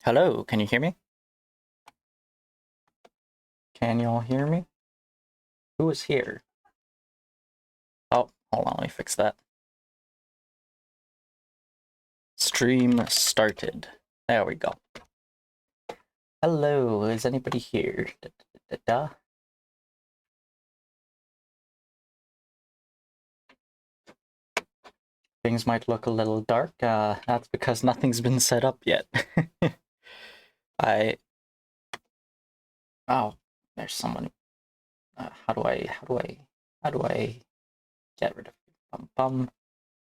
Hello, can you hear me? Can y'all hear me? Who is here? Oh, hold on, let me fix that. Stream started. There we go. Hello, is anybody here? Da, da, da, da. Things might look a little dark. That's because nothing's been set up yet. Oh, there's someone. How do I get rid of you?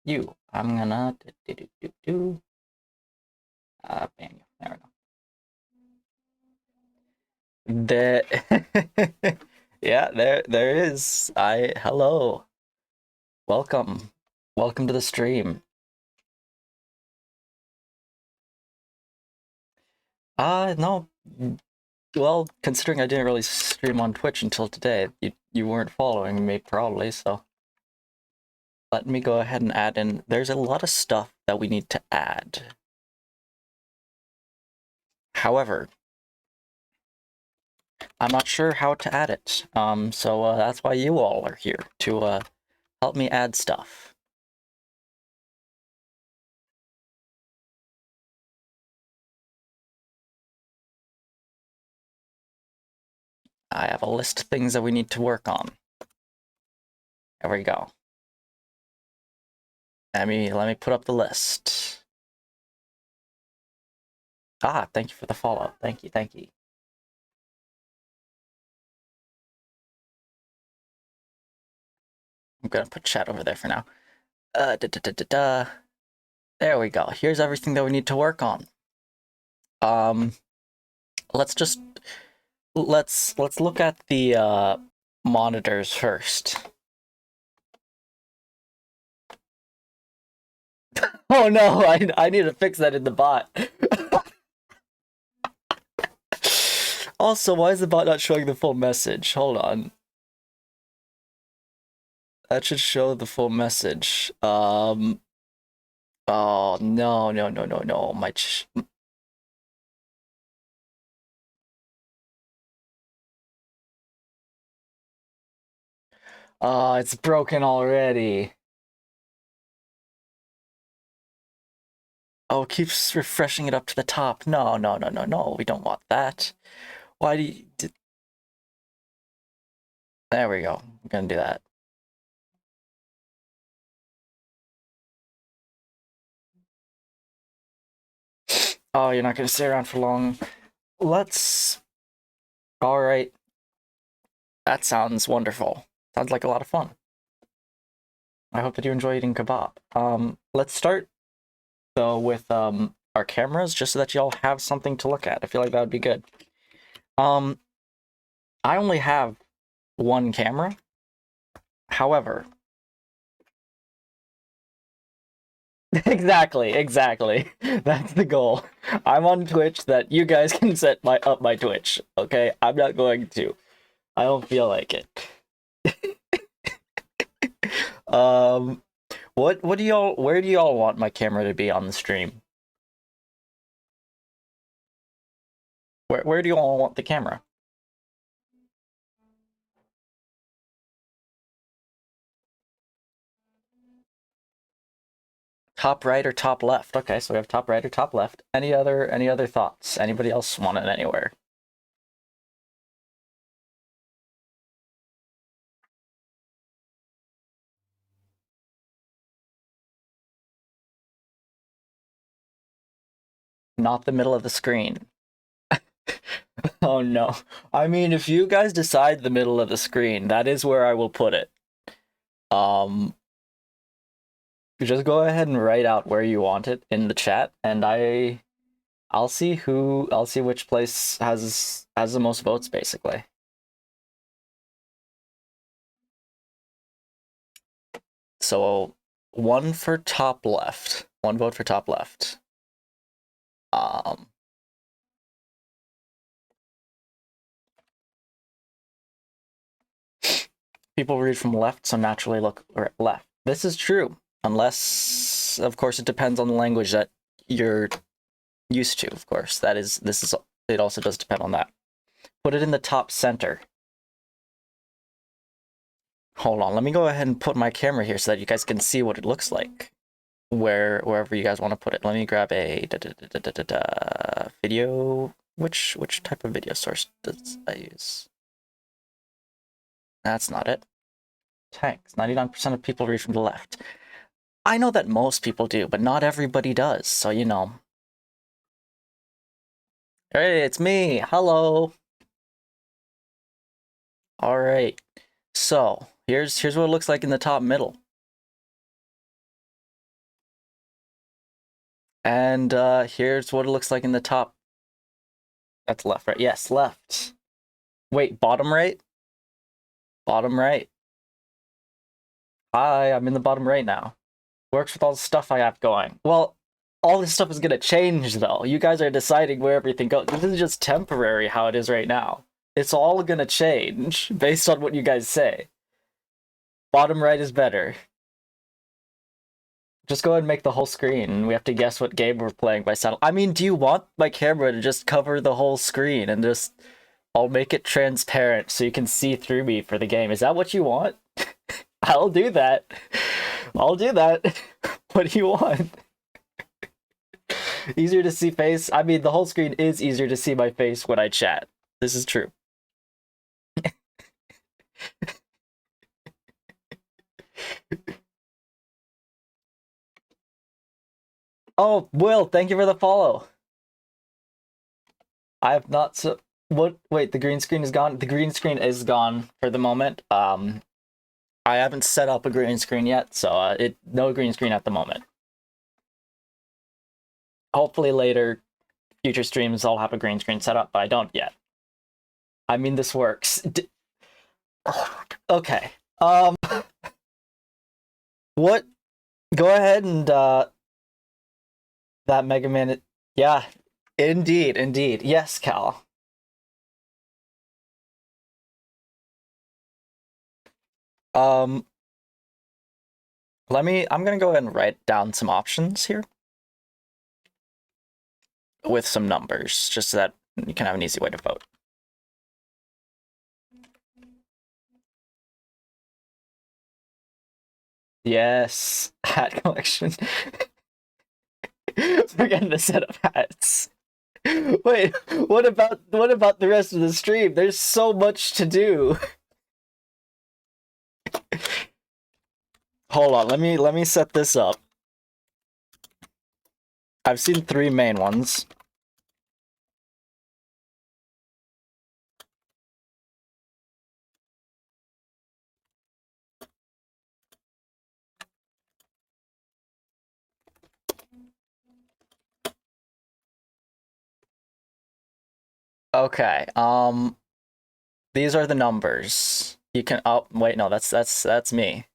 You. I'm gonna ban you. There we go. Yeah, there is. Hello. Welcome. Welcome to the stream. No. Well, considering I didn't really stream on Twitch until today, you weren't following me probably, so let me go ahead and add in. There's a lot of stuff that we need to add. However, I'm not sure how to add it. So that's why you all are here to help me add stuff. I have a list of things that we need to work on. There we go. Let me put up the list. Thank you for the follow. Thank you, thank you. I'm gonna put chat over there for now. There we go. Here's everything that we need to work on. Let's look at the monitors first. Oh no, I need to fix that in the bot. Also, why is the bot not showing the full message? Hold on. That should show the full message. Oh no. Oh, it's broken already. Oh, it keeps refreshing it up to the top. No. We don't want that. Why do you... There we go. I'm gonna do that. Oh, you're not gonna stay around for long. Let's... Alright. That sounds wonderful. Sounds like a lot of fun. I hope that you enjoy eating kebab. Let's start, though, with our cameras, just so that y'all have something to look at. I feel like that would be good. I only have one camera. However... Exactly. That's the goal. I'm on Twitch that you guys can set up my Twitch. Okay, I'm not going to. I don't feel like it. What do y'all? Where do y'all want my camera to be on the stream? Where do y'all want the camera? Top right or top left? Okay, so we have top right or top left. Any other thoughts? Anybody else want it anywhere? Not the middle of the screen. Oh no. I mean, if you guys decide the middle of the screen, that is where I will put it. Just go ahead and write out where you want it in the chat, and I'll see which place has the most votes, basically. So one for top left. One vote for top left. People read from left, so naturally look left. This is true, unless, of course, it depends on the language that you're Used to, of course. It also does depend on that. Put it in the top center. Hold on, let me go ahead and put my camera here so that you guys can see what it looks like. Wherever you guys want to put it. Let me grab a video. Which type of video source does I use? That's not it. Tanks. 99% of people read from the left. I know that most people do, but not everybody does, so you know. Hey, it's me. Hello. All right. So, here's what it looks like in the top middle. And here's what it looks like in the top. That's left, right? Yes, left. Wait, bottom right? Bottom right. Hi, I'm in the bottom right now. Works with all the stuff I have going. Well, all this stuff is gonna change though. You guys are deciding where everything goes. This is just temporary how it is right now. It's all gonna change based on what you guys say. Bottom right is better. Just go ahead and make the whole screen. We have to guess what game we're playing by sound. I mean, do you want my camera to just cover the whole screen and just... I'll make it transparent so you can see through me for the game. Is that what you want? I'll do that. I'll do that. What do you want? Easier to see face? I mean, the whole screen is easier to see my face when I chat. This is true. Oh, Will, thank you for the follow. I have not so what wait, the green screen is gone. The green screen is gone for the moment. I haven't set up a green screen yet, so no green screen at the moment. Hopefully later future streams I'll have a green screen set up, but I don't yet. I mean this works. Okay. What go ahead and that Mega Man yeah, indeed. Yes, Cal. Um I'm gonna go ahead and write down some options here with some numbers, just so that you can have an easy way to vote. Yes, hat collection. Forget the set of hats. Wait, what about the rest of the stream? There's so much to do. Hold on, let me set this up. I've seen 3 main ones. Okay, these are the numbers. You can oh wait, no, that's me.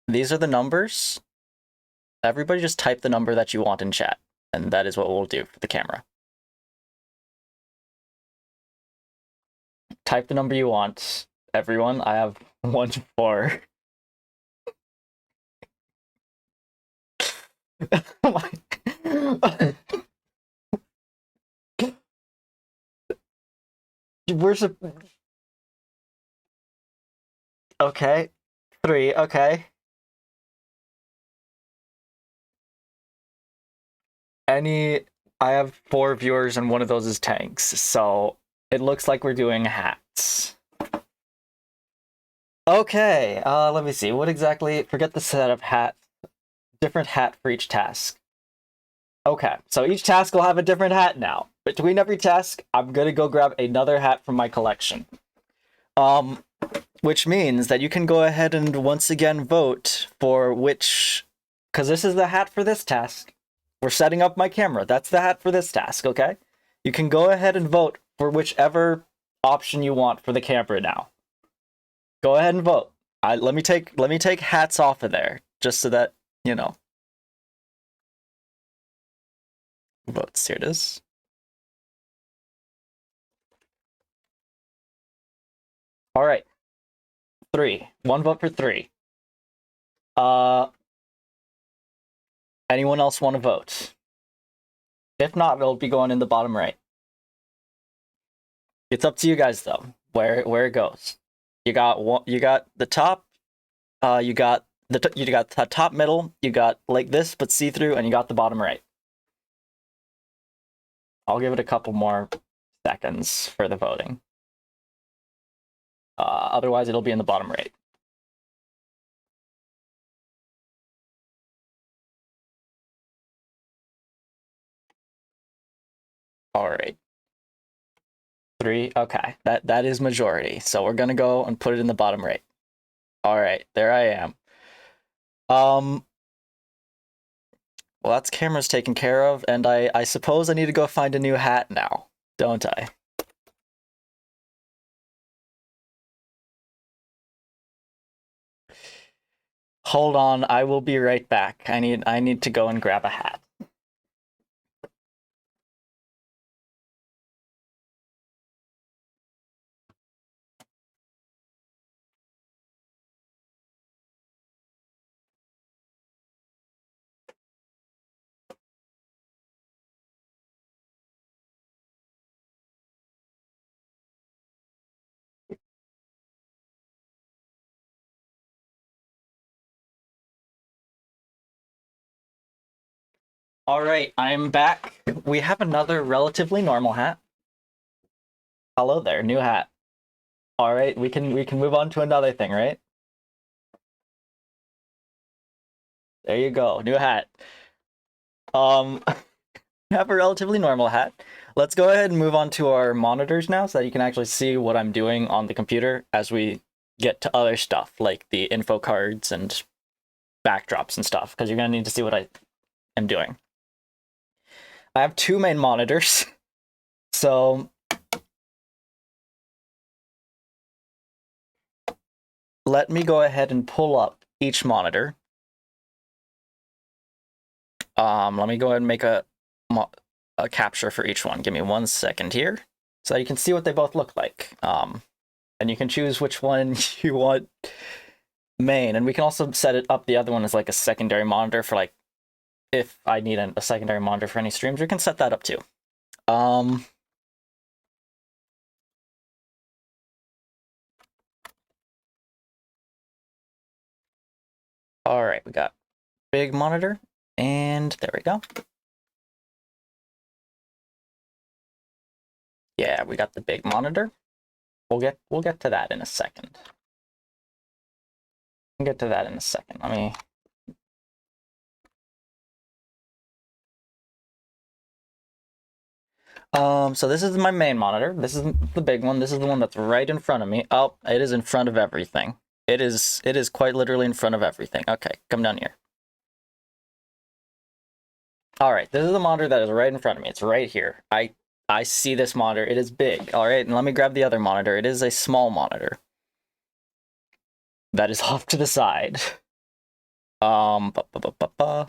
These are the numbers. Everybody just type the number that you want in chat, and that is what we'll do for the camera. Type the number you want, everyone. I have 1 to 4. We're okay. 3, okay. I have 4 viewers and one of those is tanks, so it looks like we're doing hats. Okay, let me see. What exactly? Forget the set of hat. Different hat for each task. Okay, so each task will have a different hat now. Between every task, I'm gonna go grab another hat from my collection. Which means that you can go ahead and once again vote for which... Because this is the hat for this task. We're setting up my camera. That's the hat for this task, okay? You can go ahead and vote for whichever option you want for the camera now. Go ahead and vote. Let me take hats off of there, just so that, you know. Votes, here it is. All right. 3. 1 vote for 3. Anyone else want to vote? If not, it'll be going in the bottom right. It's up to you guys though, where it goes. You got one, you got the top, you got you got the top middle, you got like this but see-through, and you got the bottom right. I'll give it a couple more seconds for the voting. Otherwise, it'll be in the bottom right. All right. 3. Okay, that is majority. So we're gonna go and put it in the bottom right. All right, there I am. Well, that's cameras taken care of, and I suppose I need to go find a new hat now, don't I? Hold on, I will be right back. I need to go and grab a hat. All right, I'm back. We have another relatively normal hat. Hello there, new hat. All right, we can move on to another thing, right? There you go, new hat. We have a relatively normal hat. Let's go ahead and move on to our monitors now so that you can actually see what I'm doing on the computer as we get to other stuff like the info cards and backdrops and stuff, because you're gonna need to see what I am doing. I have 2 main monitors, so let me go ahead and pull up each monitor. Let me go ahead and make a capture for each one. Give me 1 second here, so you can see what they both look like. And you can choose which one you want main, and we can also set it up the other one as like a secondary monitor for like if I need a secondary monitor for any streams, we can set that up too. All right, we got big monitor, and there we go. Yeah, we got the big monitor. We'll get to that in a second. We'll get to that in a second. Let me. So this is my main monitor. This is the big one. This is the one that's right in front of me. Oh, it is in front of everything. It is quite literally in front of everything. Okay, come down here. All right, this is the monitor that is right in front of me. It's right here. I see this monitor. It is big. All right, and let me grab the other monitor. It is a small monitor that is off to the side. Ba, ba, ba, ba, ba.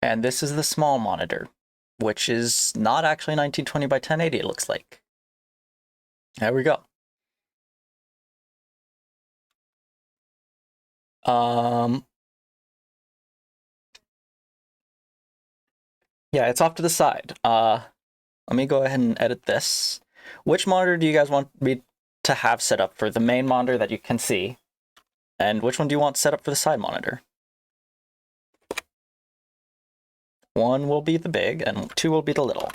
And this is the small monitor, which is not actually 1920 by 1080, it looks like. There we go. Yeah, it's off to the side. Let me go ahead and edit this. Which monitor do you guys want me to have set up for the main monitor that you can see? And which one do you want set up for the side monitor? 1 will be the big, and 2 will be the little.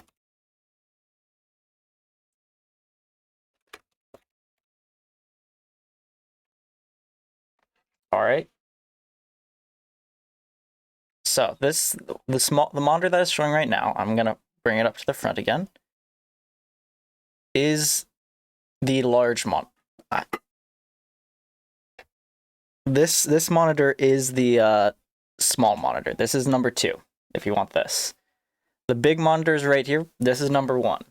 All right. So the monitor that is showing right now, I'm gonna bring it up to the front again, is the large monitor. This monitor is the small monitor. This is number 2, if you want this. The big monitor is right here. This is number 1.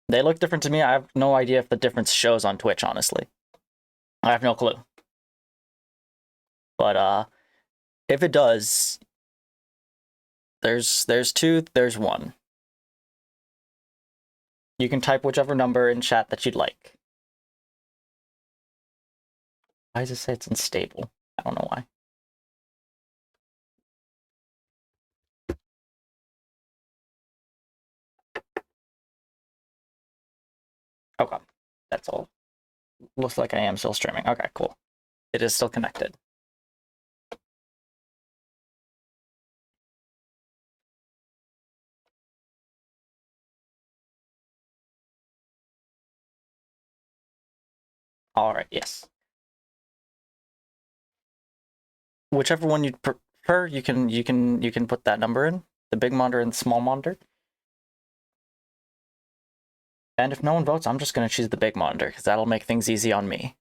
They look different to me. I have no idea if the difference shows on Twitch, honestly. I have no clue. But if it does, there's two, there's one. You can type whichever number in chat that you'd like. Why does it say it's unstable? I don't know why. Okay, that's all. Looks like I am still streaming. Okay, cool. It is still connected. All right, yes. Whichever one you'd prefer, you can put that number in, the big monitor and the small monitor. And if no one votes, I'm just gonna choose the big monitor because that'll make things easy on me.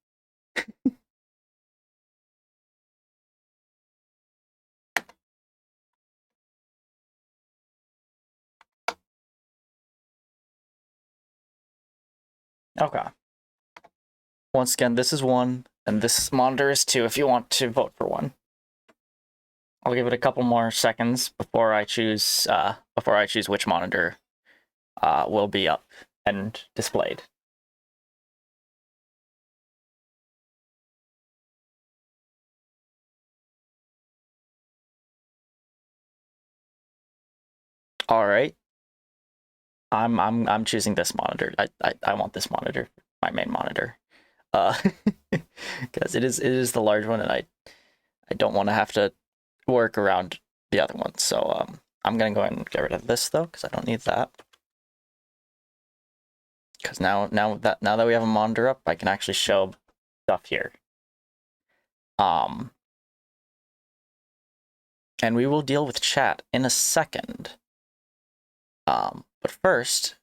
Okay. Once again, this is 1, and this monitor is 2 if you want to vote for one. I'll give it a couple more seconds before I choose which monitor will be up and displayed. All right. I'm choosing this monitor. I want this monitor, my main monitor. Because it is the large one, and I don't want to have to work around the other one. So I'm gonna go ahead and get rid of this though, because I don't need that. Because now that we have a monitor up, I can actually show stuff here. And we will deal with chat in a second. But first,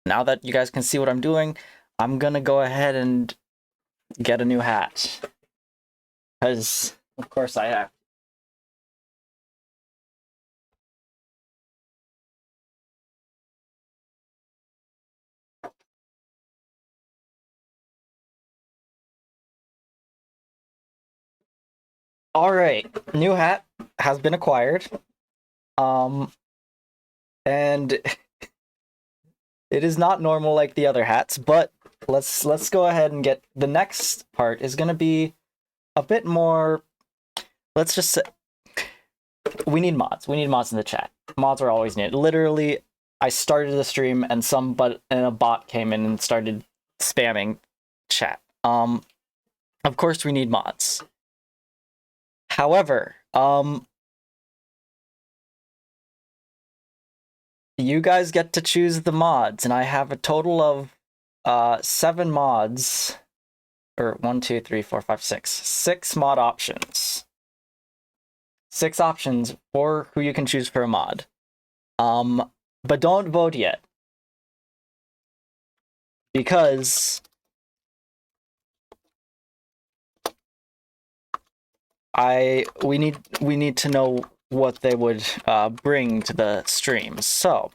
now that you guys can see what I'm doing, I'm gonna go ahead and get a new hat. Because, of course, I have. All right, new hat has been acquired. And it is not normal like the other hats, but let's go ahead and get the next part is gonna be a bit more. Let's just say we need mods. We need mods in the chat. Mods are always needed. Literally, I started the stream and a bot came in and started spamming chat. Of course we need mods. However, you guys get to choose the mods, and I have a total of 7 mods, or 1, 2, 3, 4, 5, 6. 6 mod options. 6 options for who you can choose for a mod. But don't vote yet, because we need to know what they would bring to the streams. So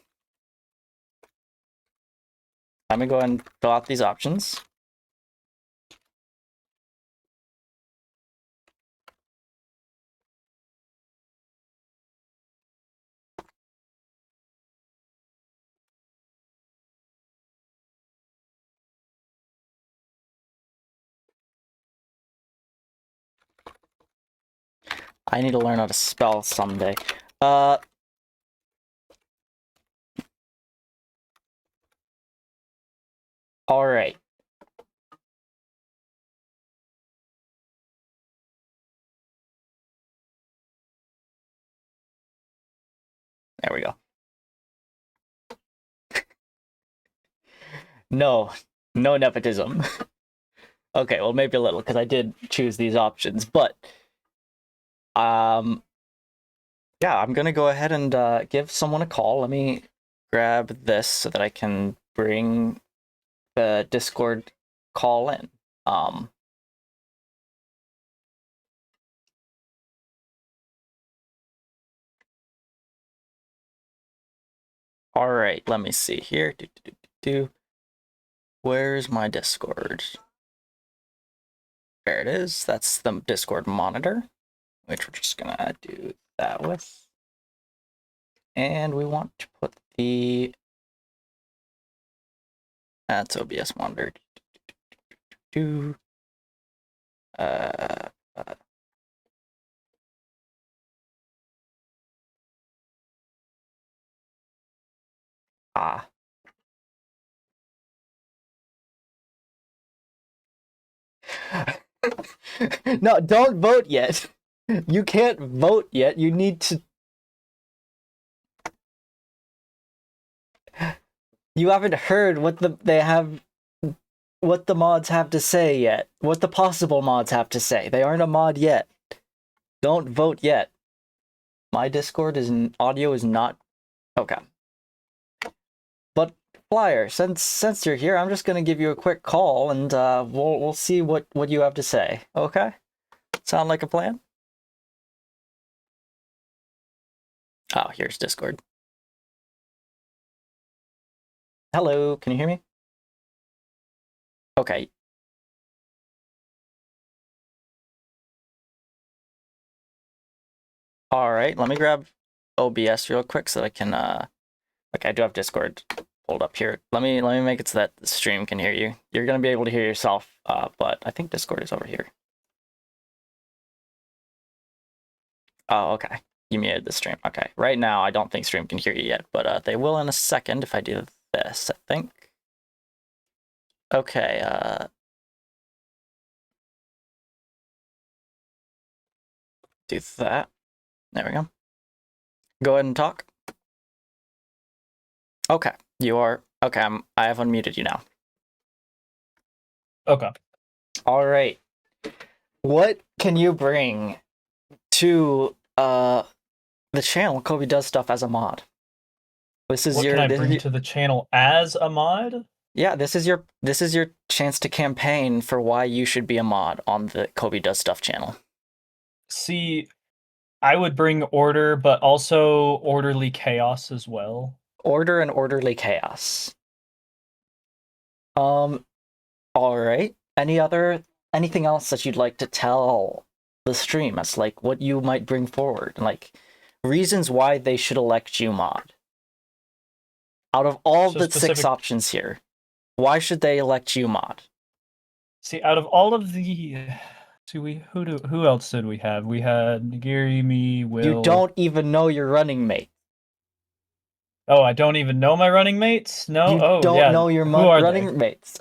let me go ahead and fill out these options. I need to learn how to spell someday. All right. There we go. No nepotism. Okay, well, maybe a little, because I did choose these options, but yeah, I'm gonna go ahead and give someone a call. Let me grab this so that I can bring the Discord call in. All right, let me see here. Where's my Discord? There it is. That's the Discord monitor. which we're just gonna do that with. And we want to put the that's OBS monitor. Uh, ah. No, don't vote yet. You can't vote yet. You need to. You haven't heard what what the mods have to say yet. What the possible mods have to say. They aren't a mod yet. Don't vote yet. My Discord audio is not okay. But Flyer, since you're here, I'm just gonna give you a quick call and we'll see what you have to say. Okay? Sound like a plan? Oh, here's Discord. Hello, can you hear me? Okay. All right, let me grab OBS real quick so I can okay, I do have Discord pulled up here. Let me make it so that the stream can hear you. You're gonna be able to hear yourself, but I think Discord is over here. Oh, okay. You muted the stream. Okay. Right now, I don't think stream can hear you yet, but they will in a second if I do this, I think. Okay, do that. There we go. Go ahead and talk. Okay, you are okay. I have unmuted you now. Okay. All right. What can you bring to the channel? Kobe does stuff as a mod. This is what your. Can I bring to the channel as a mod? Yeah, this is your chance to campaign for why you should be a mod on the Kobe Does Stuff channel. See, I would bring order, but also orderly chaos as well. Order and orderly chaos. All right. Anything else that you'd like to tell the stream as like what you might bring forward, like reasons why they should elect you mod? Out of all the 6 options here, why should they elect you mod? See, out of all of the who else did we have? We had Gary, me, Will. You don't even know your running mate. Oh, I don't even know my running mates? No? You don't know your running mates.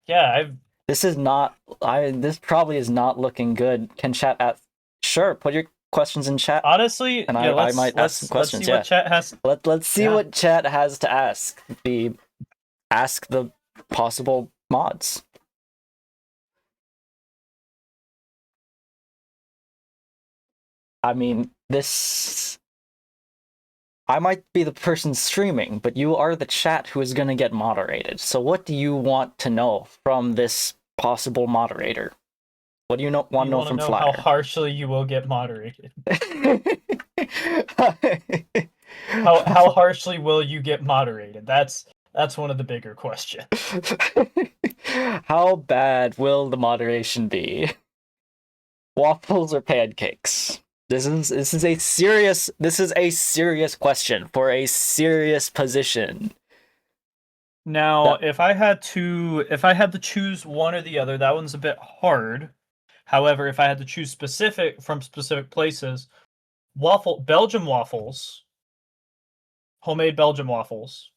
Yeah, This is not this probably is not looking good. Can chat at sure, put your questions in chat. Honestly, and yeah, I might ask some questions. Let's see what chat has. Let's see what chat has to ask. Ask the possible mods. I mean, I might be the person streaming, but you are the chat who is going to get moderated. So what do you want to know from this possible moderator? What do you want to know from Flyer? How harshly you will get moderated. how harshly will you get moderated? That's one of the bigger questions. How bad will the moderation be? Waffles or pancakes? This is a serious question for a serious position. Now, if I had to choose one or the other, that one's a bit hard. However, if I had to choose specific places, Belgian waffles, homemade Belgian waffles.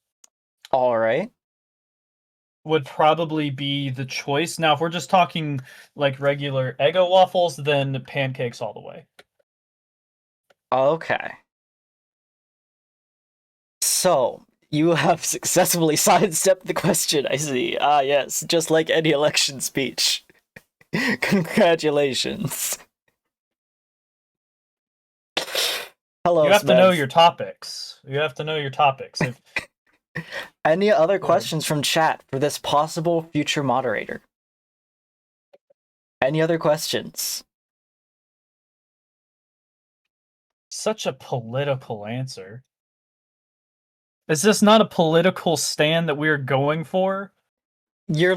All right. Would probably be the choice. Now, if we're just talking like regular Eggo waffles, then pancakes all the way. Okay. So, you have successfully sidestepped the question, I see. Ah, yes, just like any election speech. Congratulations. Hello, You have to know your topics. Any other questions from chat for this possible future moderator? Any other questions? Such a political answer. Is this not a political stand that we're going for? I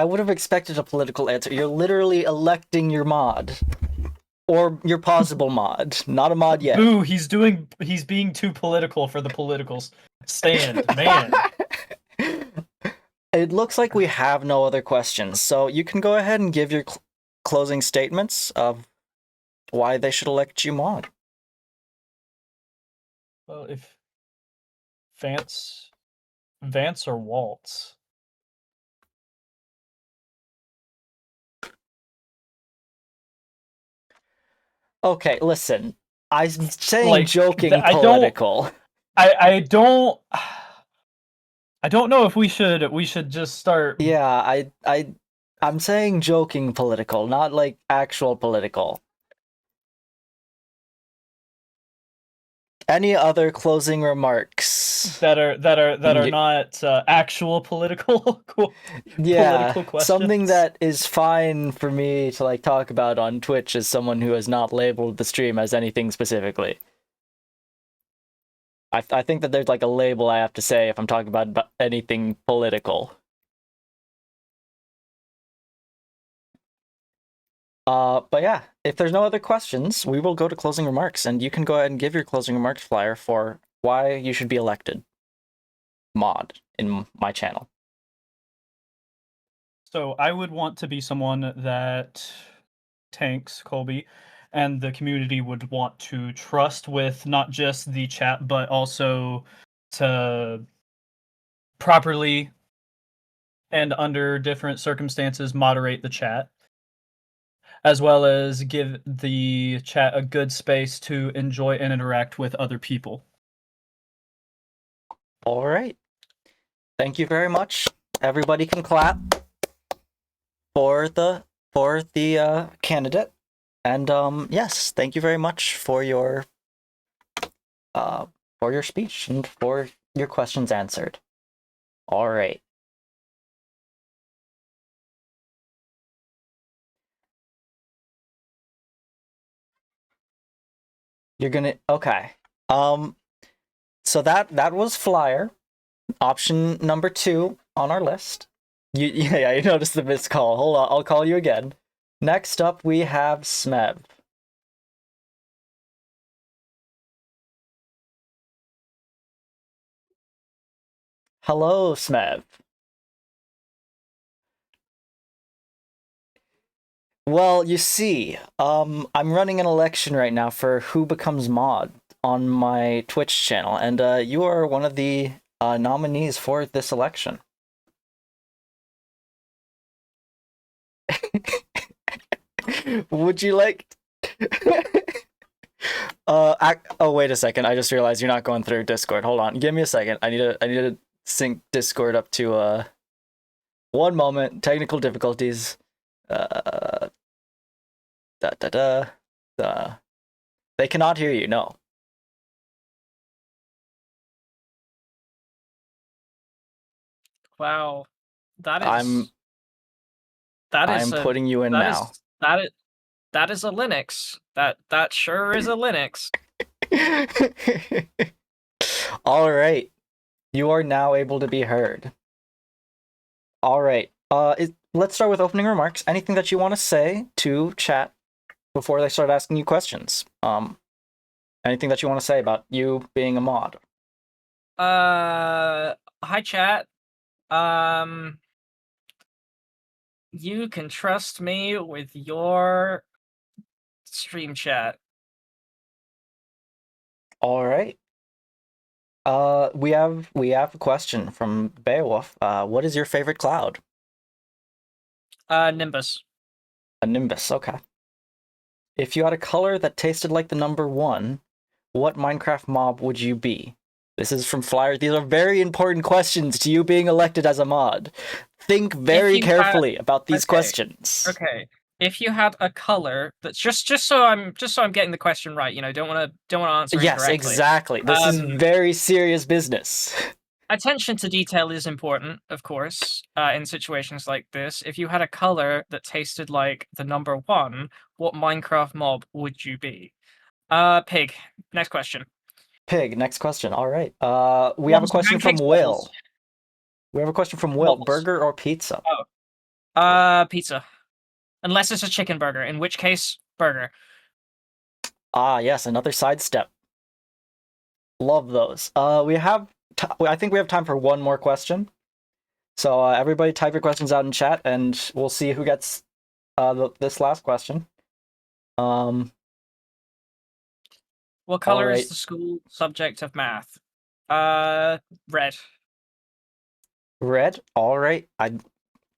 would have expected a political answer. You're literally electing your mod. or your possible mod. Not a mod yet. Boo! He's being too political for the politicals. Stand, man. It looks like we have no other questions, so you can go ahead and give your closing statements of why they should elect you mod. Well, if Vance or Waltz. Okay, listen. I'm saying Like, joking I don't- political. I don't. I don't know if we should just start. Yeah, I'm saying joking political, not like actual political. Any other closing remarks? that are not actual political Yeah, political questions. something that is fine for me to like talk about on Twitch as someone who has not labeled the stream as anything specifically. I think that there's like a label I have to say if I'm talking about anything political. But yeah, if there's no other questions, we will go to closing remarks, and you can go ahead and give your closing remarks flyer for why you should be elected mod in my channel. So I would want to be someone that tanks Colby, and the community would want to trust with not just the chat, but also to properly and under different circumstances moderate the chat, as well as give the chat a good space to enjoy and interact with other people. All right. Thank you very much. Everybody can clap for the candidate. And yes, thank you very much for your speech and for your questions answered. All right. You're gonna okay. So that was flyer. Option number 2 on our list. Yeah, you noticed the missed call. Hold on, I'll call you again. Next up, we have Smev. Hello, Smev. Well, you see, I'm running an election right now for who becomes mod on my Twitch channel, and you are one of the nominees for this election. Would you like? Oh, wait a second. I just realized you're not going through Discord. Hold on. Give me a second. I need to sync Discord up to one moment. Technical difficulties. They cannot hear you. No. Wow, that is. I'm putting you in now. That is a Linux. That sure is a Linux. All right. You are now able to be heard. All right. Let's start with opening remarks. Anything that you want to say to chat before they start asking you questions? Anything that you want to say about you being a mod? Hi chat. You can trust me with your stream chat. All right. We have a question from Beowulf. What is your favorite cloud? Nimbus. A Nimbus, okay. If you had a color that tasted like the number 1, what Minecraft mob would you be? This is from Flyer. These are very important questions to you being elected as a mod. Think very carefully about these questions. Okay. If you had a color that's just so I'm getting the question right, you know, don't want to answer incorrectly. Yes, exactly. This is very serious business. Attention to detail is important, of course, in situations like this. If you had a color that tasted like the number 1, what Minecraft mob would you be? Pig. Next question. Pig. Next question. All right. We have a question from Will. We have a question from Will. Burger or pizza? Oh. Pizza. Unless it's a chicken burger, in which case, burger. Ah, yes, another sidestep. Love those. We have. I think we have time for one more question. So everybody, type your questions out in chat, and we'll see who gets this last question. What color Alright. is the school subject of math? Red. Red. All right.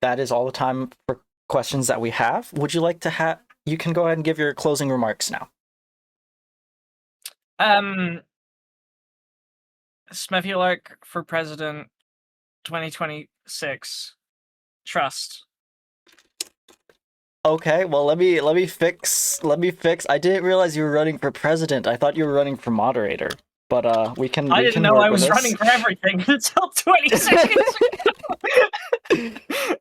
That is all the time for questions that we have. Would you like to have? You can go ahead and give your closing remarks now. Smevulark for president 2026. Trust. Okay, well let me fix. I didn't realize you were running for president. I thought you were running for moderator. But we can. I we didn't can know work I with was this. running for everything until 20 seconds ago.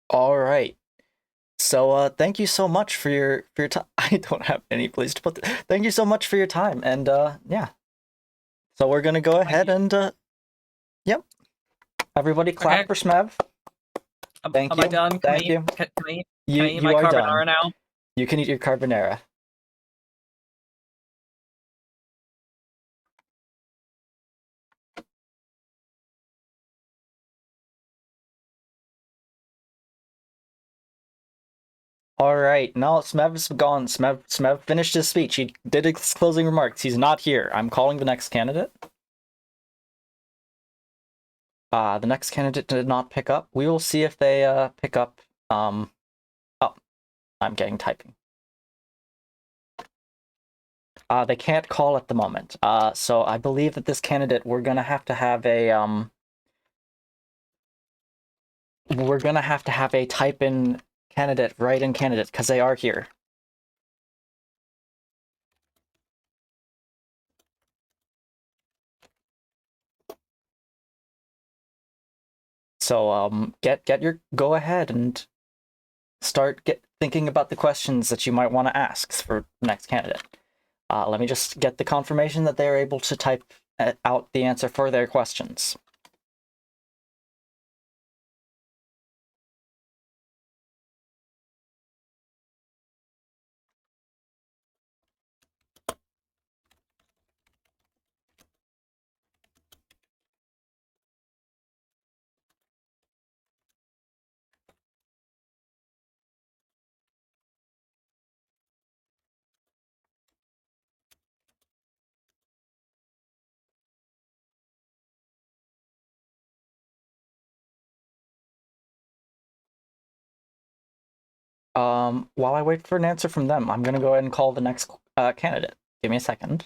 All right. So thank you so much for your time. I don't have any place to put this. Thank you so much for your time, and yeah. So we're gonna go ahead and yep. Everybody clap Okay. for Smev. Thank Am you. I done? Thank you. Can I You eat my are carbonara done. now? You can eat your carbonara. All right, now Smev's gone. Smev finished his speech. He did his closing remarks. He's not here. I'm calling the next candidate. The next candidate did not pick up. We will see if they pick up. Oh, I'm getting typing. They can't call at the moment. So I believe that this candidate, we're gonna have to have a type in candidate, write in candidate, because they are here. So get your go ahead and start thinking about the questions that you might want to ask for the next candidate. Let me just get the confirmation that they're able to type out the answer for their questions. While I wait for an answer from them, I'm gonna go ahead and call the next candidate. Give me a second.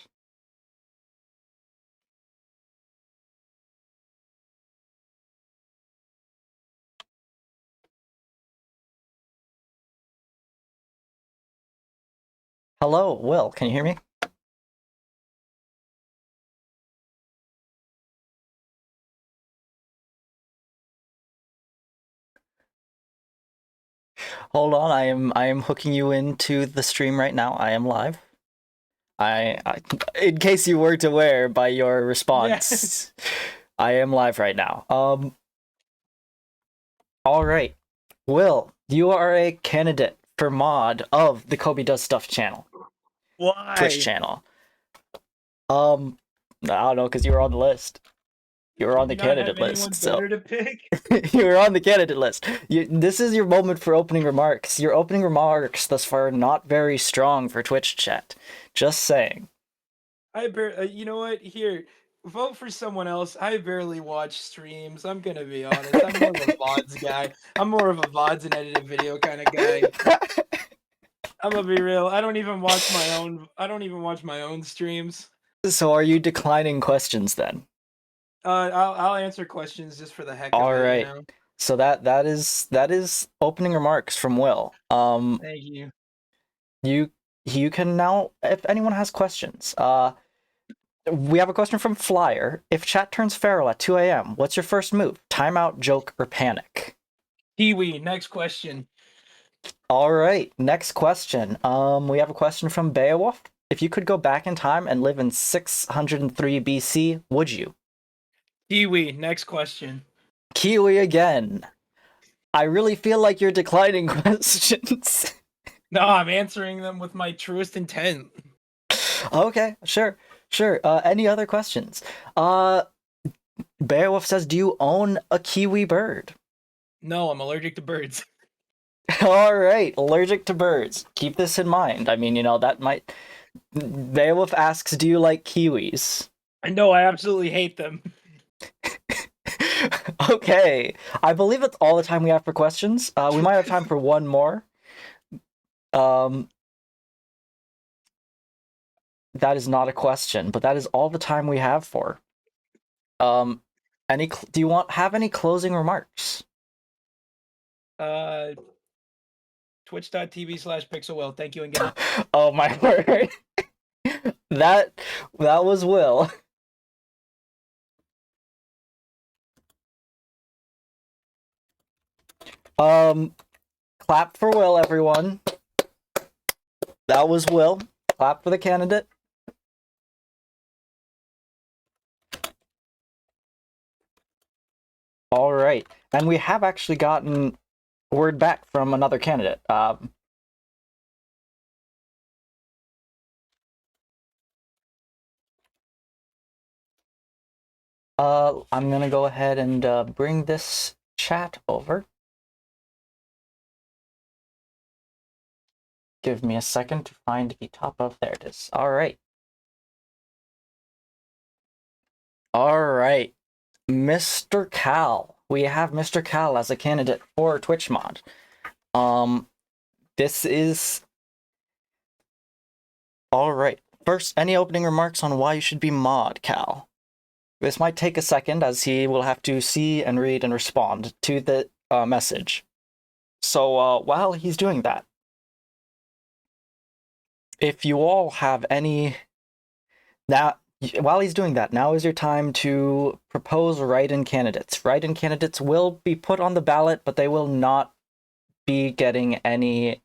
Hello, Will, can you hear me? Hold on, I am hooking you into the stream right now. I am live. I in case you weren't aware by your response, I am live right now. All right, Will, you are a candidate for mod of the Kobe Does Stuff channel, Why? Twitch channel. I don't know, because you were on the list. You were on the candidate list, so better to pick? you were on the candidate list. This is your moment for opening remarks. Your opening remarks thus far are not very strong for Twitch chat. Just saying. You know what? Here, vote for someone else. I barely watch streams. I'm gonna be honest. I'm more of a VODs guy. I'm more of a VODs and edited video kind of guy. I'm gonna be real. I don't even watch my own streams. So are you declining questions then? I'll answer questions just for the heck of All it. right. You know? So that is opening remarks from Will. Thank you. You can now, if anyone has questions. We have a question from Flyer. If chat turns feral at 2 a.m., what's your first move? Timeout, joke, or panic? Kiwi. Next question. All right, next question. We have a question from Beowulf. If you could go back in time and live in 603 BC, would you? Kiwi. Next question. Kiwi again. I really feel like you're declining questions. No, I'm answering them with my truest intent. Okay, sure. Any other questions? Beowulf says, do you own a kiwi bird? No, I'm allergic to birds. All right, allergic to birds. Keep this in mind. I mean, that might. Beowulf asks, do you like kiwis? I know, I absolutely hate them. Okay, I believe that's all the time we have for questions. We might have time for one more. That is not a question, but that is all the time we have for. Do you have any closing remarks? Twitch.tv/pixelwell. Thank you again. Oh my word. That was Will. Clap for Will, everyone. That was Will. Clap for the candidate. All right. And we have actually gotten word back from another candidate. I'm gonna go ahead and bring this chat over. Give me a second to find the top of, there it is. All right. Mr. Cal. We have Mr. Cal as a candidate for Twitch mod. This is... All right. First, any opening remarks on why you should be mod, Cal? This might take a second, as he will have to see and read and respond to the message. So while he's doing that, if you all have any... Now, while he's doing that, now is your time to propose write-in candidates. Write-in candidates will be put on the ballot, but they will not be getting any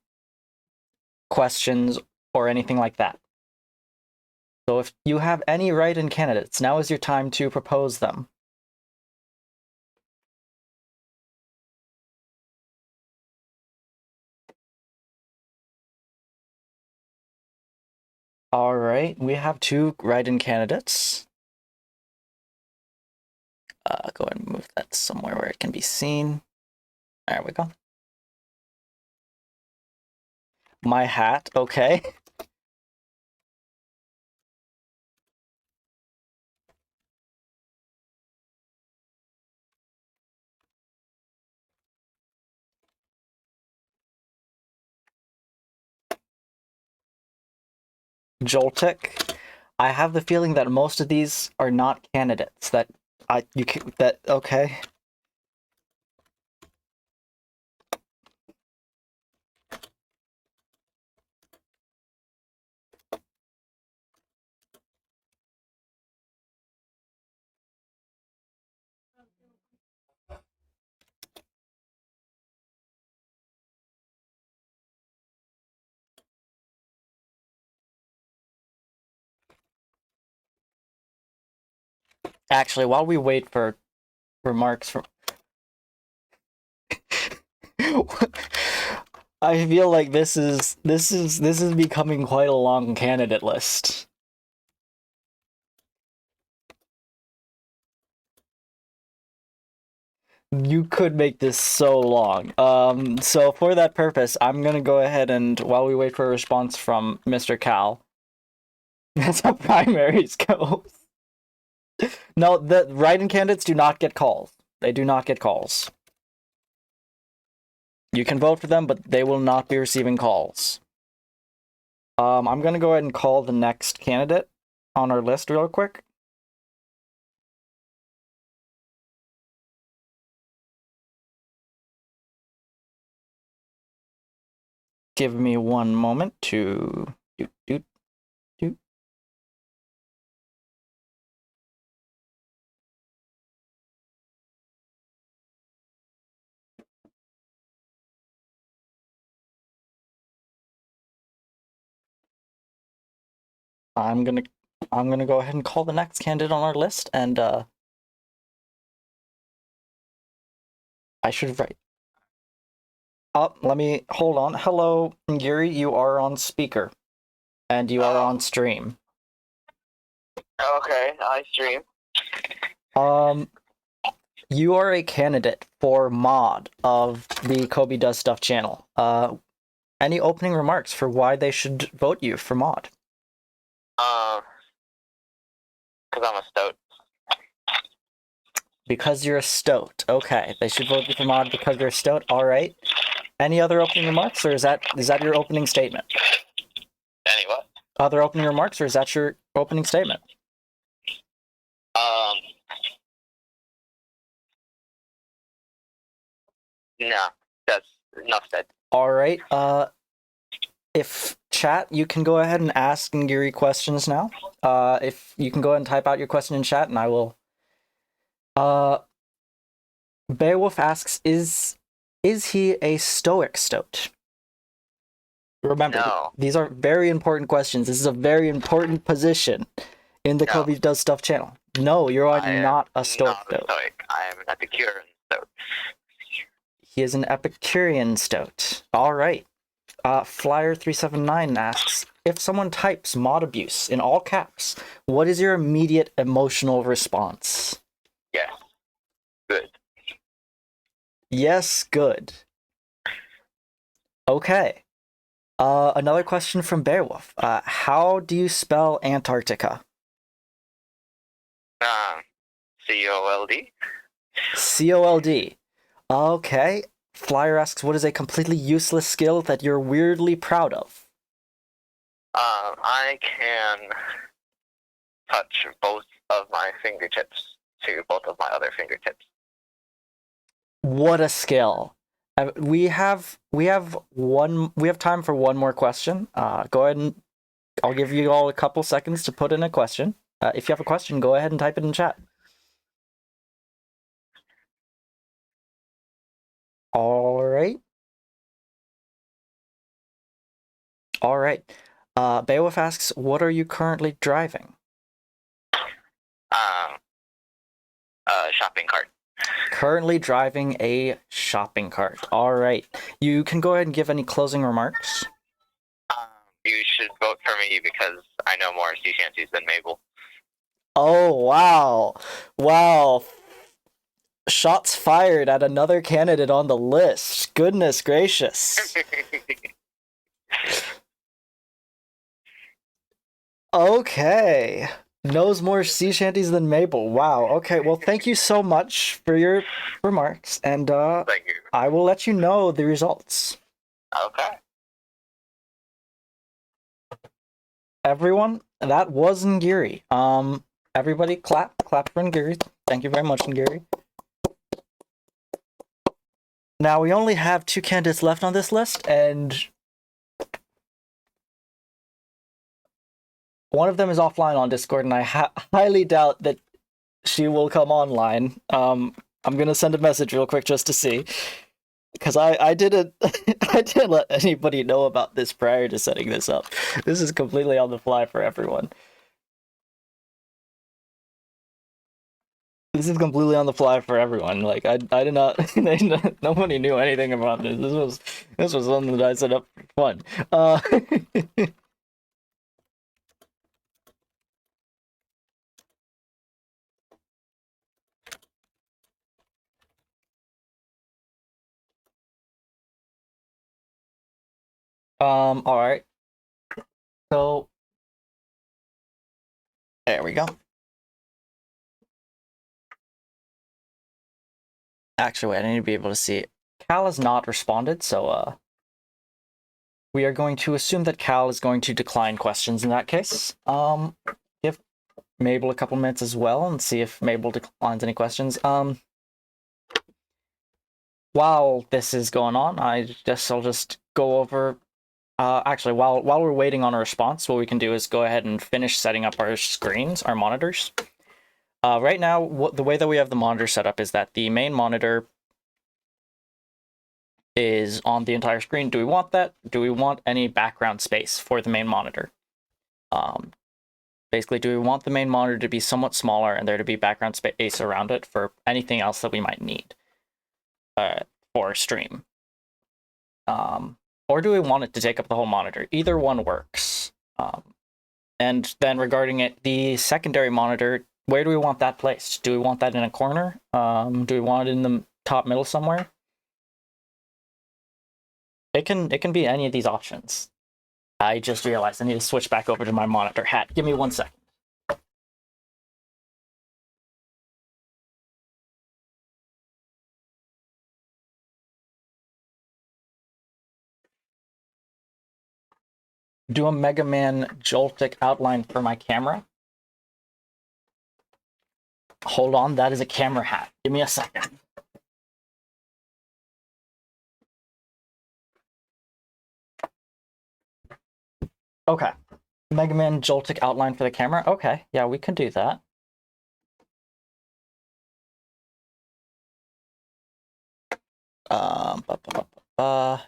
questions or anything like that. So if you have any write-in candidates, now is your time to propose them. All right, we have 2 write-in candidates. Go ahead and move that somewhere where it can be seen. There we go. My hat, okay. Joltik. I have the feeling that most of these are not candidates. Okay. Actually, while we wait for remarks from... I feel like this is becoming quite a long candidate list. You could make this so long. So for that purpose, I'm gonna go ahead and, while we wait for a response from Mr. Cal, that's how primaries go. No, the write-in candidates do not get calls. They do not get calls. You can vote for them, but they will not be receiving calls. I'm gonna go ahead and call the next candidate on our list real quick. Give me one moment to do. I'm gonna go ahead and call the next candidate on our list, and I should write. let me hold on. Hello, Yuri. You are on speaker, and you are on stream. Okay, I stream. You are a candidate for mod of the Kobe Does Stuff channel. Any opening remarks for why they should vote you for mod? Because I'm a stoat. Because you're a stoat. Okay, they should vote you for mod because you're a stoat. All right. Any other opening remarks, or is that your opening statement? Any what? Other opening remarks, or is that your opening statement? No, that's enough said. All right. If chat, you can go ahead and ask Ngiri questions now. If you can go ahead and type out your question in chat, and I will. Beowulf asks, is he a stoic stoat? Remember, No. these are very important questions. This is a very important position in the No. Kobe Does Stuff channel. No, you are not a stoic not a stoat. stoic. I am an Epicurean stoat. He is an Epicurean stoat. All right. Flyer379 asks, if someone types mod abuse in all caps, what is your immediate emotional response? Yes. Good. Yes, good. Okay. Another question from Beowulf. How do you spell Antarctica? COLD. COLD. Okay. Flyer asks, what is a completely useless skill that you're weirdly proud of? I can touch both of my fingertips to both of my other fingertips. What a skill. We have time for one more question. Go ahead and I'll give you all a couple seconds to put in a question. If you have a question, go ahead and type it in chat. All right. All right. Beowulf asks, what are you currently driving? Shopping cart. Currently driving a shopping cart. All right. You can go ahead and give any closing remarks. You should vote for me because I know more sea shanties than Mabel. Oh, wow. Wow. Shots fired at another candidate on the list. Goodness gracious. Okay. Knows more sea shanties than Mabel. Wow. Okay. Well, thank you so much for your remarks, and Thank you. I will let you know the results. Okay. Everyone, that was Ngiri. Everybody clap for Ngiri. Thank you very much, Ngiri. Now we only have 2 candidates left on this list, and one of them is offline on Discord, and I highly doubt that she will come online. I'm gonna send a message real quick just to see, because I didn't let anybody know about this prior to setting this up. This is completely on the fly for everyone. This is completely on the fly for everyone. Like I did not. Nobody knew anything about this. This was something that I set up for fun. All right. So there we go. Actually, wait, I need to be able to see it. Cal has not responded, so we are going to assume that Cal is going to decline questions in that case. Give Mabel a couple minutes as well and see if Mabel declines any questions. While this is going on, I'll just go over. Actually, while we're waiting on a response, what we can do is go ahead and finish setting up our screens, our monitors. Right now, the way that we have the monitor set up is that the main monitor is on the entire screen. Do we want that? Do we want any background space for the main monitor? Basically, do we want the main monitor to be somewhat smaller and there to be background space around it for anything else that we might need for stream? Or do we want it to take up the whole monitor? Either one works. And then regarding it, the secondary monitor, where do we want that placed? Do we want that in a corner? Do we want it in the top middle somewhere? It can be any of these options. I just realized I need to switch back over to my monitor hat. Give me 1 second. Do a Mega Man Joltik outline for my camera. Hold on, that is a camera hat. Give me a second. Okay. Mega Man Joltik outline for the camera. Okay, yeah, we can do that. Ba, ba, ba, ba.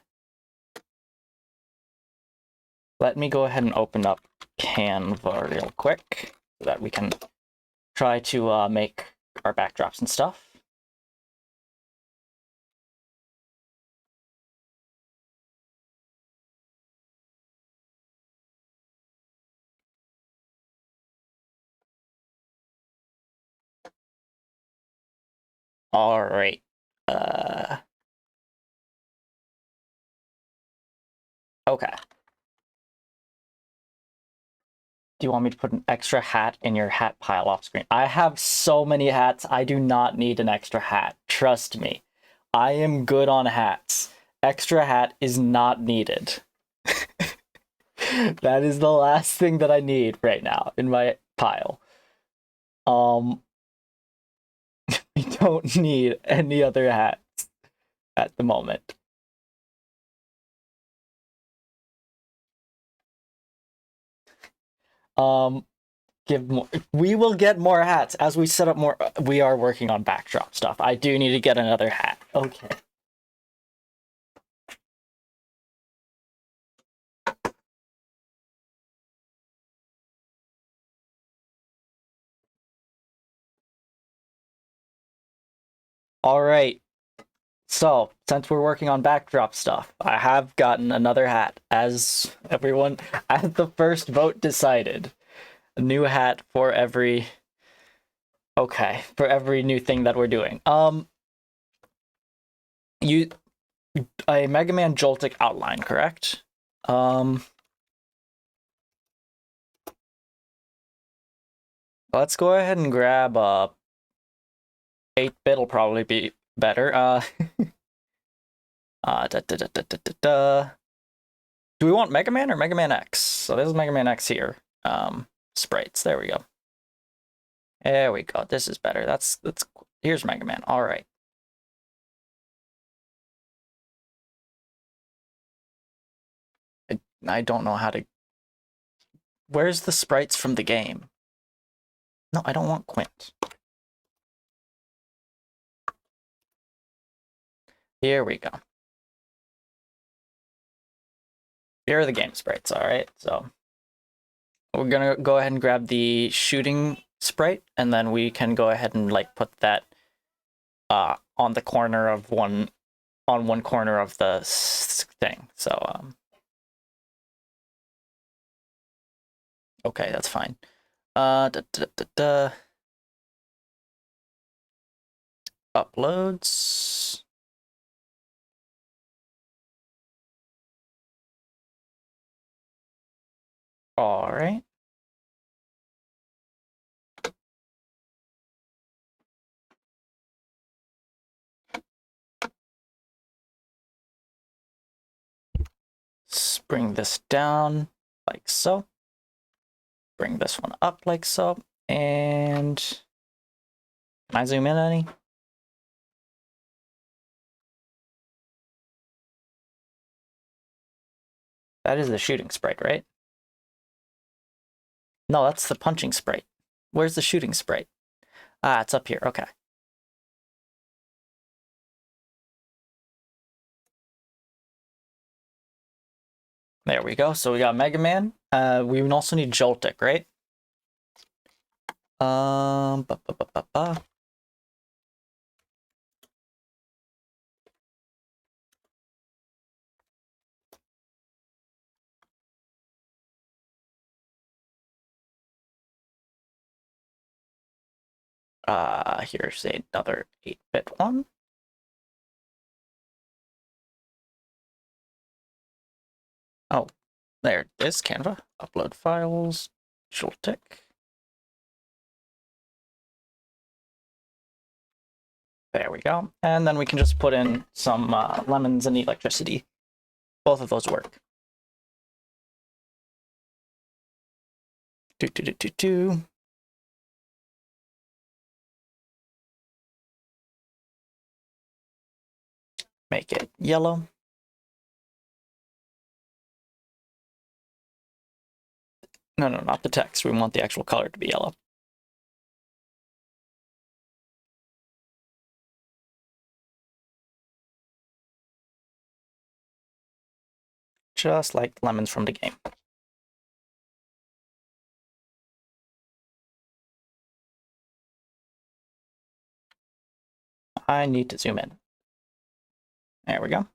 Let me go ahead and open up Canva real quick so that we can try to make our backdrops and stuff. All right. Okay. Do you want me to put an extra hat in your hat pile off screen? I have so many hats, I do not need an extra hat. Trust me. I am good on hats. Extra hat is not needed. That is the last thing that I need right now in my pile. We don't need any other hats at the moment. Give more. We will get more hats as we set up more. We are working on backdrop stuff. I do need to get another hat. Okay. All right. So, since we're working on backdrop stuff, I have gotten another hat, as everyone at the first vote decided. A new hat for every... Okay, for every new thing that we're doing. A Mega Man Joltik outline, correct? Let's go ahead and grab 8-bit will probably be better. Do we want Mega Man or Mega Man X? So this is Mega Man X here. Sprites. There we go. There we go. This is better. That's here's Mega Man. All right. I don't know how to. Where's the sprites from the game? No, I don't want Quint. Here we go. Here are the game sprites, all right? So we're gonna go ahead and grab the shooting sprite, and then we can go ahead and like put that on the corner of one corner of the thing. So okay, that's fine. Uploads. All right. Let's bring this down like so. Bring this one up like so. And can I zoom in any? That is the shooting sprite, right? No, that's the punching sprite. Where's the shooting sprite? Ah, it's up here. Okay. There we go. So we got Mega Man. We also need Joltik, right? Ba, ba, ba, ba, ba. Here's another 8-bit one. Oh, there it is, Canva. Upload files, Joltic. There we go. And then we can just put in some lemons and electricity. Both of those work. Do. Make it yellow. No, not the text. We want the actual color to be yellow. Just like lemons from the game. I need to zoom in. There we go.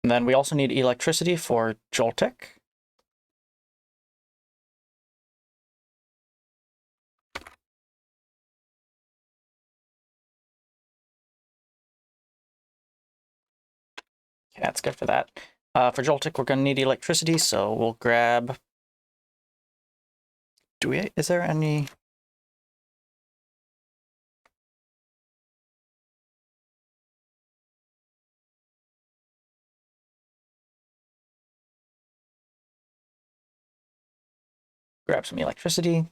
And then we also need electricity for Joltic. Okay, that's good for that. For Joltic, we're going to need electricity, so we'll grab... Is there any... Grab some electricity.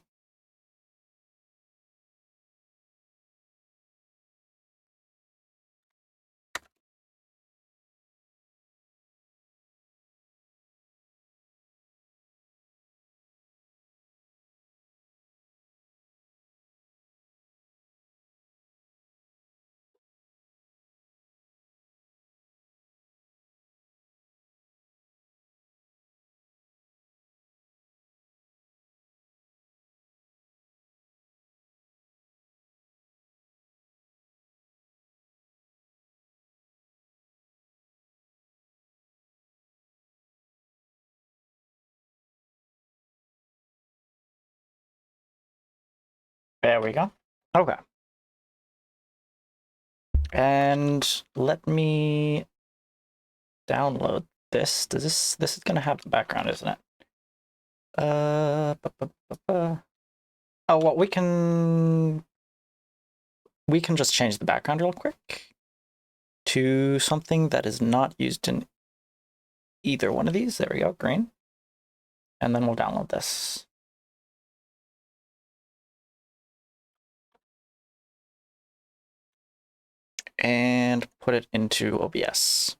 There we go. Okay. And let me download this. This is gonna have the background, isn't it? Oh, well, we can just change the background real quick to something that is not used in either one of these. There we go, green. And then we'll download this. And put it into OBS.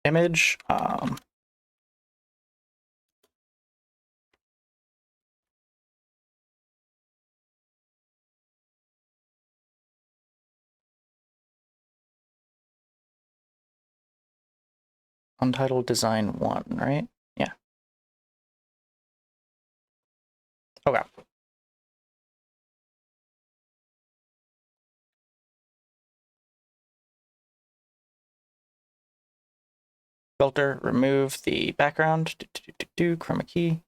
Image. Untitled design 1, right? Yeah. Okay. Filter, remove the background, chroma key.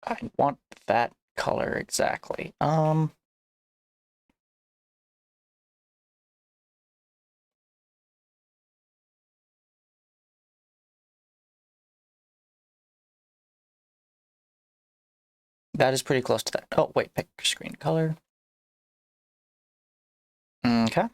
I want that color exactly. That is pretty close to that. Oh, wait, pick screen color. Okay.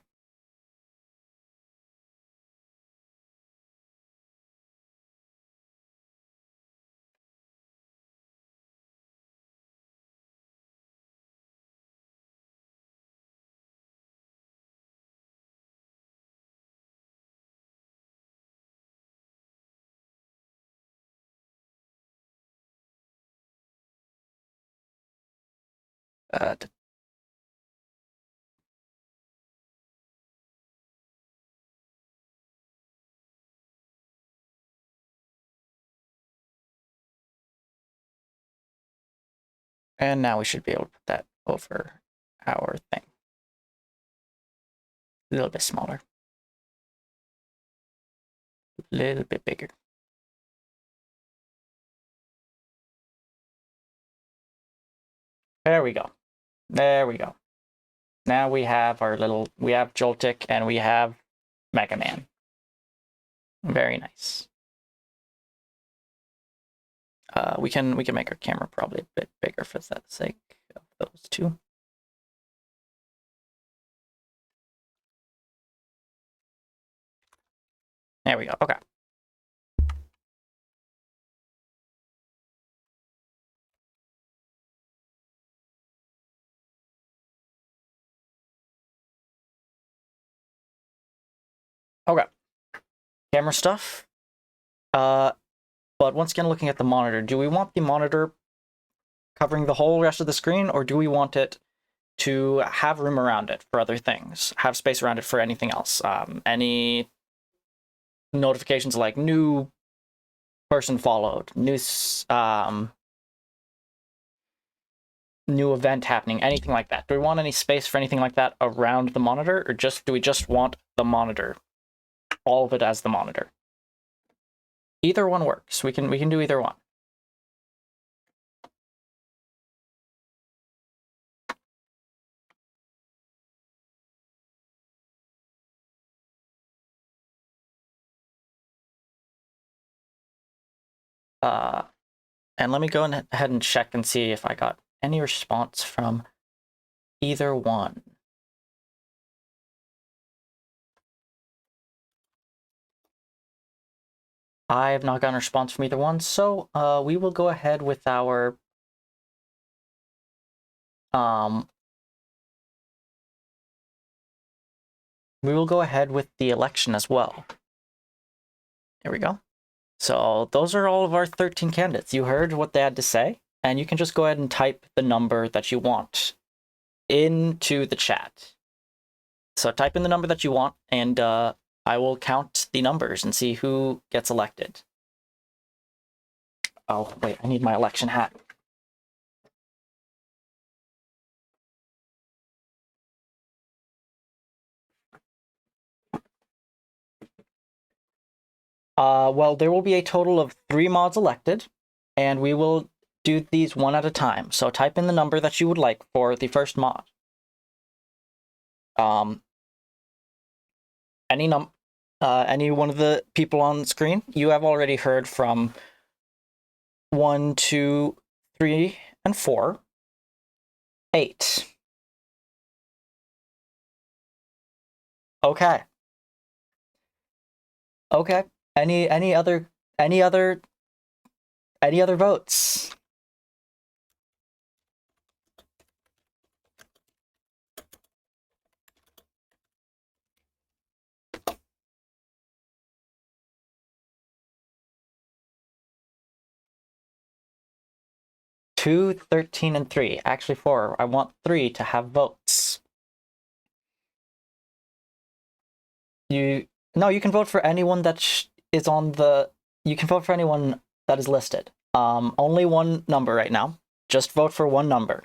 Uh, And now we should be able to put that over our thing. A little bit smaller. A little bit bigger. There we go. There we go. Now we have our little, we have Joltik and we have Mega Man. Very nice. We can make our camera probably a bit bigger for the sake of those two. There we go. Okay. Okay. Camera stuff. But once again, looking at the monitor, do we want the monitor covering the whole rest of the screen, or do we want it to have room around it for other things, have space around it for anything else? Any notifications like new person followed, new event happening, anything like that? Do we want any space for anything like that around the monitor, or do we just want the monitor, all of it as the monitor? Either one works. We can do either one. And let me go ahead and check and see if I got any response from either one. I have not gotten a response from either one, so we will go ahead with our we will go ahead with the election as well. There we go. So those are all of our 13 candidates. You heard what they had to say, and you can just go ahead and type the number that you want into the chat. So type in the number that you want, and I will count the numbers and see who gets elected. Oh, wait, I need my election hat. Well, there will be a total of 3 mods elected, and we will do these one at a time. So type in the number that you would like for the first mod. Any one of the people on screen, you have already heard from 1, 2, 3, and 4. 8. Okay. Okay. Any other votes? Two, 13, and 3. Actually 4. I want 3 to have votes. No, you can vote for anyone that is on the. You can vote for anyone that is listed. Only one number right now. Just vote for one number.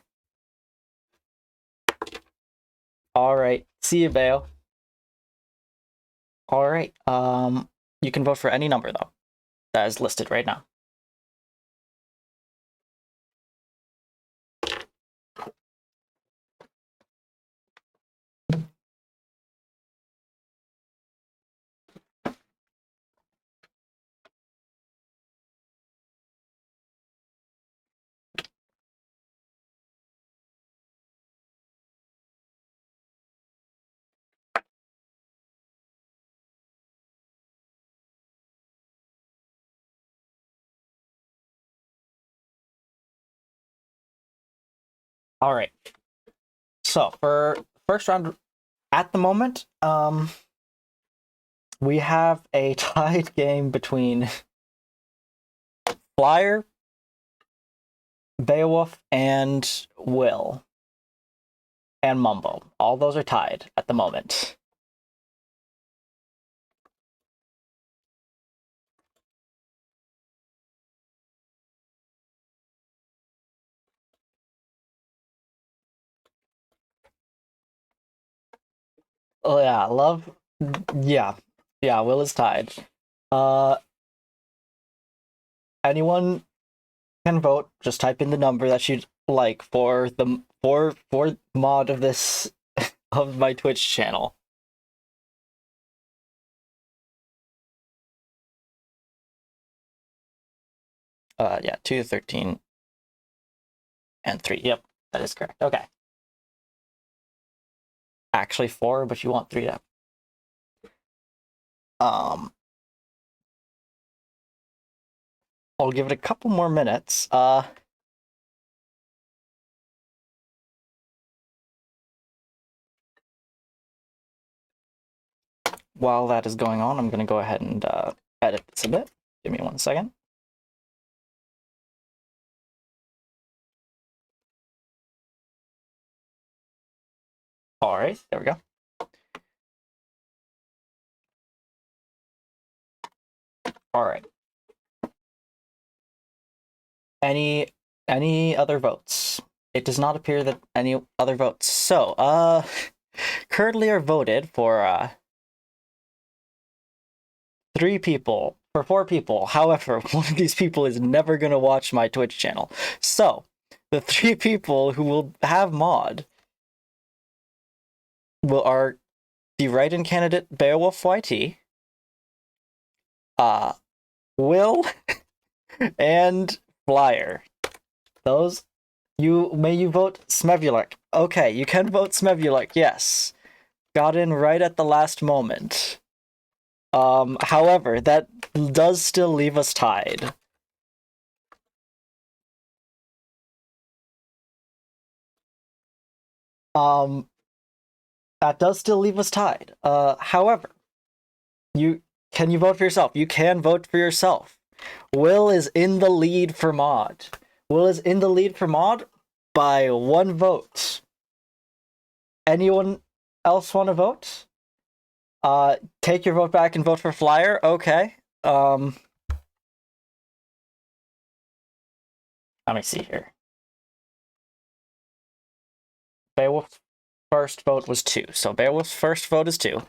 All right. See you, Bayo. All right. You can vote for any number though that is listed right now. All right. So for first round, at the moment, we have a tied game between Flyer, Beowulf, and Will, and Mumbo. All those are tied at the moment. Oh yeah, love. Yeah, yeah. Will is tied. Anyone can vote. Just type in the number that you'd like for the for mod of this of my Twitch channel. Yeah, 2, 13, and 3. Yep, that is correct. Okay. Actually 4, but you want 3 to. I'll give it a couple more minutes. While that is going on, I'm going to go ahead and edit this a bit. Give me 1 second. All right, there we go. All right. Any other votes? It does not appear that any other votes. So, currently are voted for 3 people, for 4 people. However, one of these people is never gonna watch my Twitch channel. So, the 3 people who will have mod are the write-in candidate Beowulf YT, Will, and Flyer. Those you vote Smevulek. Okay, you can vote Smevulek, yes. Got in right at the last moment. However, that does still leave us tied. That does still leave us tied. However, can you vote for yourself? You can vote for yourself. Will is in the lead for mod. Will is in the lead for mod by 1 vote. Anyone else want to vote? Take your vote back and vote for Flyer. Okay. Let me see here. Beowulf's first vote was 2, so Beowulf's first vote is 2.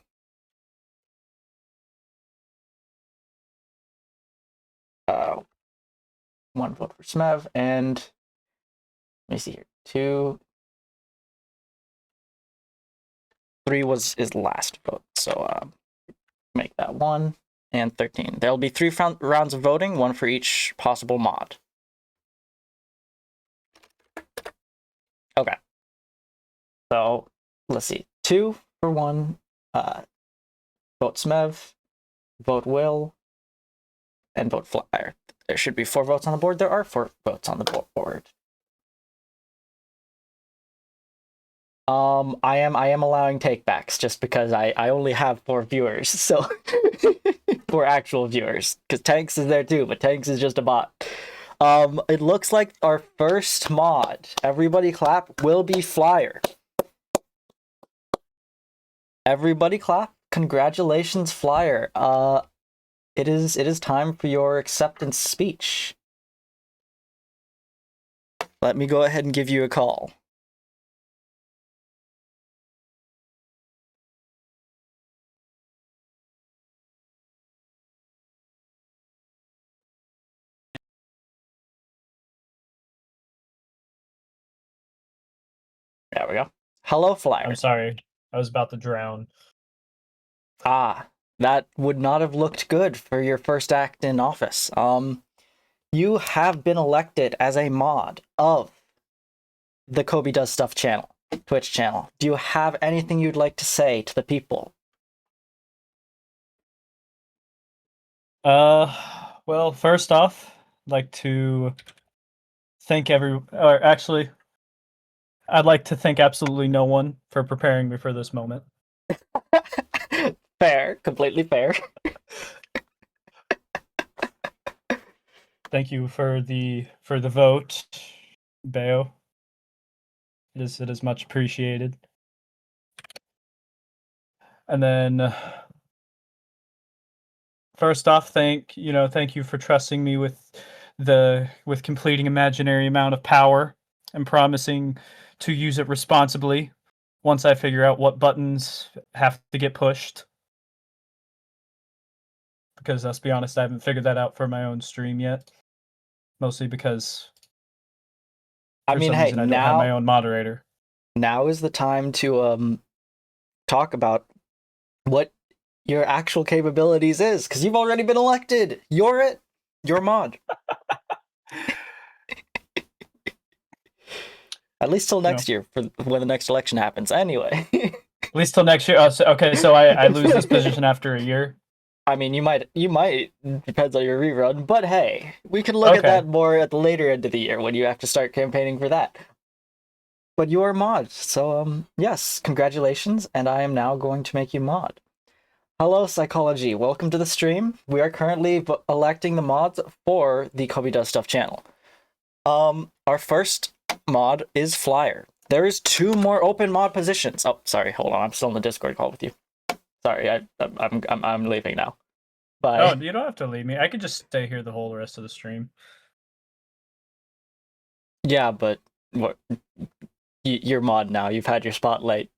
One vote for Smev, and let me see here. 2, 3 was his last vote, so make that 1 and 13. There'll be 3 rounds of voting, 1 for each possible mod. Okay. So let's see. 2 for 1. Vote Smev, vote Will, and vote Flyer. There should be 4 votes on the board. There are 4 votes on the board. I am allowing takebacks just because I only have 4 viewers, so 4 actual viewers. Because Tanks is there too, but Tanks is just a bot. It looks like our first mod, everybody clap, will be Flyer. Everybody clap. Congratulations, Flyer. It is time for your acceptance speech. Let me go ahead and give you a call. There we go. Hello, Flyer. I'm sorry. I was about to drown. Ah, that would not have looked good for your first act in office. You have been elected as a mod of the Kobe Does Stuff channel, Twitch channel. Do you have anything you'd like to say to the people? Well, first off, I'd like to thank I'd like to thank absolutely no one for preparing me for this moment. Fair, completely fair. Thank you for the vote, Beo. It is much appreciated. And then first off, thank you for trusting me with completing imaginary amount of power and promising to use it responsibly once I figure out what buttons have to get pushed. Because let's be honest, I haven't figured that out for my own stream yet. Mostly because I for mean, some hey, reason I don't have my own moderator. now is the time to talk about what your actual capabilities is, because you've already been elected. You're it. You're mod. At least till next year, for when the next election happens. Anyway. At least till next year. Okay, so I lose this position after a year. I mean, you might, depends on your rerun, but hey, we can look at that more at the later end of the year when you have to start campaigning for that. But you are mod, so yes, congratulations, and I am now going to make you mod. Hello, Psychology, welcome to the stream. We are currently electing the mods for the Kobe Does Stuff channel. Our first mod is Flyer. There is 2 more open mod positions. Oh, sorry, hold on, I'm still in the Discord call with you. Sorry, I'm leaving now. Bye. Oh, you don't have to leave me. I could just stay here the whole rest of the stream. Yeah, but what? You're mod now. You've had your spotlight.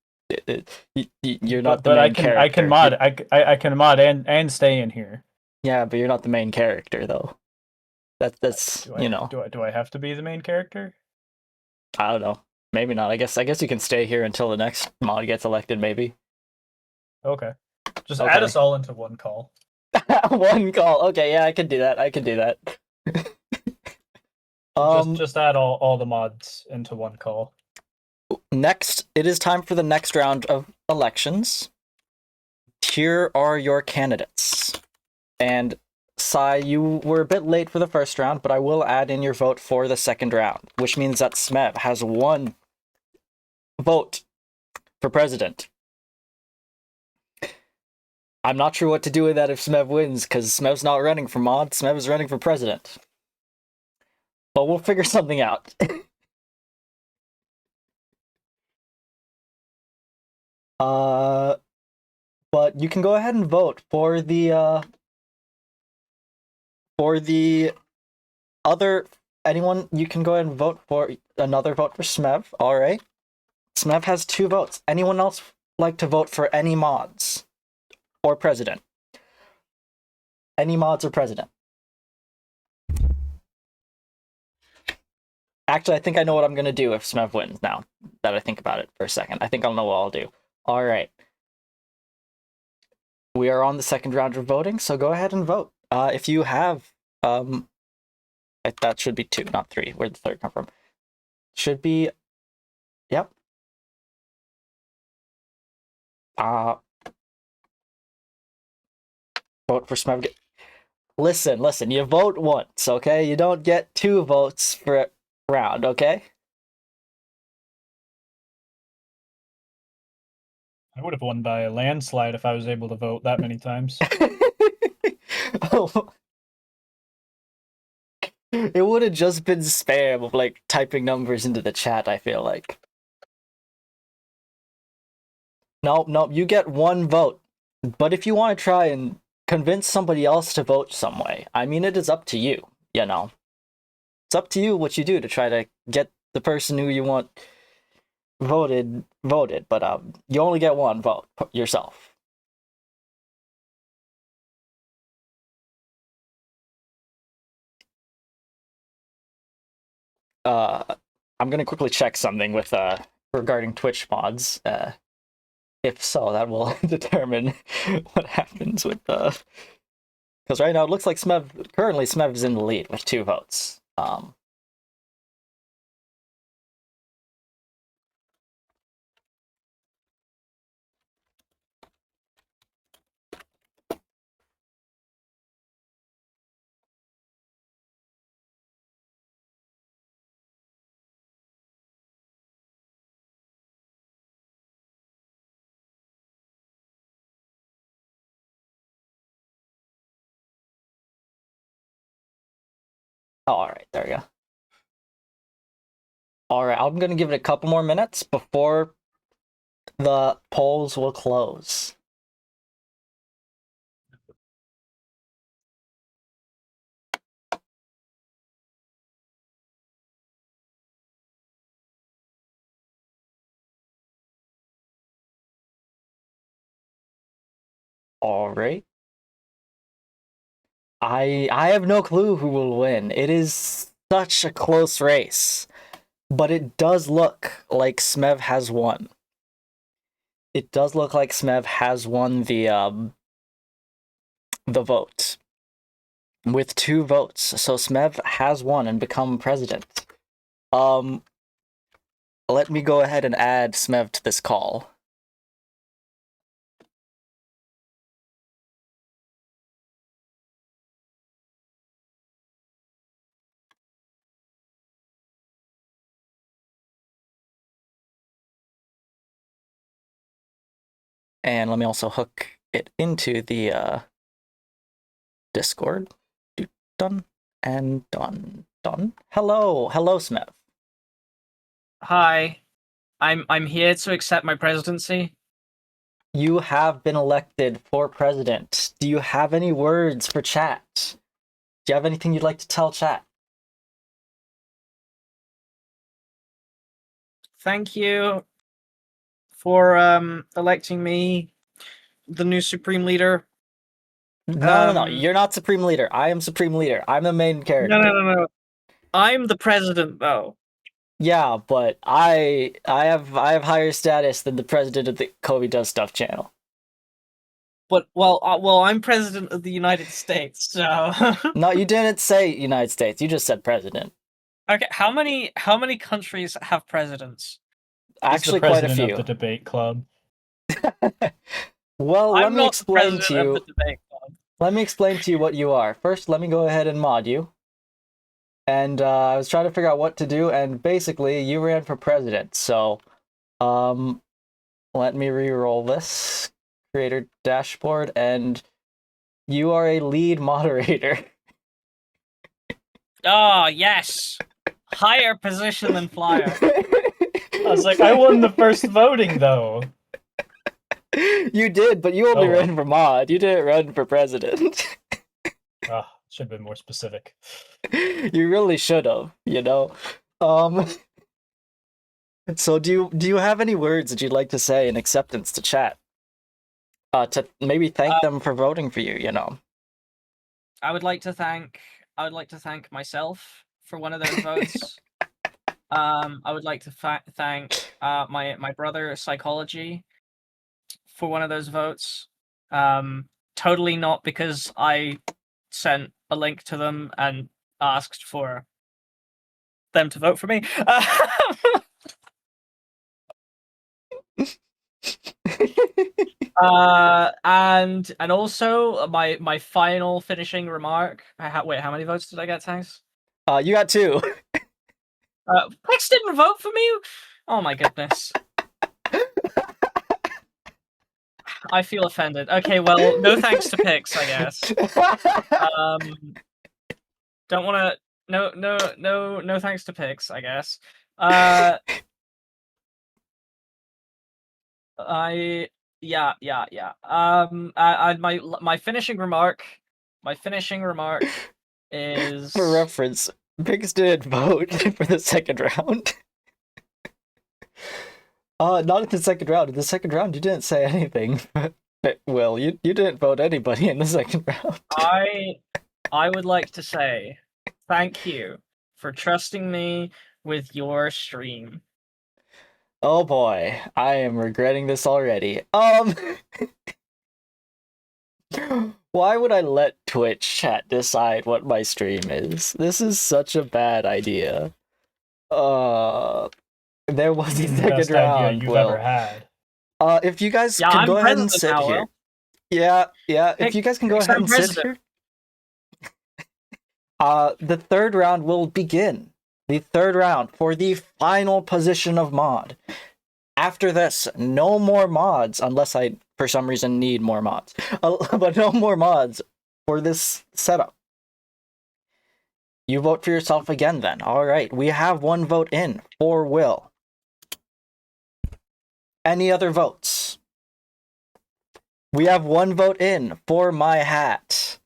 You're not the main character. I can mod. I can mod and stay in here. Yeah, but you're not the main character though. That's you know. Do I have to be the main character? I don't know. Maybe not. I guess you can stay here until the next mod gets elected. Maybe. Okay. Just add us all into one call. One call. Okay, yeah, I can do that. Just add all the mods into one call. Next, it is time for the next round of elections. Here are your candidates. And Sai, you were a bit late for the first round, but I will add in your vote for the second round, which means that Smev has 1 vote for president. I'm not sure what to do with that if Smev wins, because Smev's not running for mod, Smev is running for president. But we'll figure something out. But you can go ahead and vote for the other anyone. You can go ahead and vote for another vote for Smev. All right, Smev has 2 votes. Anyone else like to vote for any mods or president? Any mods or president? Actually, I think I know what I'm gonna do if Smev wins. Now that I think about it for a second, I think I'll know what I'll do. All right. We are on the second round of voting, so go ahead and vote. If you have, that should be 2, not 3. Where'd the third come from? Should be, yep. Vote for Smev. Listen, you vote once, okay? You don't get 2 votes for a round, okay? I would have won by a landslide if I was able to vote that many times. Oh. It would have just been spam of like typing numbers into the chat, I feel like. No, you get 1 vote. But if you want to try and convince somebody else to vote some way, I mean, it is up to you, you know. It's up to you what you do to try to get the person who you want voted, but you only get 1 vote yourself. I'm gonna quickly check something with regarding Twitch mods. If so, that will determine what happens with because right now it looks like currently Smev is in the lead with 2 votes. Oh, all right, there we go. All right, I'm gonna give it a couple more minutes before the polls will close. All right. I have no clue who will win. It is such a close race, but it does look like Smev has won. It does look like Smev has won the vote with 2 votes. So Smev has won and become president. Let me go ahead and add Smev to this call. And let me also hook it into the Discord. Done and done. Done. Hello, Smev. Hi, I'm here to accept my presidency. You have been elected for president. Do you have any words for chat? Do you have anything you'd like to tell chat? Thank you for electing me the new supreme leader. No. You're not supreme leader. I am supreme leader. I'm the main character. No. I'm the president, though. Yeah, but I have higher status than the president of the Kobe Does Stuff channel. But I'm president of the United States, so. No, you didn't say United States. You just said president. Okay, how many countries have presidents? Actually, He's the quite a president few. of the debate club. Well, let I'm me not explain the to president you. of the debate club. Let me explain to you what you are. First, let me go ahead and mod you. And I was trying to figure out what to do, and basically, you ran for president. So, let me re-roll this creator dashboard, and you are a lead moderator. Oh yes, higher position than flyer. I was like, I won the first voting though. You did, but you only Oh, well. ran for mod. You didn't run for president. Should have been more specific. You really should have, you know. So do you have any words that you'd like to say in acceptance to chat? To maybe thank them for voting for you, you know. I would like to thank myself for one of those votes. I would like to thank my brother psychology for one of those votes. Totally not because I sent a link to them and asked for them to vote for me. And also my final finishing remark. Wait, how many votes did I get, Tanks? You got 2. Pix didn't vote for me. Oh my goodness. I feel offended. Okay, well, no thanks to Pix, I guess. Don't want to. No thanks to Pix, I guess. Yeah. My finishing remark. My finishing remark is. For reference, Pigs didn't vote for the second round. Not in the second round. In the second round, you didn't say anything. Will, you didn't vote anybody in the second round. I would like to say thank you for trusting me with your stream. Oh boy, I am regretting this already. Why would I let Twitch chat decide what my stream is? This is such a bad idea. There was a second Best round, idea you've Will. ever had. If you guys Yeah, can I'm go ahead and president sit now, here. Will. Yeah. If Pick- you guys can go pick ahead some and sit president. here. The third round will begin. The third round for the final position of mod. After this, no more mods, unless I, for some reason, need more mods. But no more mods for this setup. You vote for yourself again, then. All right, we have 1 vote in for Will. Any other votes? We have 1 vote in for my hat.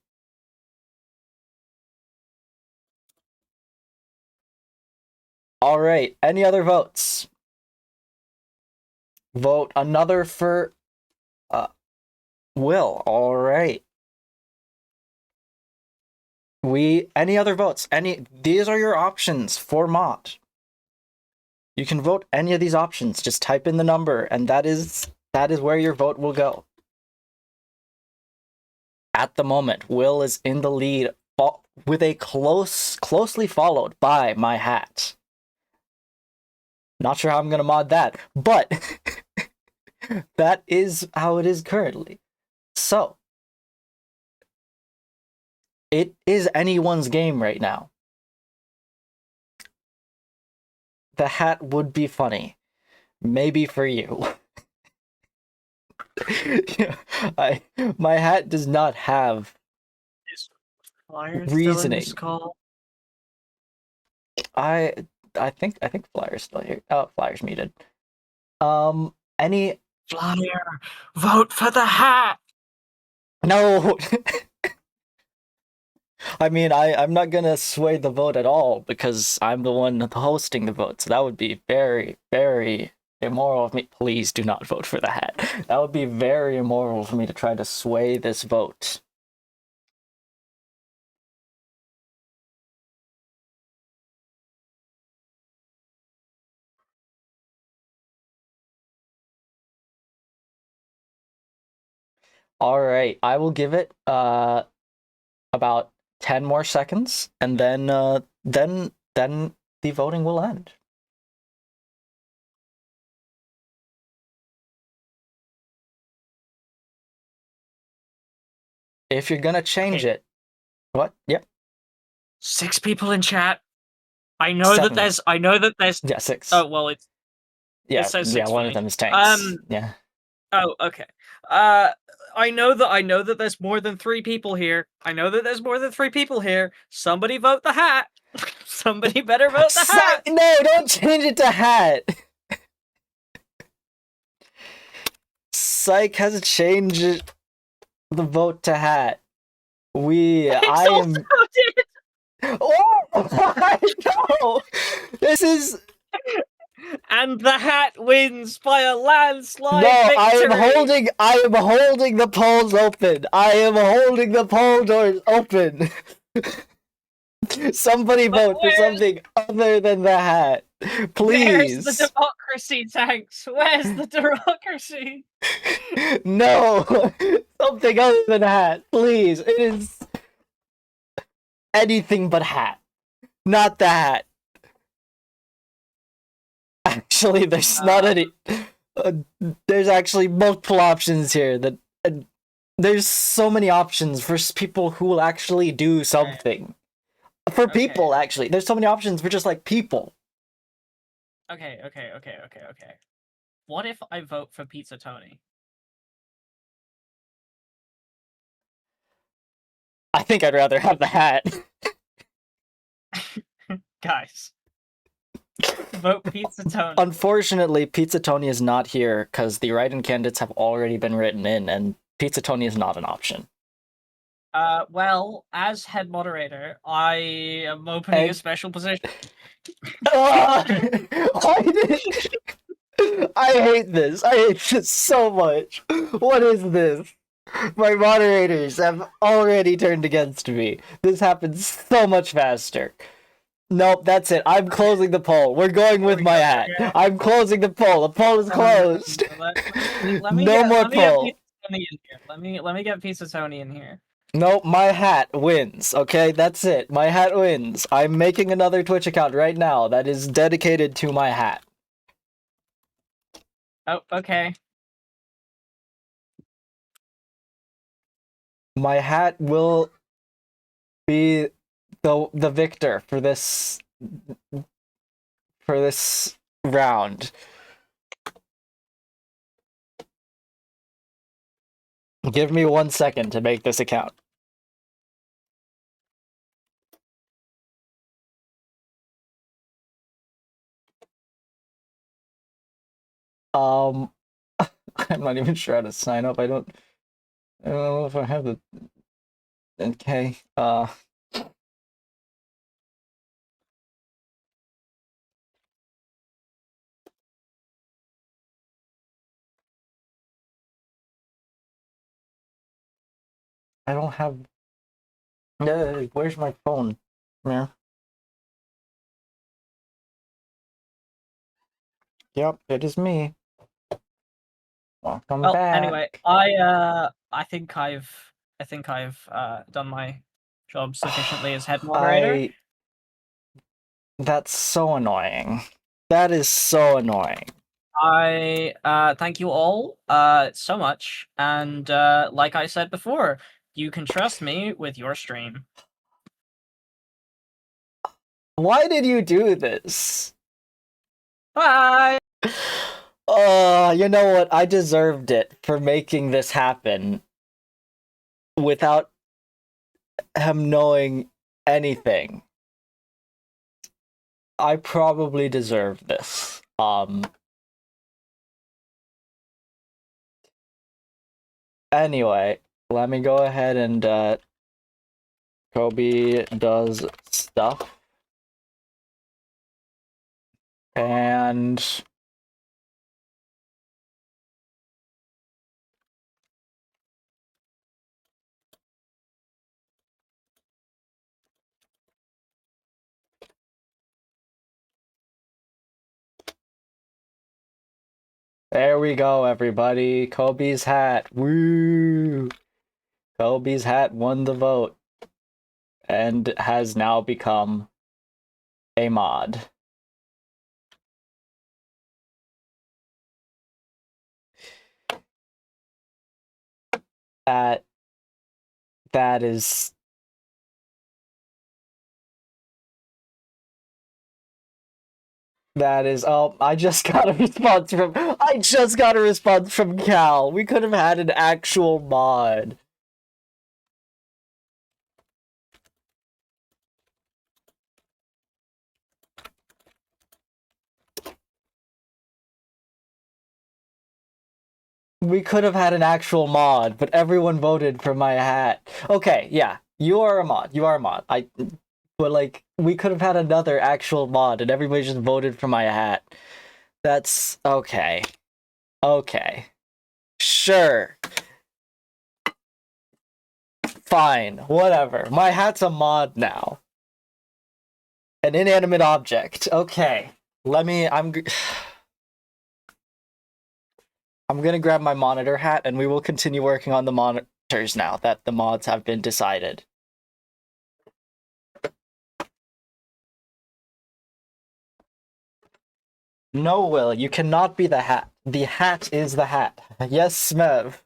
All right, any other votes? Vote another for Will, all right. Any other votes? These are your options for mod. You can vote any of these options. Just type in the number, and that is where your vote will go. At the moment, Will is in the lead with a closely followed by my hat. Not sure how I'm gonna mod that, but that is how it is currently. So, it is anyone's game right now. The hat would be funny. Maybe for you. My hat does not have Flyers reasoning. Skull. I think Flyer's still here. Oh, Flyer's muted. Any Flyer, vote for the hat. No. I mean, I'm not gonna sway the vote at all because I'm the one hosting the vote. So that would be very, very immoral of me. Please do not vote for the hat. That would be very immoral for me to try to sway this vote. All right, I will give it about 10 more seconds, and then the voting will end. If you're gonna change Okay. it, what? Yep. 6 people in chat. I know 7. that there's. Yeah, 6. Oh well, it yeah, says yeah. 6 One for of me. them is tanks. Yeah. Oh, okay. I know that there's more than 3 people here. Somebody vote the hat. Somebody better vote the hat. No, don't change it to hat. Psych has changed the vote to hat. I am. Did. Oh, I know. This is. And the hat wins by a landslide No, victory. I am holding the polls open. I am holding the poll doors open. Somebody vote for something other than the hat. Please. Where's the democracy, Tanks? Where's the democracy? No, something other than hat, please. It is anything but hat, not the hat. Actually, there's not any. There's actually multiple options here. That there's so many options for people who will actually do something. For people, actually, there's so many options for just like people. Okay. What if I vote for Pizza Tony? I think I'd rather have the hat. Guys, vote Pizza Tony. Unfortunately, Pizza Tony is not here because the write-in candidates have already been written in, and Pizza Tony is not an option. Well, as head moderator, I am opening a special position. Why did... I hate this. I hate this so much. What is this? My moderators have already turned against me. This happens so much faster. Nope, that's it. I'm closing the poll. We're going with my hat. I'm closing the poll. The poll is closed. No more poll. Let me get Pizza Tony in here. Nope, my hat wins. Okay, that's it. My hat wins. I'm making another Twitch account right now that is dedicated to my hat. Oh, okay. My hat will be the victor for this round. Give me 1 second to make this account. I'm not even sure how to sign up. I don't know if I have the. Okay. I don't have. Where's my phone? Yeah. Yep, it is me. Welcome Well, back. anyway, I think I've done my job sufficiently as head moderator. That's so annoying. That is so annoying. I thank you all so much, and like I said before, you can trust me with your stream. Why did you do this? Bye. You know what? I deserved it for making this happen without him knowing anything. I probably deserve this. Anyway, let me go ahead and Kobe does stuff. And there we go, everybody. Kobe's hat. Woo! Kobe's hat won the vote and has now become a mod. That is I just got a response from Cal. We could have had an actual mod. We could have had an actual mod, but everyone voted for my hat. Okay, yeah, you are a mod. You are a mod. But like, we could have had another actual mod, and everybody just voted for my hat. That's okay. Okay. Sure. Fine. Whatever. My hat's a mod now. An inanimate object. Okay. I'm gonna grab my monitor hat, and we will continue working on the monitors now that the mods have been decided. No, Will, you cannot be the hat. The hat is the hat. Yes, Smev.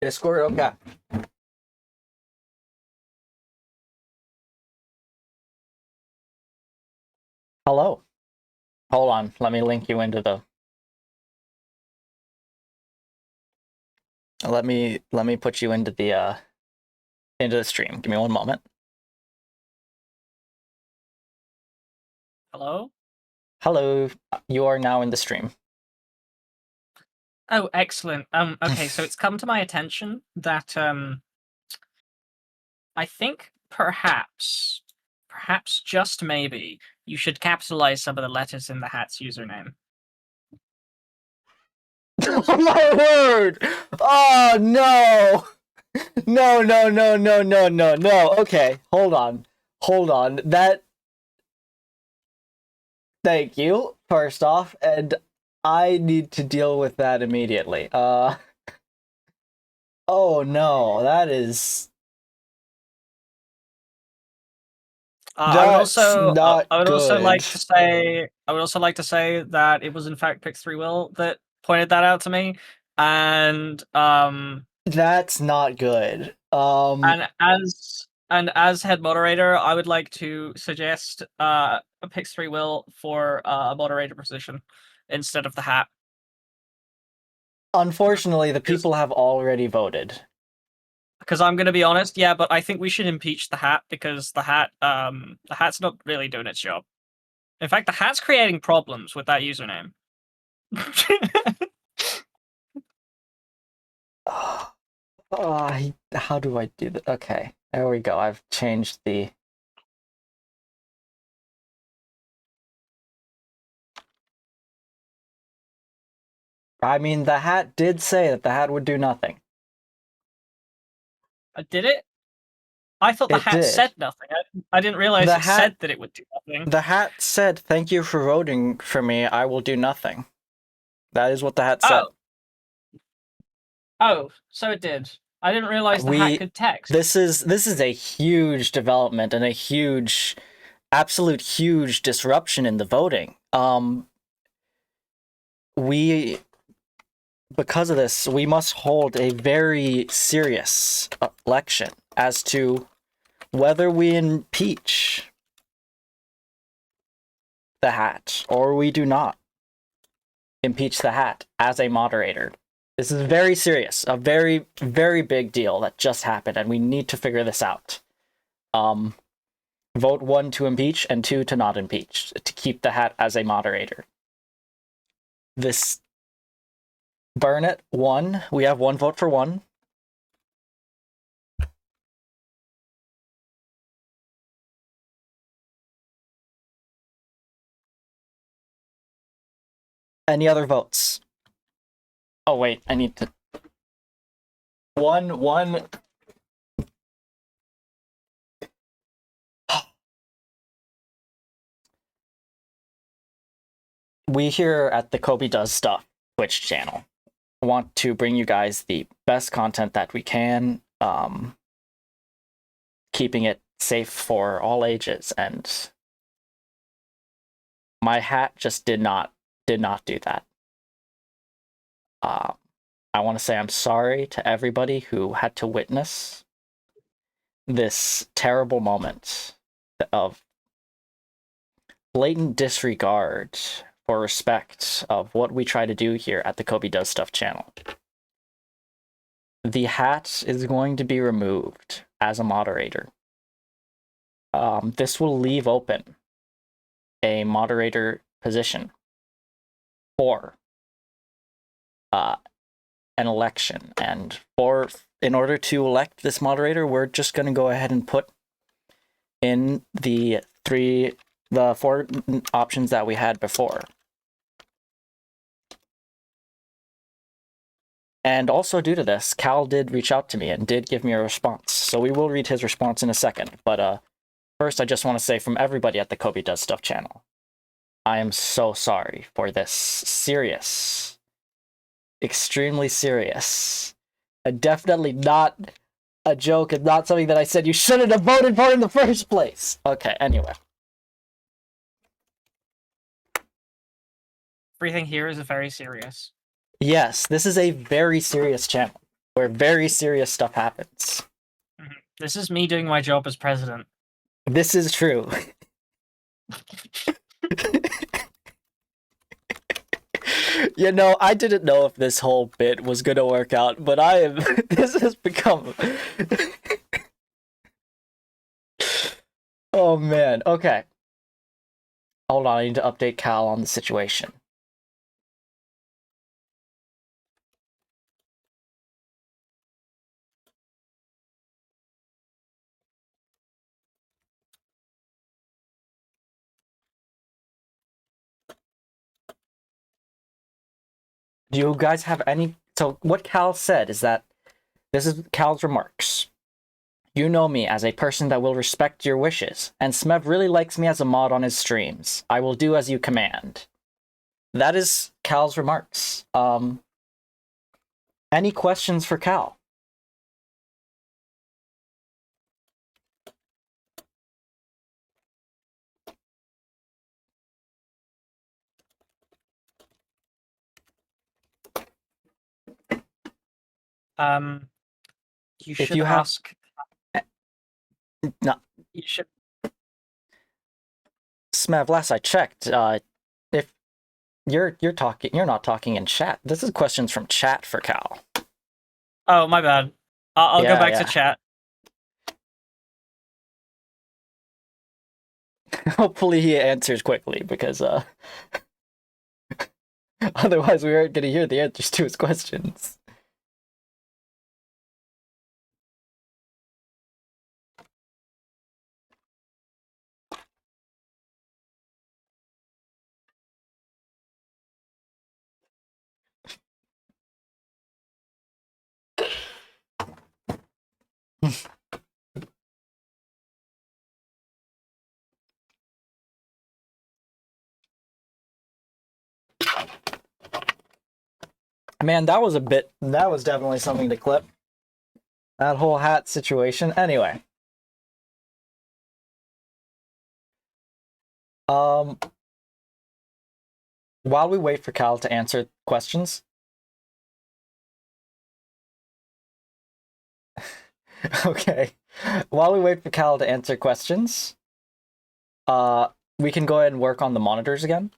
Discord, okay. Hello. Hold on, let me link you into the. Let me put you into the stream. Give me one moment. Hello. Hello. You are now in the stream. Oh, excellent. Okay, so it's come to my attention that I think perhaps just maybe you should capitalize some of the letters in the hat's username. Oh my word! Oh no! No. Okay, hold on. Thank you, first off, and I need to deal with that immediately. Oh no, that is. I would also not I would also like good. to say that it was in fact Pick3Will that pointed that out to me, and That's not good. and as head moderator, I would like to suggest a Pick3Will for a moderator position instead of the hat. Unfortunately, the people have already voted. Because I'm gonna be honest, yeah, but I think we should impeach the hat because the hat's not really doing its job. In fact, the hat's creating problems with that username. How do I do that? Okay, there we go. I've changed the. I mean, the hat did say that the hat would do nothing. Did it? I thought the It hat did. said nothing. I didn't realize The it hat- said that it would do nothing. The hat said, "Thank you for voting for me. I will do nothing." That is what the hat said. Oh, so it did. I didn't realize the hat could text. This is a huge development and a absolute huge disruption in the voting. Because of this, we must hold a very serious election as to whether we impeach the hat or we do not impeach the hat as a moderator. This is very serious, a very, very big deal that just happened, and we need to figure this out. Vote 1 to impeach and 2 to not impeach, to keep the hat as a moderator. This burn it, 1. We have 1 vote for 1. Any other votes? Oh wait, I need to. 1. We here at the Kobe Does Stuff Twitch channel want to bring you guys the best content that we can, keeping it safe for all ages, and my hat just did not do that. I want to say I'm sorry to everybody who had to witness this terrible moment of blatant disregard for respect of what we try to do here at the Kobe Does Stuff channel. The hat is going to be removed as a moderator. This will leave open a moderator position for an election, and in order to elect this moderator, we're just going to go ahead and put in the 4 options that we had before. And also due to this, Cal did reach out to me and did give me a response, so we will read his response in a second. But first, I just want to say from everybody at the Kobe Does Stuff channel, I am so sorry for this serious, extremely serious, and definitely not a joke and not something that I said you shouldn't have voted for in the first place. Okay, anyway. Everything here is very serious. Yes, this is a very serious channel where very serious stuff happens. This is me doing my job as president. This is true. You know, I didn't know if this whole bit was gonna work out, but this has become... Oh man, okay. Hold on, I need to update Cal on the situation. Do you guys have any... So what Cal said is that, this is Cal's remarks. You know me as a person that will respect your wishes, and Smev really likes me as a mod on his streams. I will do as you command. That is Cal's remarks. Any questions for Cal? You If should you have- ask. No. You should. Smev, last I checked, if you're not talking in chat. This is questions from chat for Cal. Oh, my bad. I'll Yeah, go back yeah. to chat. Hopefully he answers quickly, because otherwise we aren't gonna hear the answers to his questions. Man, that was definitely something to clip. That whole hat situation. Anyway. While we wait for Cal to answer questions. Okay. While we wait for Cal to answer questions, we can go ahead and work on the monitors again.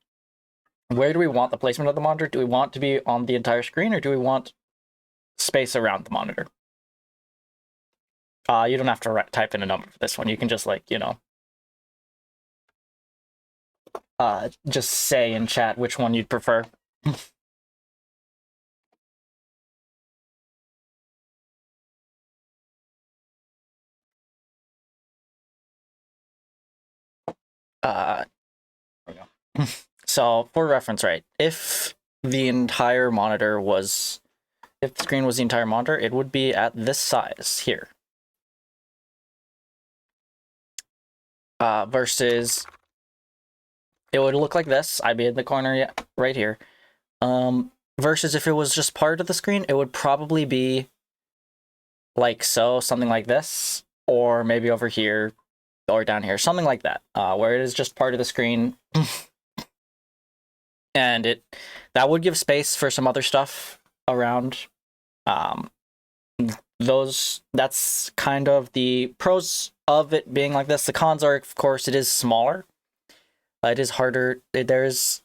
Where do we want the placement of the monitor? Do we want to be on the entire screen, or do we want space around the monitor? You don't have to type in a number for this one. You can just, like, you know, just say in chat which one you'd prefer. There we go. So, for reference, right, if the entire monitor was, if the screen was the entire monitor, it would be at this size here. Versus, it would look like this. I'd be in the corner right here. Versus if it was just part of the screen, it would probably be like so, something like this, or maybe over here, or down here, something like that, where it is just part of the screen. And that would give space for some other stuff around. That's kind of the pros of it being like this. The cons are, of course, it is smaller. It is harder. Does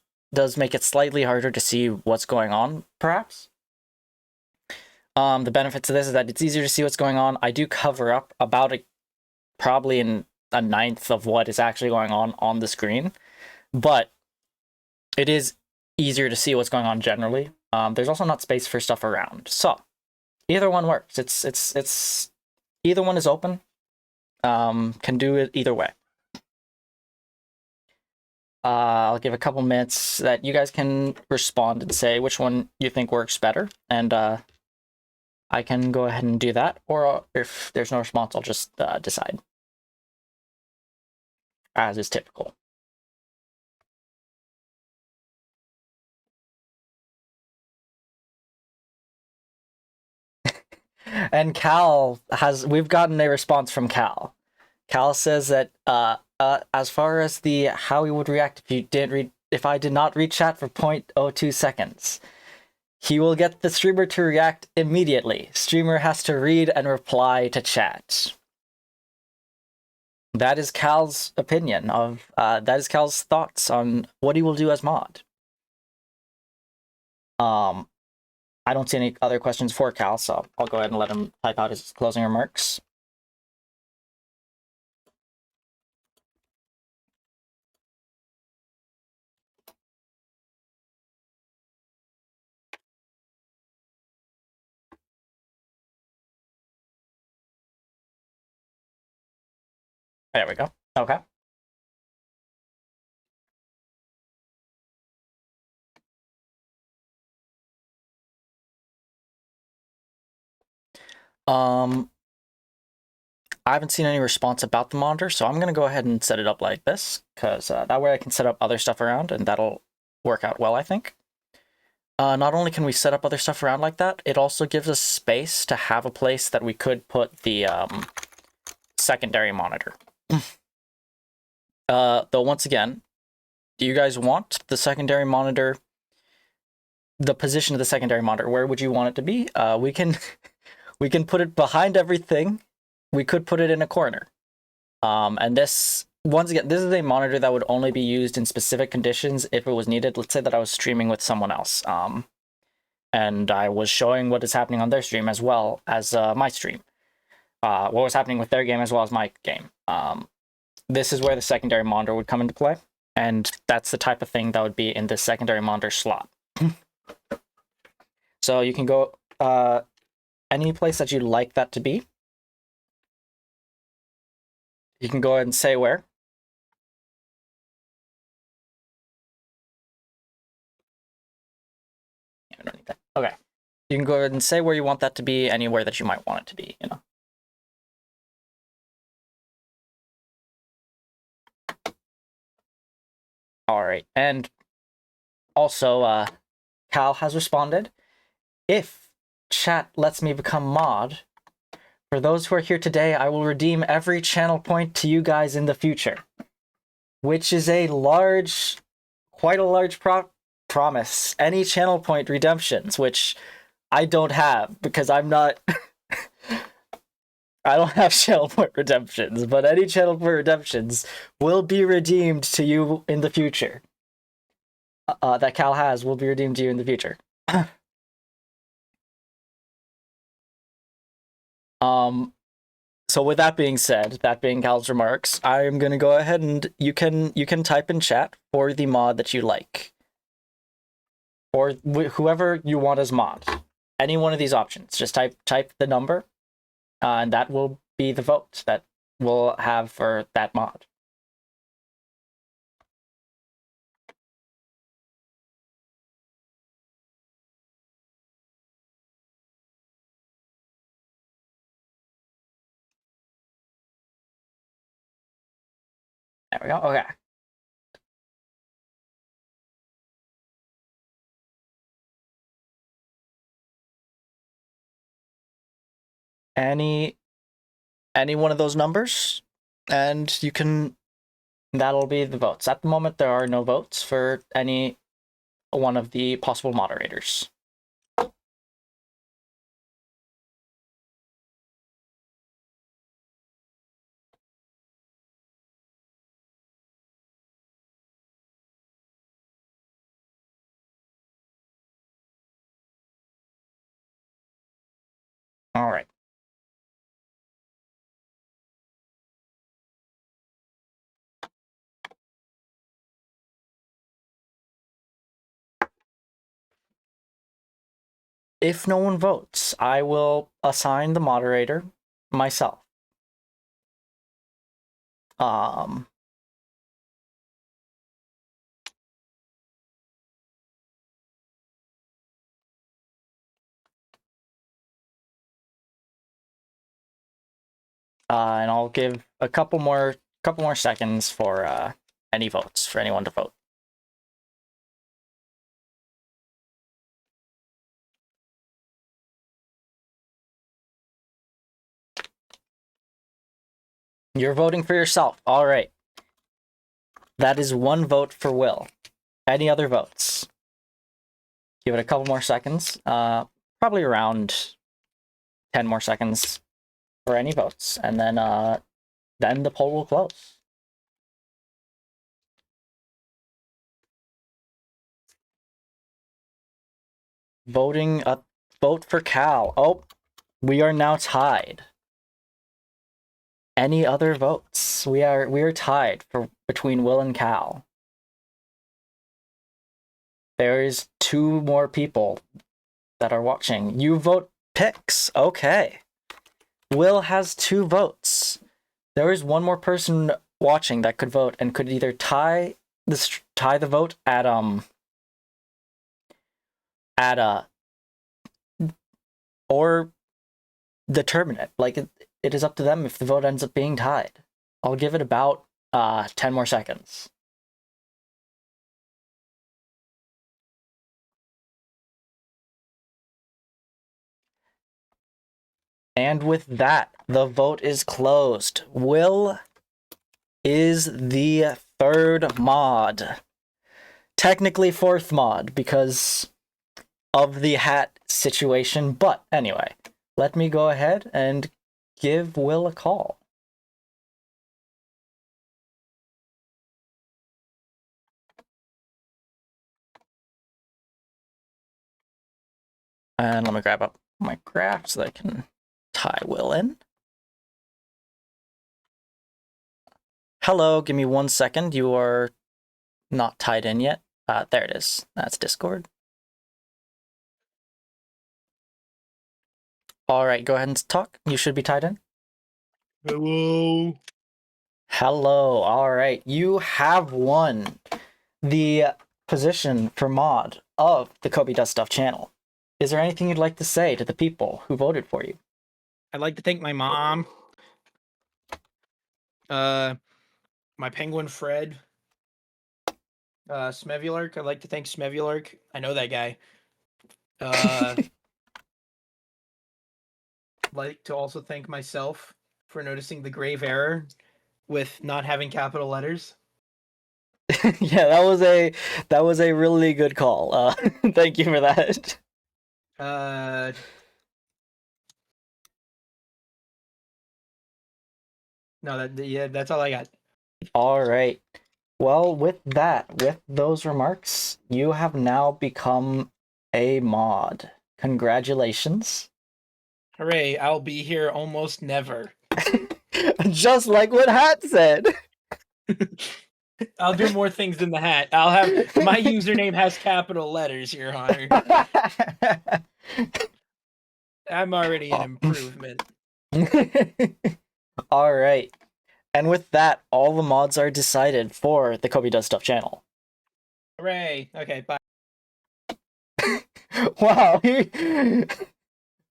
make it slightly harder to see what's going on, perhaps. The benefits of this is that it's easier to see what's going on. I do cover up about probably in a ninth of what is actually going on the screen, but it is easier to see what's going on generally. There's also not space for stuff around, so either one works. It's either one is open. Can do it either way. I'll give a couple minutes that you guys can respond and say which one you think works better, and I can go ahead and do that, or if there's no response, I'll just decide, as is typical. And we've gotten a response from Cal. Cal says that as far as how he would react if I did not read chat for 0.02 seconds, he will get the streamer to react immediately. Streamer has to read and reply to chat. That is Cal's opinion that is Cal's thoughts on what he will do as mod. I don't see any other questions for Cal, so I'll go ahead and let him type out his closing remarks. There we go. Okay. I haven't seen any response about the monitor, so I'm going to go ahead and set it up like this, because that way I can set up other stuff around, and that'll work out well, I think. Not only can we set up other stuff around like that, it also gives us space to have a place that we could put the secondary monitor. Though, once again, do you guys want the secondary monitor, the position of the secondary monitor? Where would you want it to be? We can put it behind everything. We could put it in a corner. And this, once again, this is a monitor that would only be used in specific conditions if it was needed. Let's say that I was streaming with someone else, and I was showing what is happening on their stream as well as my stream. What was happening with their game as well as my game. This is where the secondary monitor would come into play, and that's the type of thing that would be in the secondary monitor slot. So you can go any place that you'd like that to be. You can go ahead and say where. Yeah, I don't need that. Okay. You can go ahead and say where you want that to be, anywhere that you might want it to be, you know. All right. And also, Cal has responded. if chat lets me become mod, for those who are here today, I will redeem every channel point to you guys in the future. Which is a large, quite a large promise. Any channel point redemptions, which I don't have because I'm not... I don't have channel point redemptions, but any channel point redemptions will be redeemed to you in the future. That Cal has will be redeemed to you in the future. So with that being said, that being Cal's remarks, I am gonna go ahead and you can type in chat for the mod that you like, or whoever you want as mod. Any one of these options, just type the number, and that will be the vote that we'll have for that mod. There we go. Okay. Any one of those numbers, and you can. That'll be the votes. At the moment, there are no votes for any one of the possible moderators. All right. If no one votes, I will assign the moderator myself. And I'll give a couple more seconds for any votes, for anyone to vote. You're voting for yourself. All right. That is one vote for Will. Any other votes? Give it a couple more seconds. Probably around 10 more seconds for any votes, and then the poll will close. Vote for Cal. Oh, we are now tied. Any other votes? We are tied between Will and Cal. There is 2 more people that are watching. You vote Pix. Okay. Will has 2 votes. There is 1 more person watching that could vote and could either tie the vote at or determine it. Like it is up to them if the vote ends up being tied. I'll give it about 10 more seconds. And with that, the vote is closed. Will is the 3rd mod. Technically 4th mod because of the hat situation, but anyway, let me go ahead and give Will a call. And let me grab up my graph so that I can tie Will in. Hello, give me 1 second. You are not tied in yet. There it is. That's Discord. All right, go ahead and talk. You should be tied in. Hello. Hello. All right, you have won the position for mod of the Kobe Does Stuff channel. Is there anything you'd like to say to the people who voted for you? I'd like to thank my mom, my penguin Fred, Smevulark. I'd like to thank Smevulark. I know that guy. like to also thank myself for noticing the grave error with not having capital letters. Yeah, that was a really good call. Thank you for that. No, yeah, that's all I got. All right. Well, with those remarks, you have now become a mod. Congratulations. Hooray! I'll be here almost never. Just like what Hat said. I'll do more things than the hat. I'll have my username has capital letters, Your Honor. I'm already an improvement. All right. And with that, all the mods are decided for the Kobe Does Stuff channel. Hooray! Okay, bye. Wow.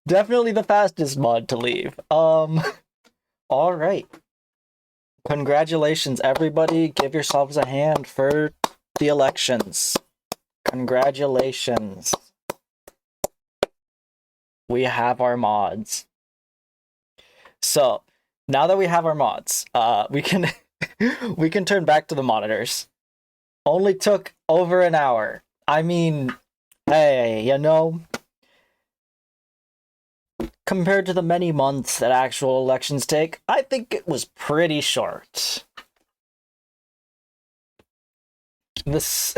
Definitely the fastest mod to leave. All right. Congratulations, everybody. Give yourselves a hand for the elections. Congratulations. We have our mods. So, now that we have our mods, we can we can turn back to the monitors. Only took over an hour. I mean, hey, you know, compared to the many months that actual elections take, I think it was pretty short. This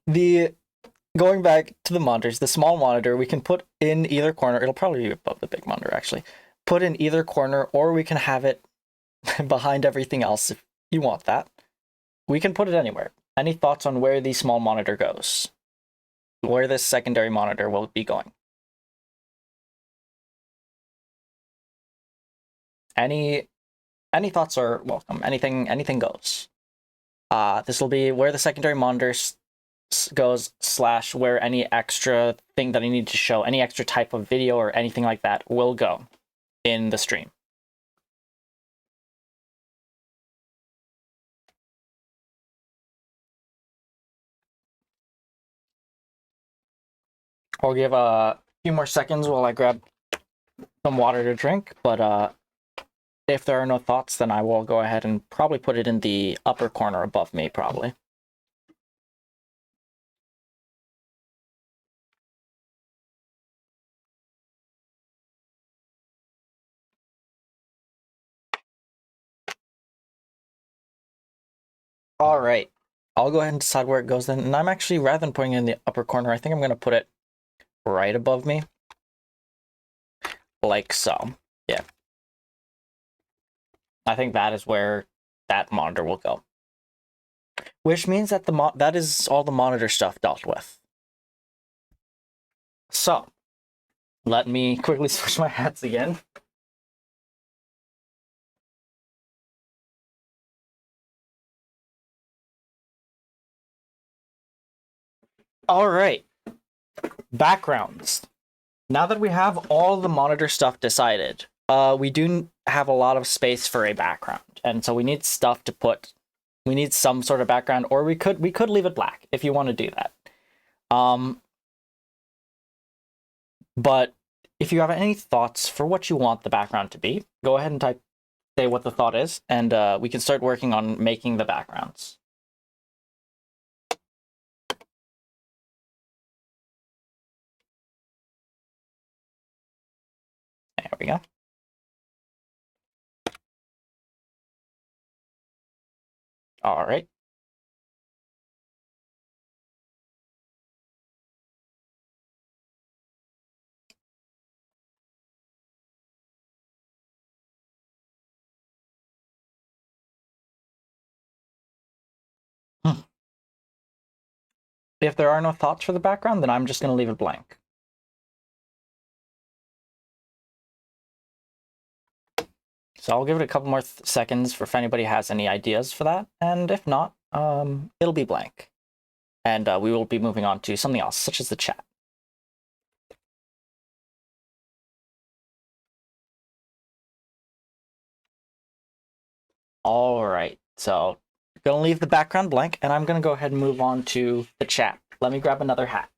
the going back to the monitors, the small monitor we can put in either corner. It'll probably be above the big monitor actually. Put in either corner, or we can have it behind everything else if you want that. We can put it anywhere. Any thoughts on where the small monitor goes? Where this secondary monitor will be going? Any thoughts are welcome. Anything goes. This will be where the secondary monitor goes / where any extra thing that I need to show, any extra type of video or anything like that will go in the stream. I'll give a few more seconds while I grab some water to drink, but if there are no thoughts, then I will go ahead and probably put it in the upper corner above me, probably. All right. I'll go ahead and decide where it goes then. And I'm actually, rather than putting it in the upper corner, I think I'm going to put it right above me. Like so. Yeah. I think that is where that monitor will go. Which means that that is all the monitor stuff dealt with. So, let me quickly switch my hats again. All right. Backgrounds. Now that we have all the monitor stuff decided, we do have a lot of space for a background, and so we need stuff to put. We need some sort of background, or we could leave it black if you want to do that. But if you have any thoughts for what you want the background to be, go ahead and say what the thought is, and we can start working on making the backgrounds. There we go. All right. If there are no thoughts for the background, then I'm just going to leave it blank. So I'll give it a couple more seconds for if anybody has any ideas for that, and if not, it'll be blank. And we will be moving on to something else, such as the chat. All right, so I'm gonna leave the background blank, and I'm gonna go ahead and move on to the chat. Let me grab another hat.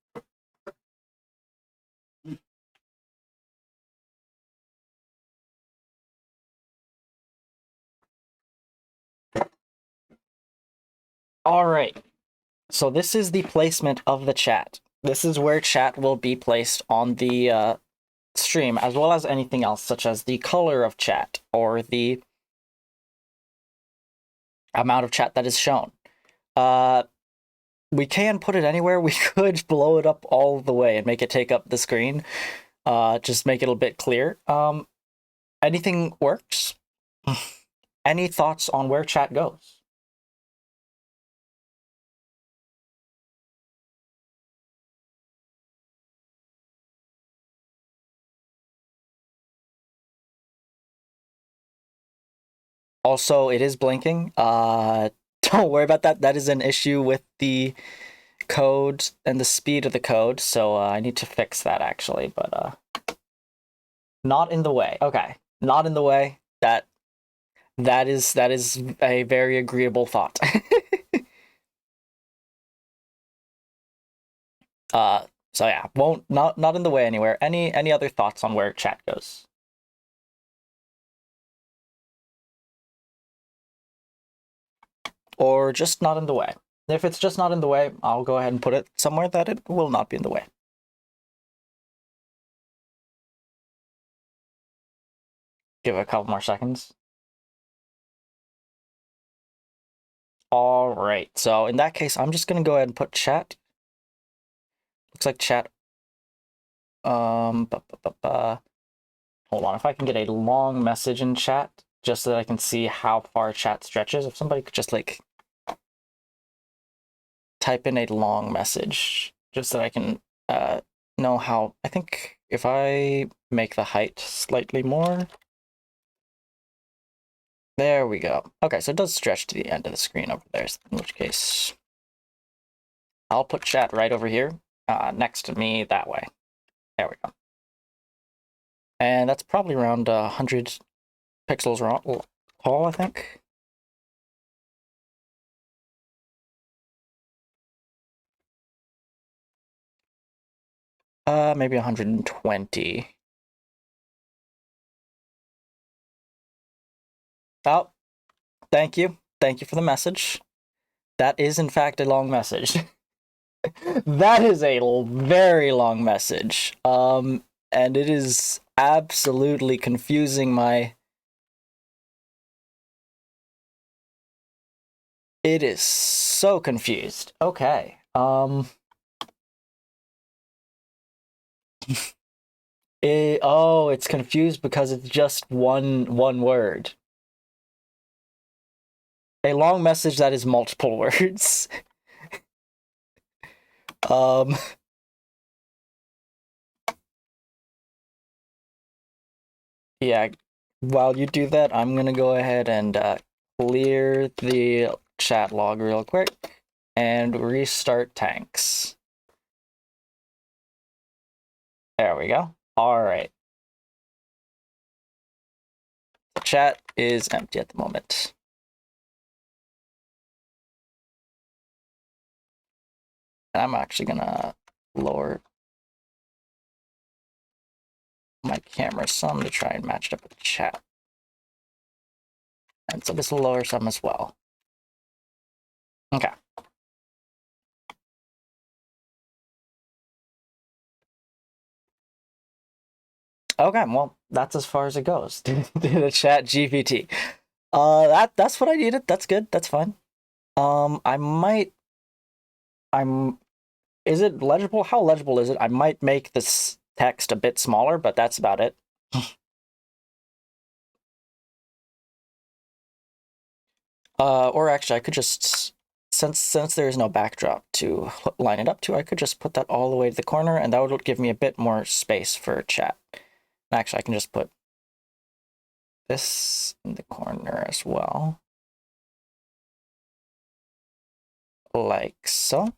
All right. So this is the placement of the chat. This is where chat will be placed on the stream, as well as anything else, such as the color of chat or the amount of chat that is shown. We can put it anywhere. We could blow it up all the way and make it take up the screen. Just make it a bit clear. Anything works. Any thoughts on where chat goes? Also, it is blinking. Don't worry about that. That is an issue with the code and the speed of the code, so I need to fix that actually, but not in the way. Okay, not in the way. That is a very agreeable thought. So yeah, not in the way anywhere. Any other thoughts on where chat goes? Or just not in the way. If it's just not in the way, I'll go ahead and put it somewhere that it will not be in the way. Give it a couple more seconds. All right, so in that case, I'm just gonna go ahead and put chat. Looks like chat. Hold on, if I can get a long message in chat, just so that I can see how far chat stretches. If somebody could just like type in a long message, just so that I can know how. I think if I make the height slightly more. There we go. Okay, so it does stretch to the end of the screen over there, in which case I'll put chat right over here, next to me that way. There we go. And that's probably around 100 pixels tall, I think. Maybe 120. Oh, thank you. Thank you for the message. That is, in fact, a long message. That is a very long message. And it is absolutely confusing my... It is so confused. Okay. It's confused because it's just one word. A long message that is multiple words. Yeah, while you do that, I'm gonna go ahead and clear the chat log real quick and restart tanks. There we go. All right. The chat is empty at the moment. And I'm actually gonna lower my camera some to try and match it up with the chat. And so this will lower some as well. Okay. Okay, well, that's as far as it goes. The chat GPT. That's what I needed. That's good. That's fine. Is it legible? How legible is it? I might make this text a bit smaller, but that's about it. Or actually, I could just, since there is no backdrop to line it up to, I could just put that all the way to the corner, and that would give me a bit more space for chat. Actually, I can just put this in the corner as well. Like so.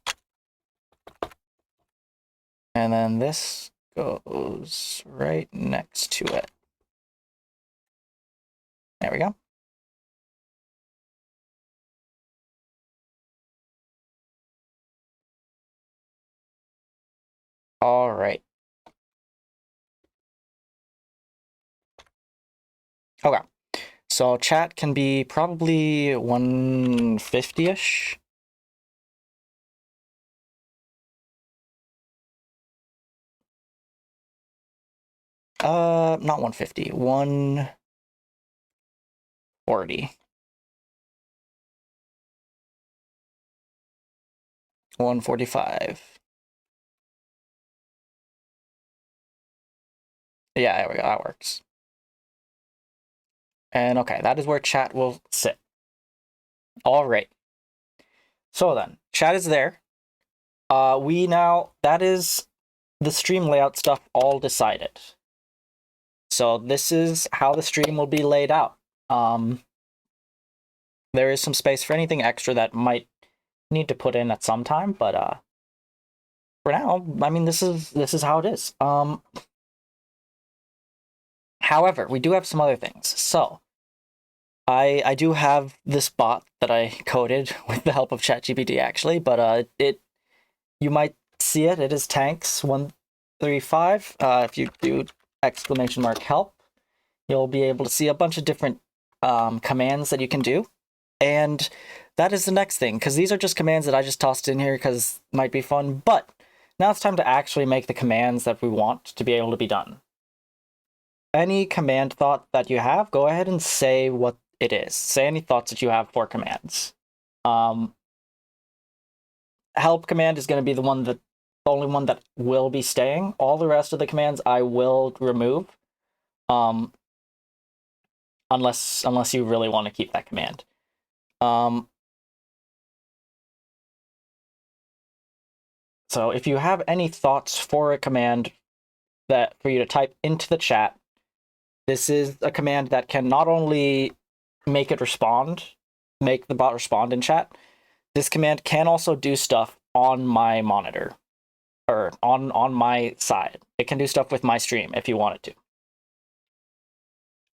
And then this goes right next to it. There we go. All right. Okay. So chat can be probably 150-ish. not 150, 140. 145. Yeah, there we go, that works. And okay, that is where chat will sit. All right. So then, chat is there. That is the stream layout stuff all decided. So this is how the stream will be laid out. There is some space for anything extra that might need to put in at some time, but for now, I mean, this is how it is. However, we do have some other things. So I do have this bot that I coded with the help of ChatGPT actually, but you might see it. It is tanks135. If you do !help, you'll be able to see a bunch of different commands that you can do. And that is the next thing, because these are just commands that I just tossed in here because it might be fun, but now it's time to actually make the commands that we want to be able to be done. Any command thought that you have, go ahead and say what it is. Say any thoughts that you have for commands. Help command is going to be the only one that will be staying. All the rest of the commands I will remove. Unless you really want to keep that command. So if you have any thoughts for a command that for you to type into the chat, this is a command that can not only make the bot respond in chat, this command can also do stuff on my monitor or on my side. It can do stuff with my stream if you want it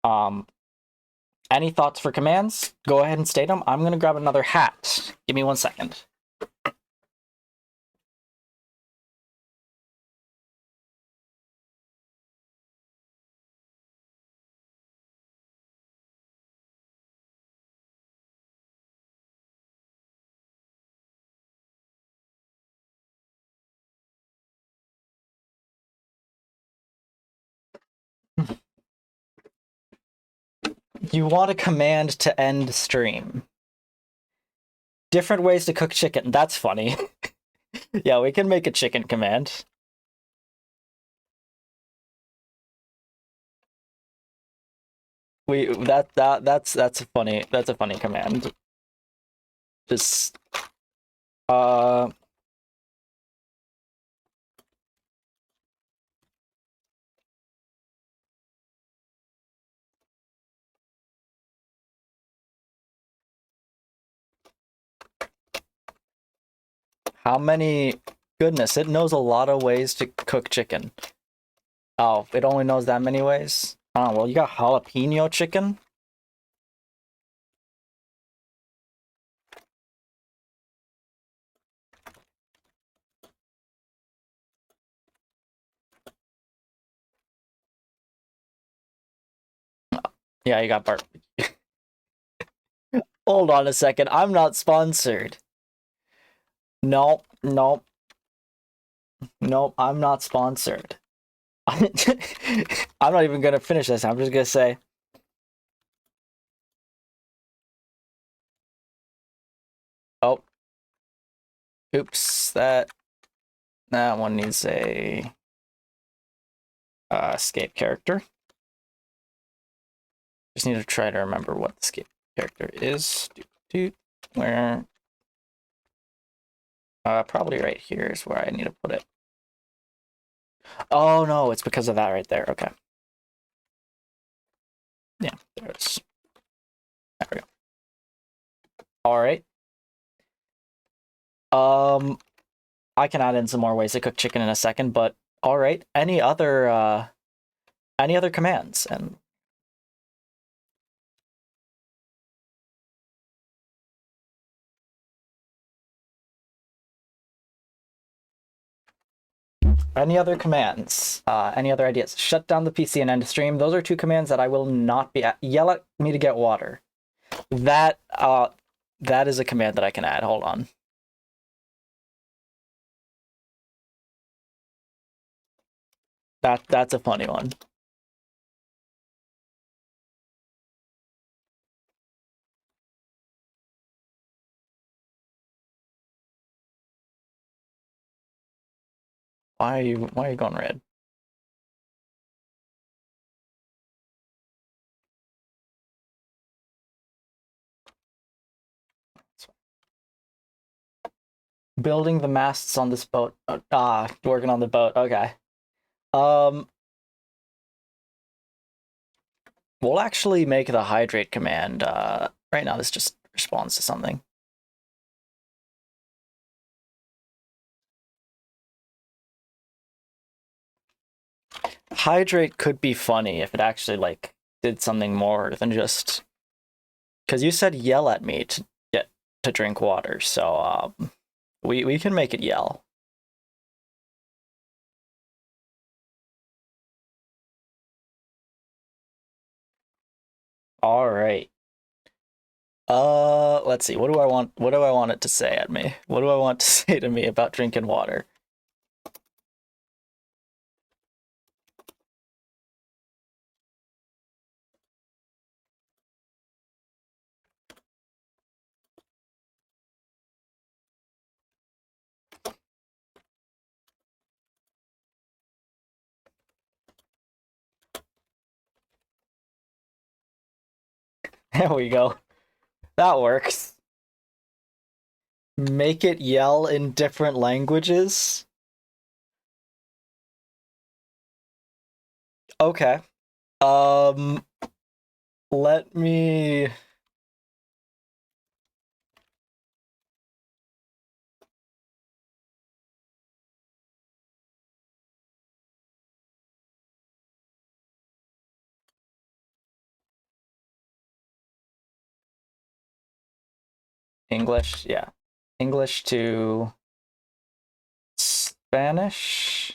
to. Any thoughts for commands? Go ahead and state them. I'm going to grab another hat. Give me 1 second. You want a command to end stream. Different ways to cook chicken. That's funny. Yeah, we can make a chicken command. That's a funny command. Just how many? Goodness, it knows a lot of ways to cook chicken. Oh, it only knows that many ways? Oh, well, you got jalapeno chicken? Yeah, you got barbecue. Hold on a second, I'm not sponsored. Nope, I'm not sponsored. I'm not even gonna finish this. I'm just gonna say. Oh. Oops, that one needs a escape character. Just need to try to remember what the escape character is. Where? Probably right here is where I need to put it. Oh no, it's because of that right there. Okay. Yeah, there it is. There we go. All right. I can add in some more ways to cook chicken in a second, but all right. Any other commands? And any other commands? Any other ideas? Shut down the PC and end stream. Those are two commands that I will not be yell at me to get water. That is a command that I can add. Hold on. That's a funny one. Why are you going red? Building the masts on this boat. Working on the boat. Okay. We'll actually make the hydrate command. Right now, this just responds to something. Hydrate could be funny if it actually like did something more than just. Because you said yell at me to get to drink water, so we can make it yell. All right. Let's see. What do I want? What do I want it to say at me? What do I want to say to me about drinking water? There we go. That works. Make it yell in different languages. Okay. Let me. English, yeah. English to Spanish.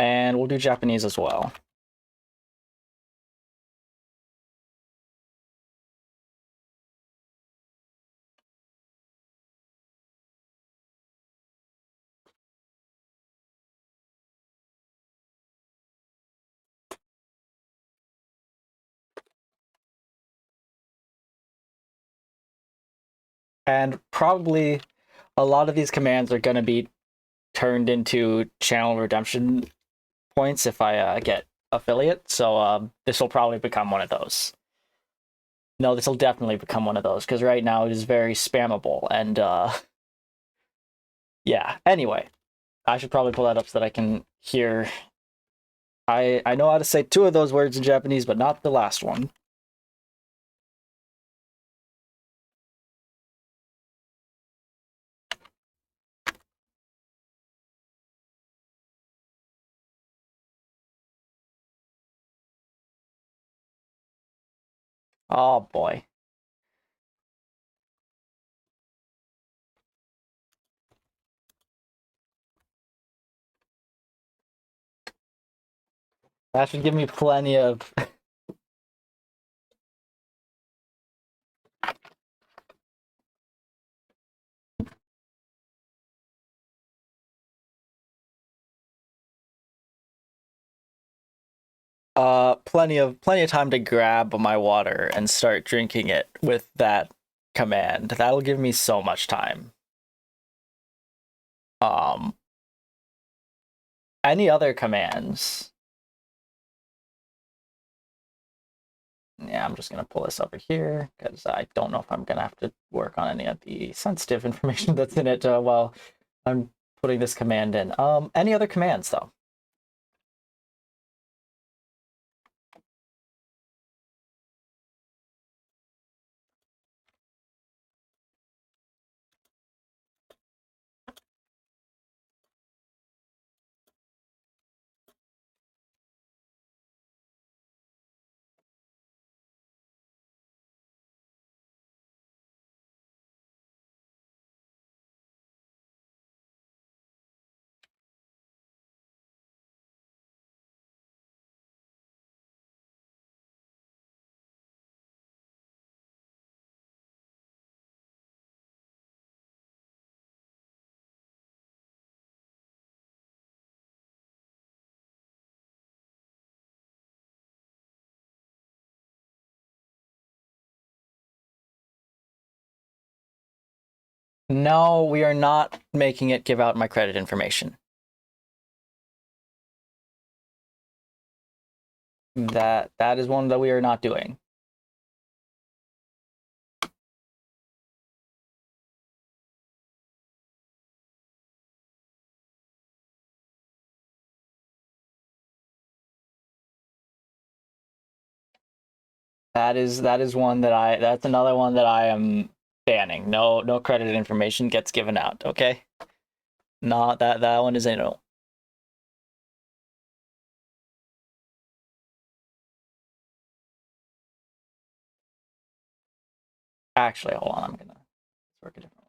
And we'll do Japanese as well. And probably a lot of these commands are going to be turned into channel redemption points if I get affiliate. So this will probably become one of those. No, this will definitely become one of those because right now it is very spammable and yeah. Anyway, I should probably pull that up so that I can hear. I know how to say 2 of those words in Japanese, but not the last one. Oh boy. That should give me plenty of plenty of time to grab my water and start drinking it with that command. That'll give me so much time. Any other commands? Yeah, I'm just gonna pull this over here because I don't know if I'm gonna have to work on any of the sensitive information that's in it while I'm putting this command in. Any other commands though? No, we are not making it give out my credit information. That is one that we are not doing. That's another one that I am banning. No credit information gets given out, okay? No, that one is a no. Actually, hold on, I'm gonna work a different way.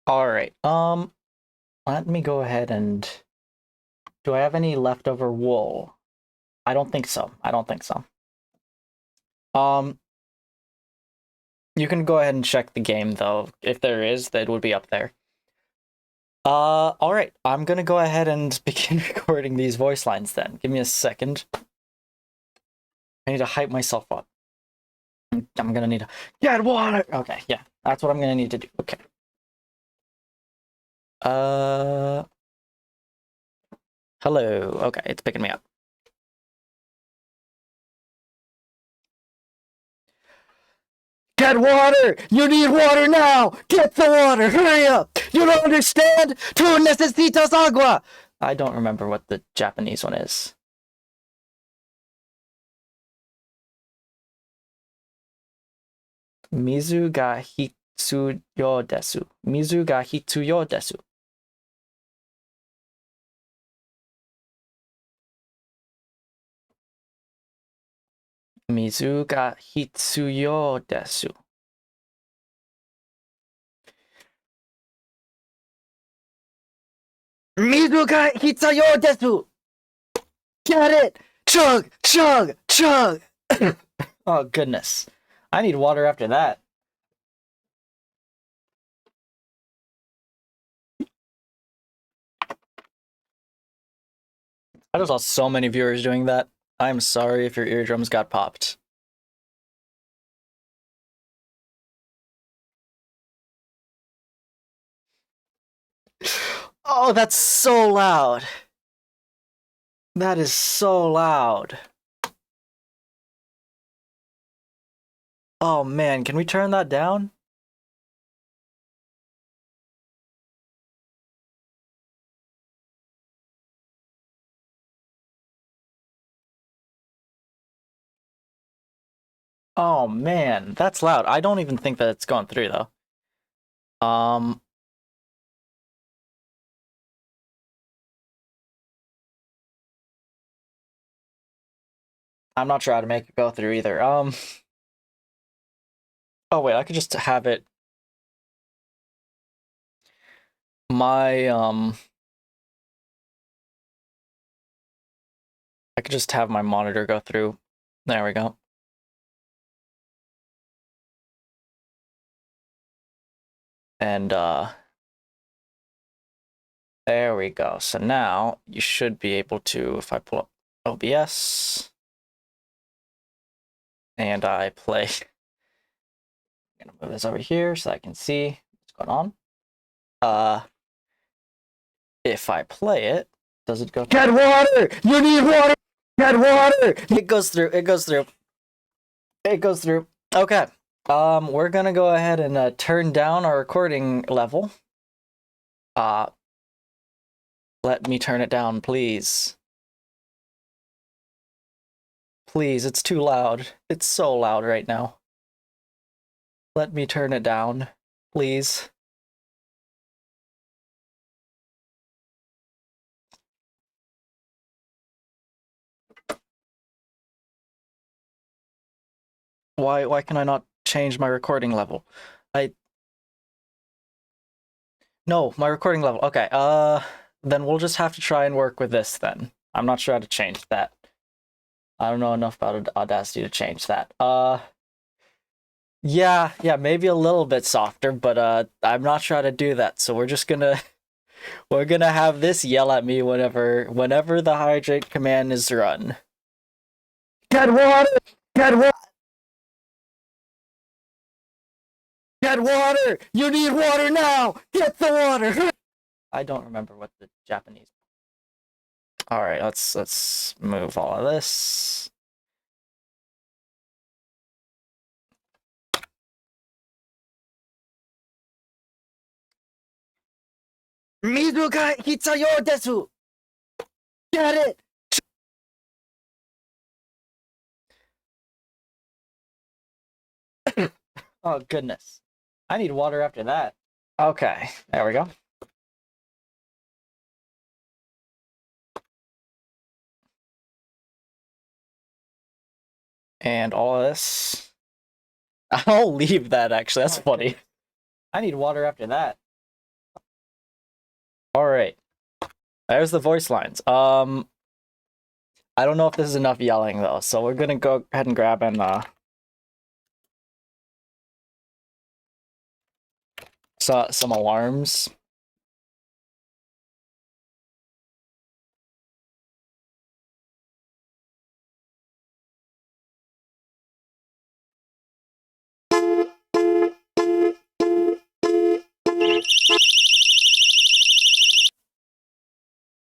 All right. Let me go ahead and. Do I have any leftover wool? I don't think so. You can go ahead and check the game though. If there is, that would be up there. All right. I'm gonna go ahead and begin recording these voice lines then. Give me a second. I need to hype myself up. I'm gonna need to get water. Okay, yeah, that's what I'm gonna need to do. Okay. Hello. Okay, it's picking me up. Get water! You need water now! Get the water! Hurry up! You don't understand? Tú necesitas agua! I don't remember what the Japanese one is. Mizu ga hitsuyo desu. Mizu ga hitsuyo desu. Mizu ga hitsuyo desu. Mizu ga hitsuyo desu! Get it! Chug! Chug! Chug! Oh, goodness. I need water after that. I just saw so many viewers doing that. I'm sorry if your eardrums got popped. Oh, that's so loud. That is so loud. Oh man, can we turn that down? Oh man, that's loud. I don't even think that it's going through though. I'm not sure how to make it go through either. Oh wait, I could just have it. My I could just have my monitor go through. There we go. And there we go. So now you should be able to, if I pull up OBS and I play, I'm gonna move this over here so I can see what's going on. If I play it, does it go? Get water! You need water! Get water! It goes through. Okay. We're gonna go ahead and turn down our recording level. Let me turn it down, please. Please, it's too loud. It's so loud right now. Let me turn it down, please. Why can I not change my recording level? No, my recording level. Okay, then we'll just have to try and work with this then. I'm not sure how to change that. I don't know enough about Audacity to change that. Yeah, maybe a little bit softer, but I'm not sure how to do that. So we're just gonna we're gonna have this yell at me whenever the hydrate command is run. Get water! Get water! Get water! You need water now! Get the water! I don't remember what the Japanese. All right, let's move all of this. Mizu ga hitsuyo desu. Get it. Oh goodness. I need water after that. Okay, there we go. And all of this. I'll leave that actually. That's funny. I need water after that. All right. There's the voice lines. I don't know if this is enough yelling though, so we're gonna go ahead and grab and some alarms.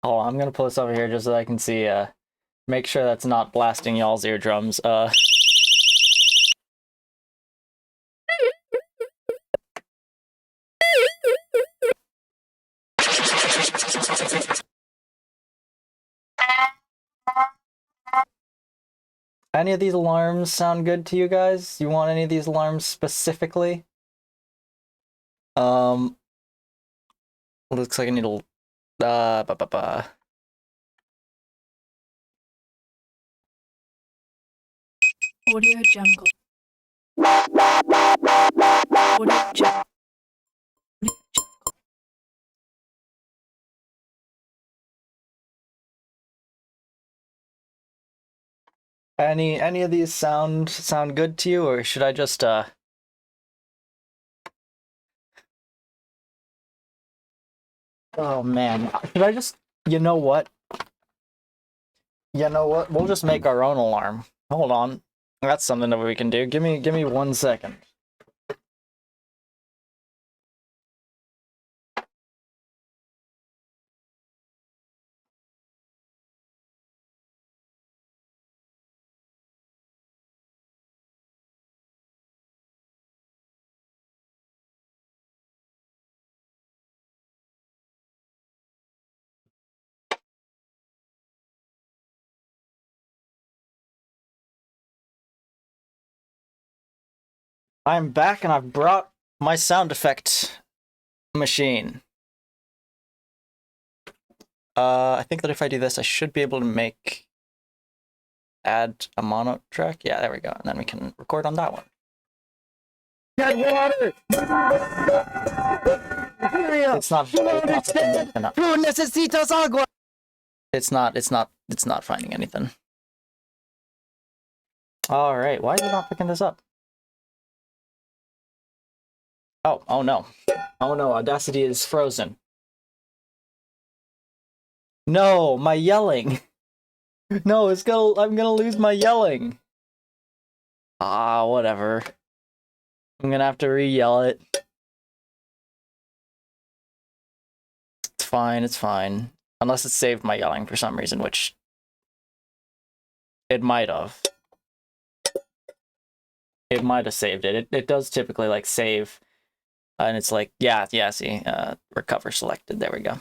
Oh, I'm gonna pull this over here just so I can see. Make sure that's not blasting y'all's eardrums. Any of these alarms sound good to you guys? You want any of these alarms specifically? Looks like I need a Audio Jungle. Audio Jungle. Any of these sound good to you, or should I just Oh man, should I just, you know what? You know what? We'll just make our own alarm. Hold on. That's something that we can do. Give me 1 second. I'm back and I've brought my sound effect machine. I think that if I do this, I should be able to add a mono track. Yeah, there we go. And then we can record on that one. Get water! It's not necesitas agua! It's not finding anything. Alright, why is it not picking this up? Oh no. Oh no, Audacity is frozen. No, my yelling. No, I'm gonna lose my yelling. Ah, whatever. I'm gonna have to re-yell it. It's fine. Unless it saved my yelling for some reason, which it might have. It might have saved it. It does typically like save, and it's like, yeah, see, recover selected. There we go.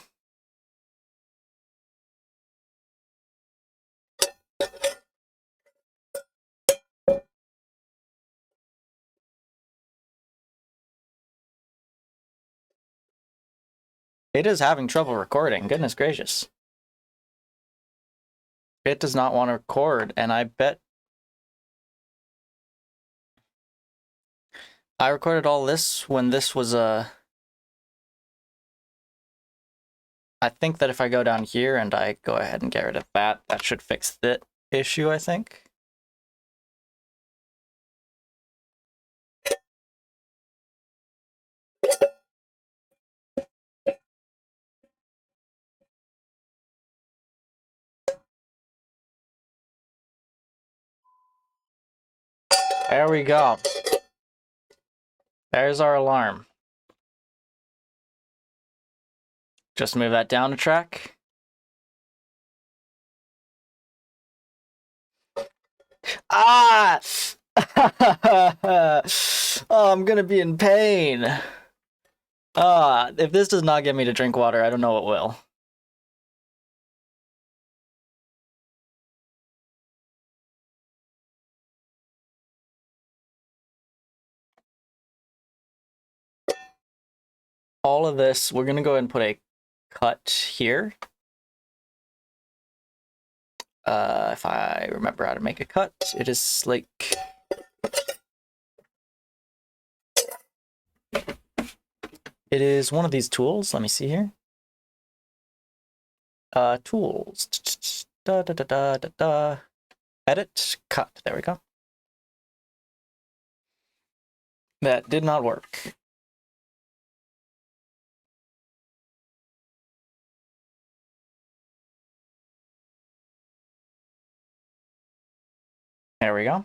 It is having trouble recording. Goodness gracious. It does not want to record, and I bet I recorded all this when this was a... I think that if I go down here and I go ahead and get rid of that, that should fix the issue, I think. There we go. There's our alarm. Just move that down a track. Ah! Oh, I'm gonna be in pain. Ah, if this does not get me to drink water, I don't know what will. All of this, we're gonna go ahead and put a cut here. If I remember how to make a cut, it is like... It is one of these tools. Let me see here. Tools. Da, da, da, da, da, da. Edit, cut. There we go. That did not work. There we go.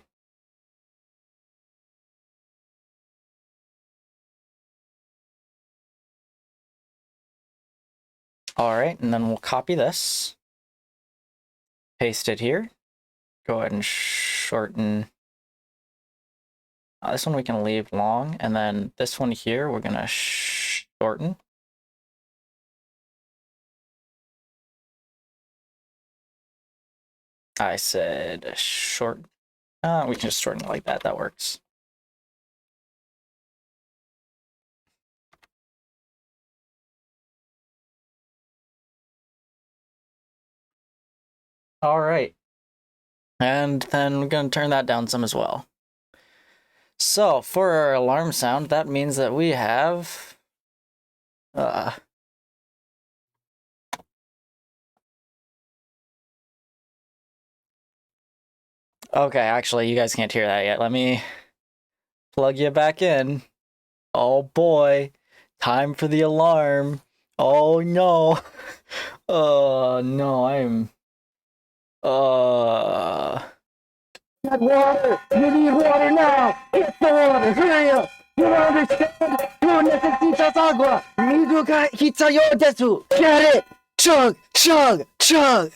All right, and then we'll copy this, paste it here, go ahead and shorten. This one we can leave long, and then this one here we're gonna shorten. I said short. We can just shorten it like that. That works. All right. And then we're going to turn that down some as well. So for our alarm sound, that means that we have... Okay, actually, you guys can't hear that yet. Let me plug you back in. Oh boy, time for the alarm. Oh no. Oh no, I'm... Get water! You need water now! Get the water! Hurry up! You don't understand! You necesitas agua! Mizu ga hitsuyou desu! Get it! Chug! Chug! Chug!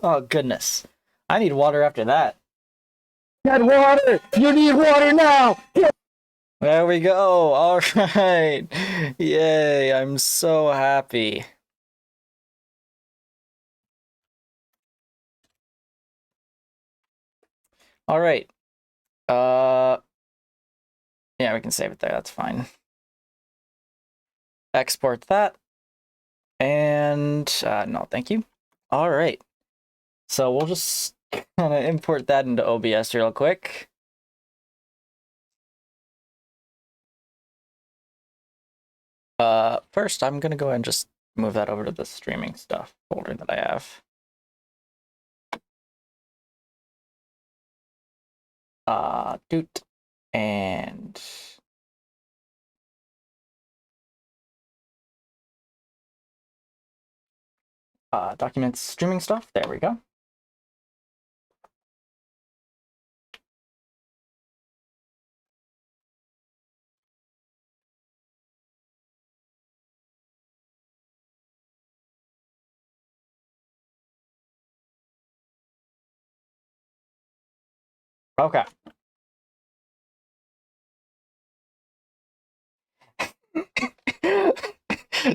Oh goodness. I need water after that. Get water! You need water now! There we go! Alright! Yay! I'm so happy. All right. Yeah, we can save it there. That's fine. Export that. And no, thank you. All right. So we'll just kind of import that into OBS real quick. First, I'm going to go ahead and just move that over to the streaming stuff folder that I have. Doot. And documents, streaming stuff. There we go. Okay.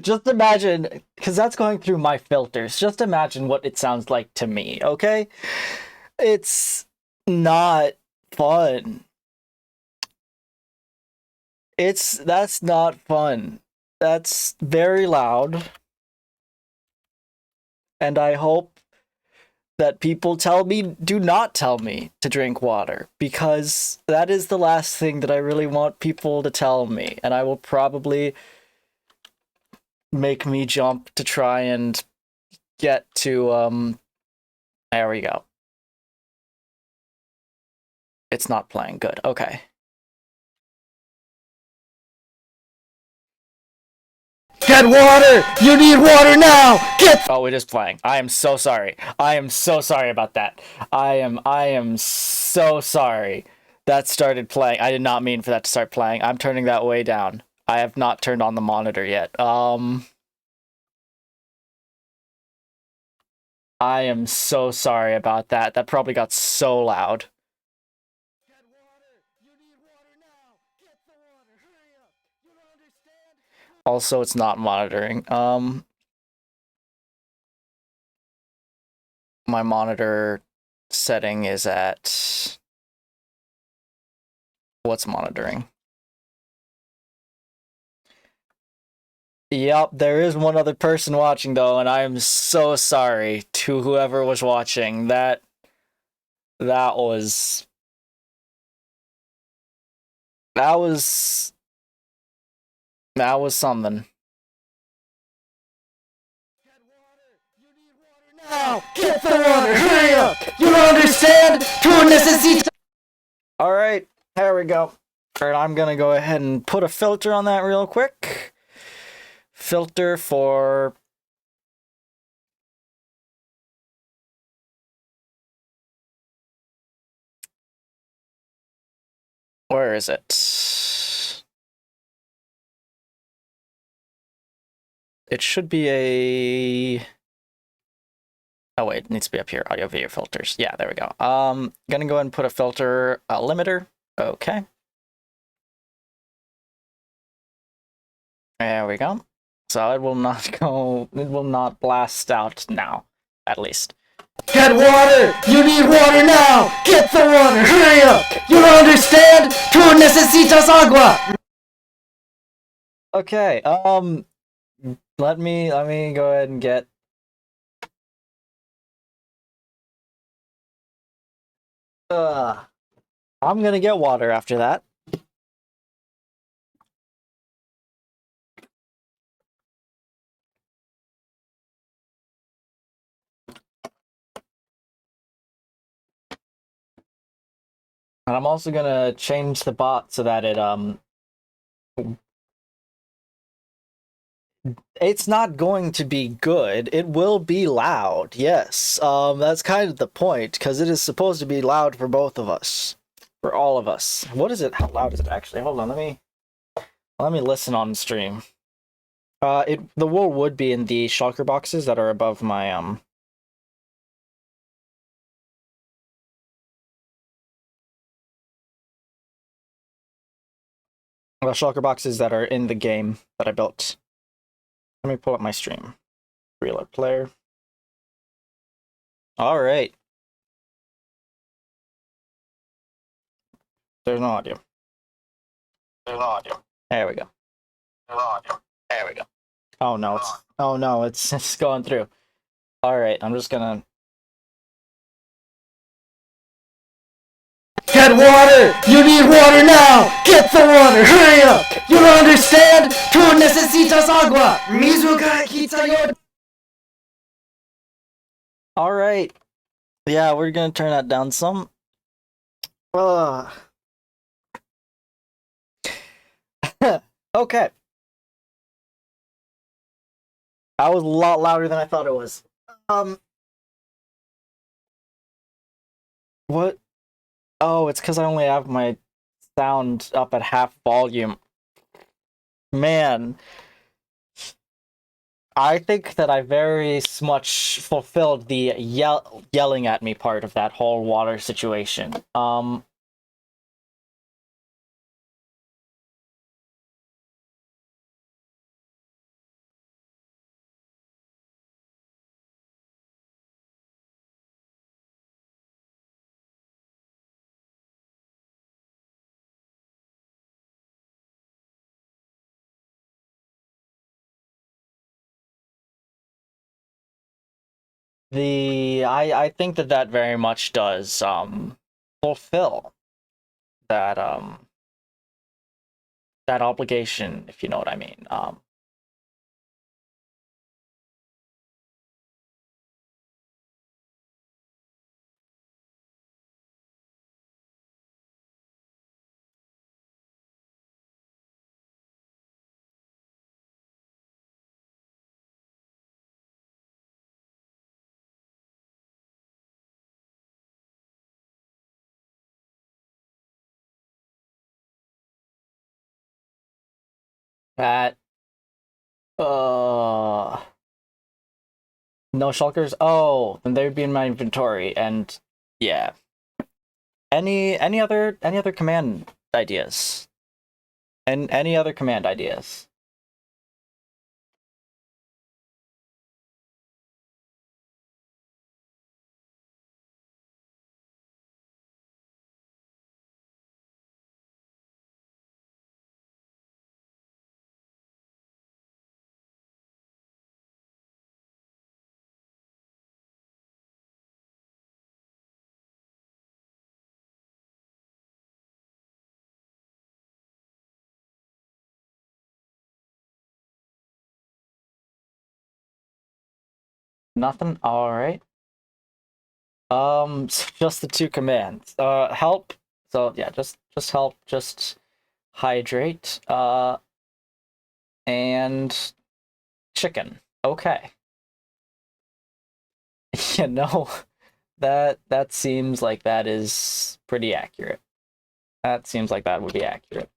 Just imagine, because that's going through my filters. Just imagine what it sounds like to me, okay? It's not fun. That's not fun. That's very loud. And I hope that people do not tell me to drink water, because that is the last thing that I really want people to tell me, and I will probably make me jump to try and get to, there we go. It's not playing good. Okay. Get water! You need water now! Get— Oh, it is playing. I am so sorry. I am so sorry about that. I am so sorry. That started playing. I did not mean for that to start playing. I'm turning that way down. I have not turned on the monitor yet. I am so sorry about that. That probably got so loud. Get water! You need water now! Get the water! Hurry up! You don't understand? Also, it's not monitoring. My monitor setting is at... What's monitoring? Yep, there is one other person watching though, and I am so sorry to whoever was watching. That was something. Get water! You need water now! Get the water! Hurry up! You don't understand? Tu necesitas. All right, there we go. All right, I'm gonna go ahead and put a filter on that real quick. Filter for... Where is it? It should be a... Oh wait, it needs to be up here. Audio video filters. Yeah, there we go. Gonna go ahead and put a filter, a limiter. Okay. There we go. So it will not go, it will not blast out now, at least. Get water! You need water now! Get the water! Hurry up! You don't understand? Tu necesitas agua! Okay, let me go ahead and get... I'm gonna get water after that. And I'm also gonna change the bot so that it's not going to be good. It will be loud, yes. That's kind of the point, because it is supposed to be loud for both of us. For all of us. What is it? How loud is it actually? Hold on, let me listen on stream. The wool would be in the shulker boxes that are above my the shulker boxes that are in the game that I built. Let me pull up my stream. Reload player. All right. There's no audio. There's no audio. There we go. There's no audio. There we go. Oh no, it's going through. All right, I'm just gonna... Get water! You need water now! Get the water! Hurry up! You don't understand? Tu necesitas agua! Mizu ga kita yo... Alright. Yeah, we're gonna turn that down some. Okay. That was a lot louder than I thought it was. What? Oh, it's because I only have my sound up at half volume. Man. I think that I very much fulfilled the yelling at me part of that whole water situation. I think that that very much does fulfill that that obligation, if you know what I mean. That no shulkers. Oh, then they would be in my inventory, and yeah. Any other command ideas? And any other command ideas? Nothing? Alright. So just the two commands. Help. So yeah, just help, just hydrate, and chicken. Okay. You know, that seems like that is pretty accurate. That seems like that would be accurate.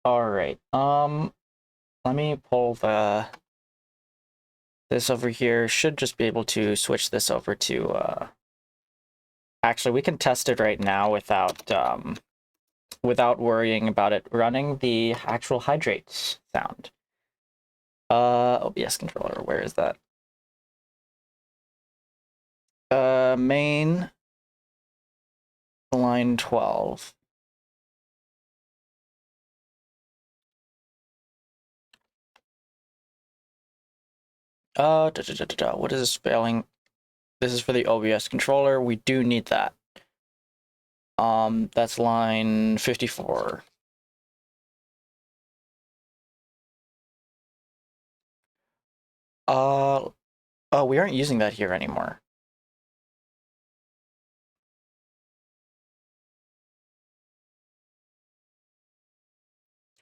Alright. Let me pull this over here. Should just be able to switch this over to actually we can test it right now without worrying about it running the actual hydrate sound. OBS controller, where is that? Main line 12. What is this failing? This is for the OBS controller. We do need that. That's line 54. Oh, we aren't using that here anymore.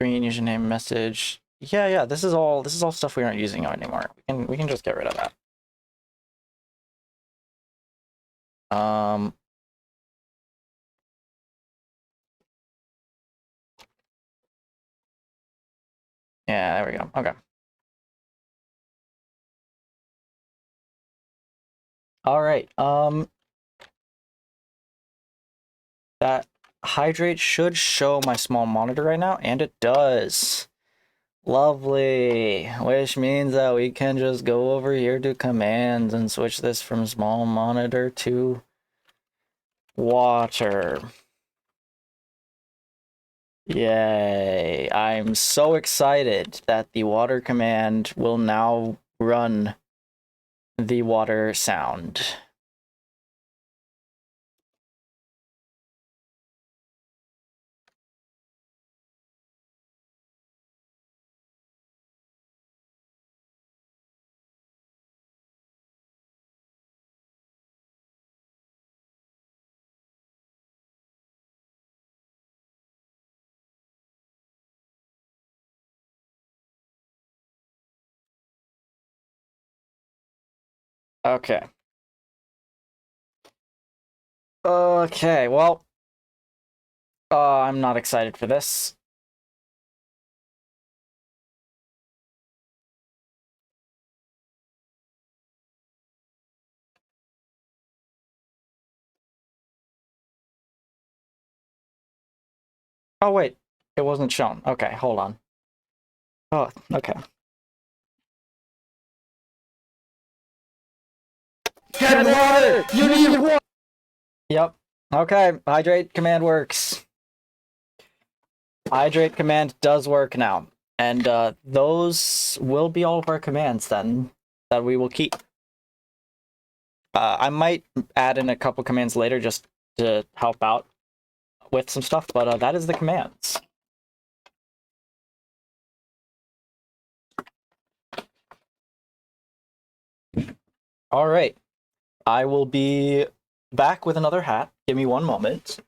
Screen username message. Yeah, this is all stuff we aren't using anymore. We can just get rid of that. Yeah, there we go. Okay. All right. That hydrate should show my small monitor right now, and it does. Lovely. Which means that we can just go over here to commands and switch this from small monitor to water. Yay. I'm so excited that the water command will now run the water sound. Okay. Okay, well, I'm not excited for this. Oh, wait. It wasn't shown. Okay, hold on. Oh, okay. Get water! You need water! Yep. Okay, hydrate command works. Hydrate command does work now. And those will be all of our commands then that we will keep. I might add in a couple commands later just to help out with some stuff, but that is the commands. All right. I will be back with another hat. Give me one moment.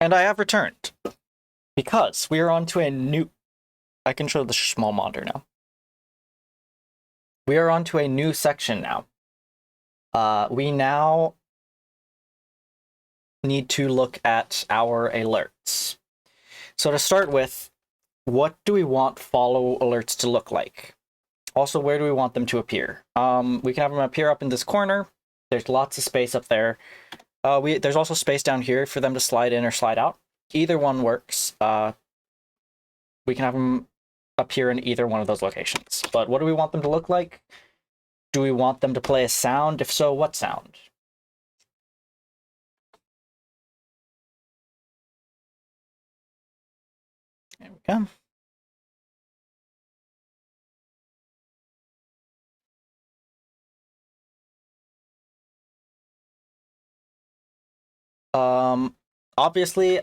And I have returned. Because we are on to a new... I can show the small monitor now. We are on to a new section now. We now need to look at our alerts. So to start with, what do we want follow alerts to look like? Also, where do we want them to appear? We can have them appear up in this corner. There's lots of space up there. There's also space down here for them to slide in or slide out. Either one works. We can have them appear in either one of those locations. But what do we want them to look like? Do we want them to play a sound? If so, what sound? There we go. Obviously,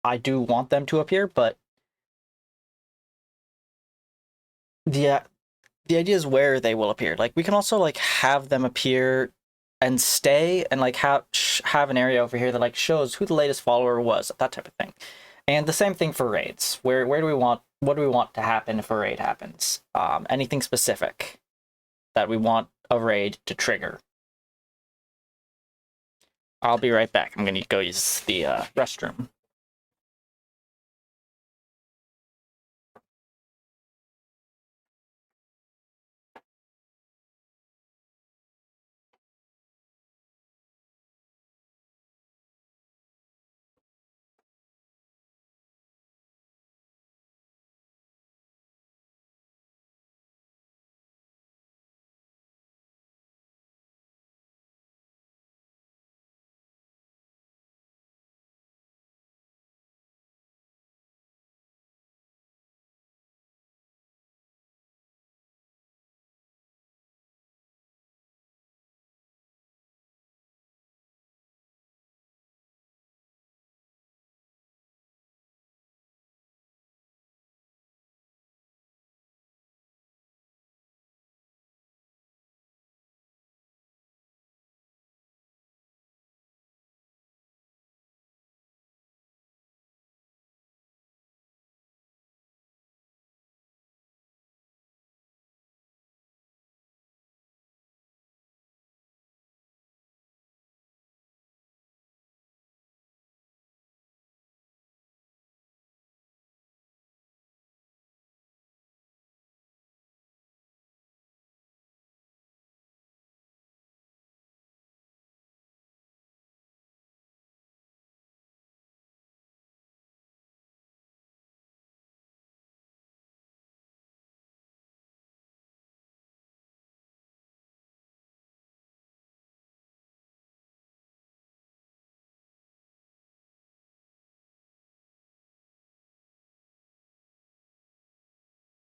I do want them to appear, but the idea is where they will appear. Like, we can also like have them appear and stay, and like have an area over here that like shows who the latest follower was, that type of thing. And the same thing for raids. Where do we want? What do we want to happen if a raid happens? Anything specific that we want a raid to trigger? I'll be right back. I'm gonna go use the restroom.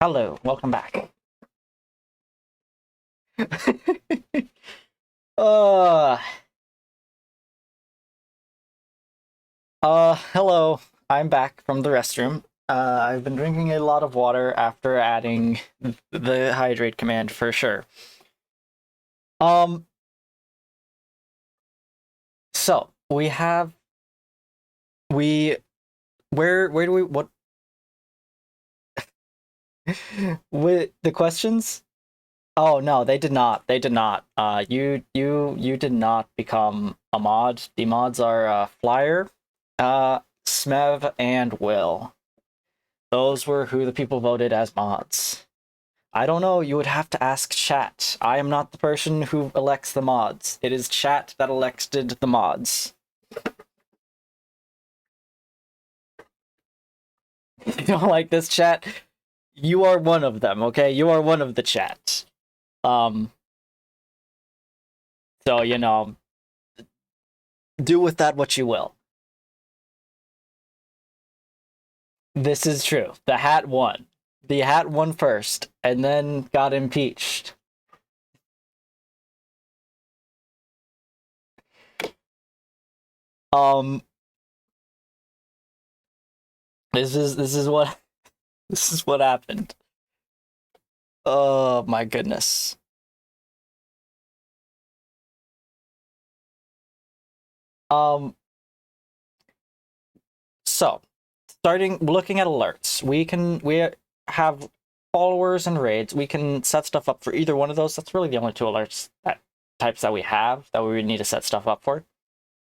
Hello, welcome back. uh, hello. I'm back from the restroom. I've been drinking a lot of water after adding the hydrate command for sure. So we have where do we what with the questions? Oh no, they did not. They did not. You did not become a mod. The mods are Flyer, Smev, and Will. Those were who the people voted as mods. I don't know, you would have to ask chat. I am not the person who elects the mods. It is chat that elected the mods. You don't like this chat? You are one of them, okay? You are one of the chat. So, you know, do with that what you will. This is true. The hat won. The hat won first, and then got impeached. This is what this is what happened. Oh my goodness. So starting looking at alerts, we have followers and raids. We can set stuff up for either one of those. That's really the only two alerts types that we have that we would need to set stuff up for.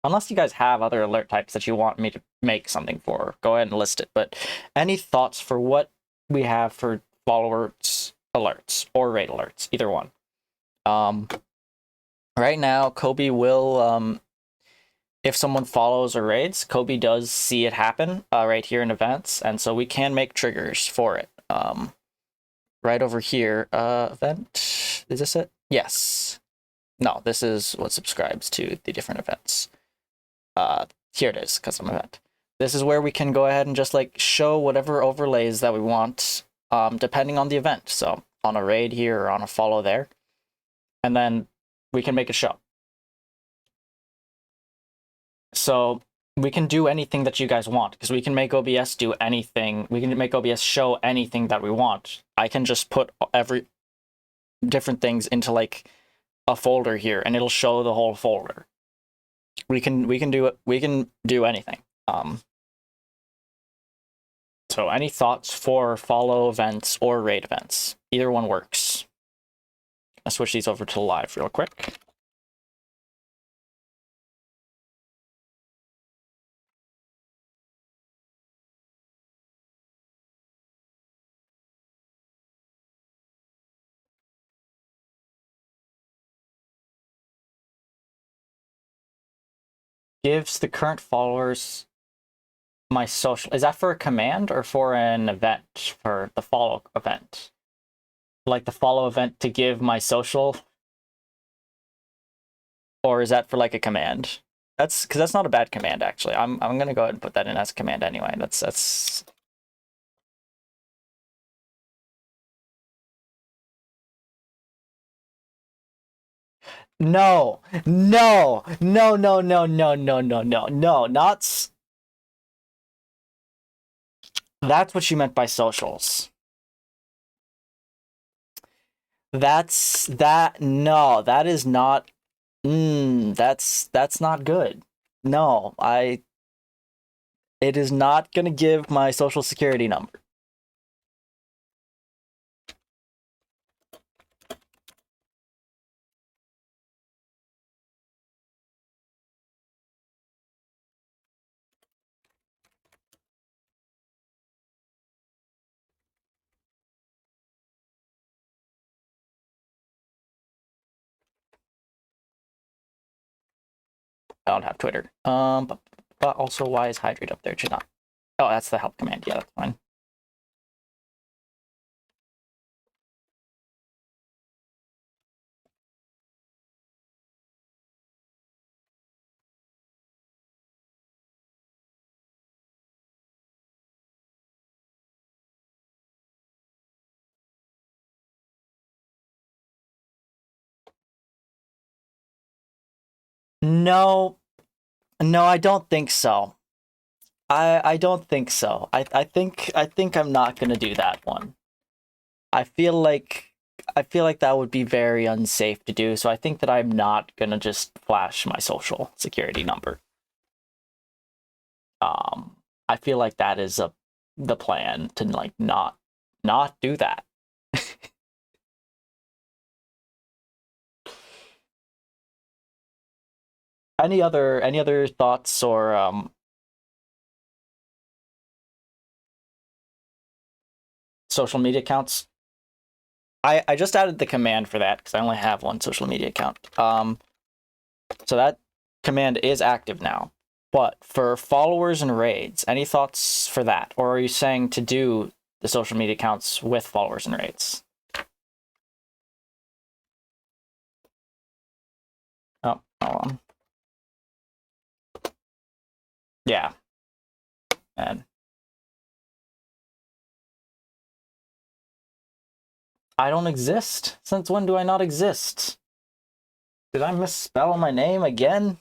Unless you guys have other alert types that you want me to make something for, go ahead and list it. But any thoughts for what we have for followers alerts or raid alerts, either one. Right now, Kobe will if someone follows or raids, Kobe does see it happen right here in events, and so we can make triggers for it. Right over here, event, is this it? Yes. No, this is what subscribes to the different events. Here it is, custom event. This is where we can go ahead and just like show whatever overlays that we want, depending on the event. So on a raid here or on a follow there, and then we can make a show. So we can do anything that you guys want, because we can make OBS do anything. We can make OBS show anything that we want. I can just put every different things into like a folder here, and it'll show the whole folder. We can do it. We can do anything. So any thoughts for follow events or raid events? Either one works. I'll switch these over to live real quick. Gives the current followers my social. Is that for a command or for an event? For the follow event? Like the follow event to give my social? Or is that for like a command? That's because that's not a bad command actually. I'm gonna go ahead and put that in as a command anyway. That's no, no, no, no, no, no, no, no, no, no, not. That's what you meant by socials. That's that. No, that is not. That's not good. No, it is not gonna give my social security number. I don't have Twitter. But also, why is hydrate up there? It should not. Oh, that's the help command. Yeah, that's fine. No, no, I don't think so. I don't think so. I think I'm not gonna do that one. I feel like that would be very unsafe to do, so I think that I'm not gonna just flash my social security number. I feel like that is the plan to like not do that. Any other thoughts or social media accounts? I just added the command for that because I only have one social media account. So that command is active now. But for followers and raids, any thoughts for that? Or are you saying to do the social media accounts with followers and raids? Oh, hold on. Yeah. And I don't exist. Since when do I not exist? Did I misspell my name again?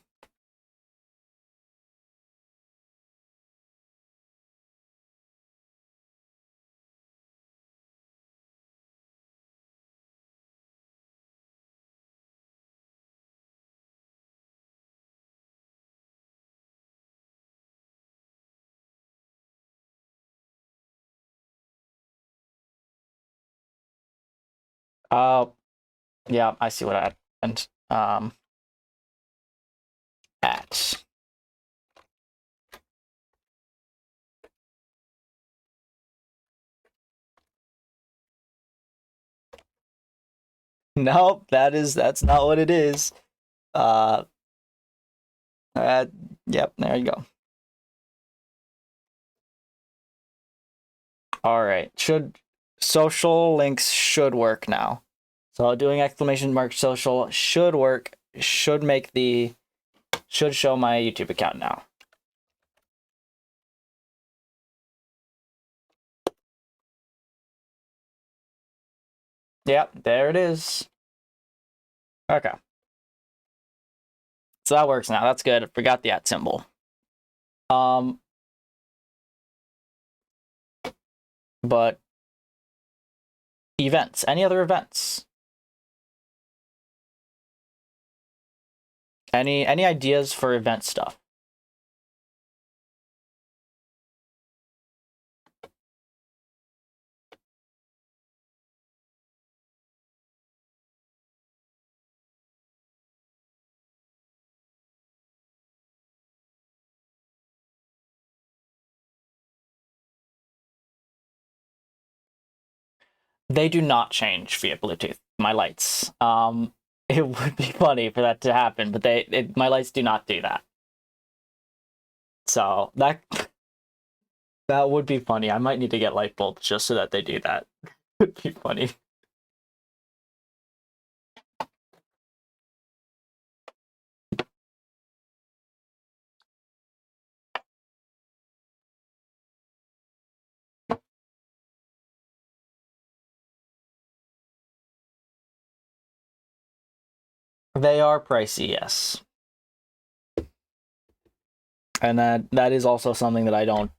Uh, yeah, I see what I and at. Nope, that's not what it is. Uh, uh yep, there you go. All right, social links should work now. So doing exclamation mark social should work. Should show my YouTube account now. Yep, there it is. Okay. So that works now. That's good. I forgot the @ symbol. But events. Any other events? Any ideas for event stuff? They do not change via Bluetooth. My lights. It would be funny for that to happen, but my lights do not do that. So that would be funny. I might need to get light bulbs just so that they do that. It'd be funny. They are pricey, yes. And that is also something that I don't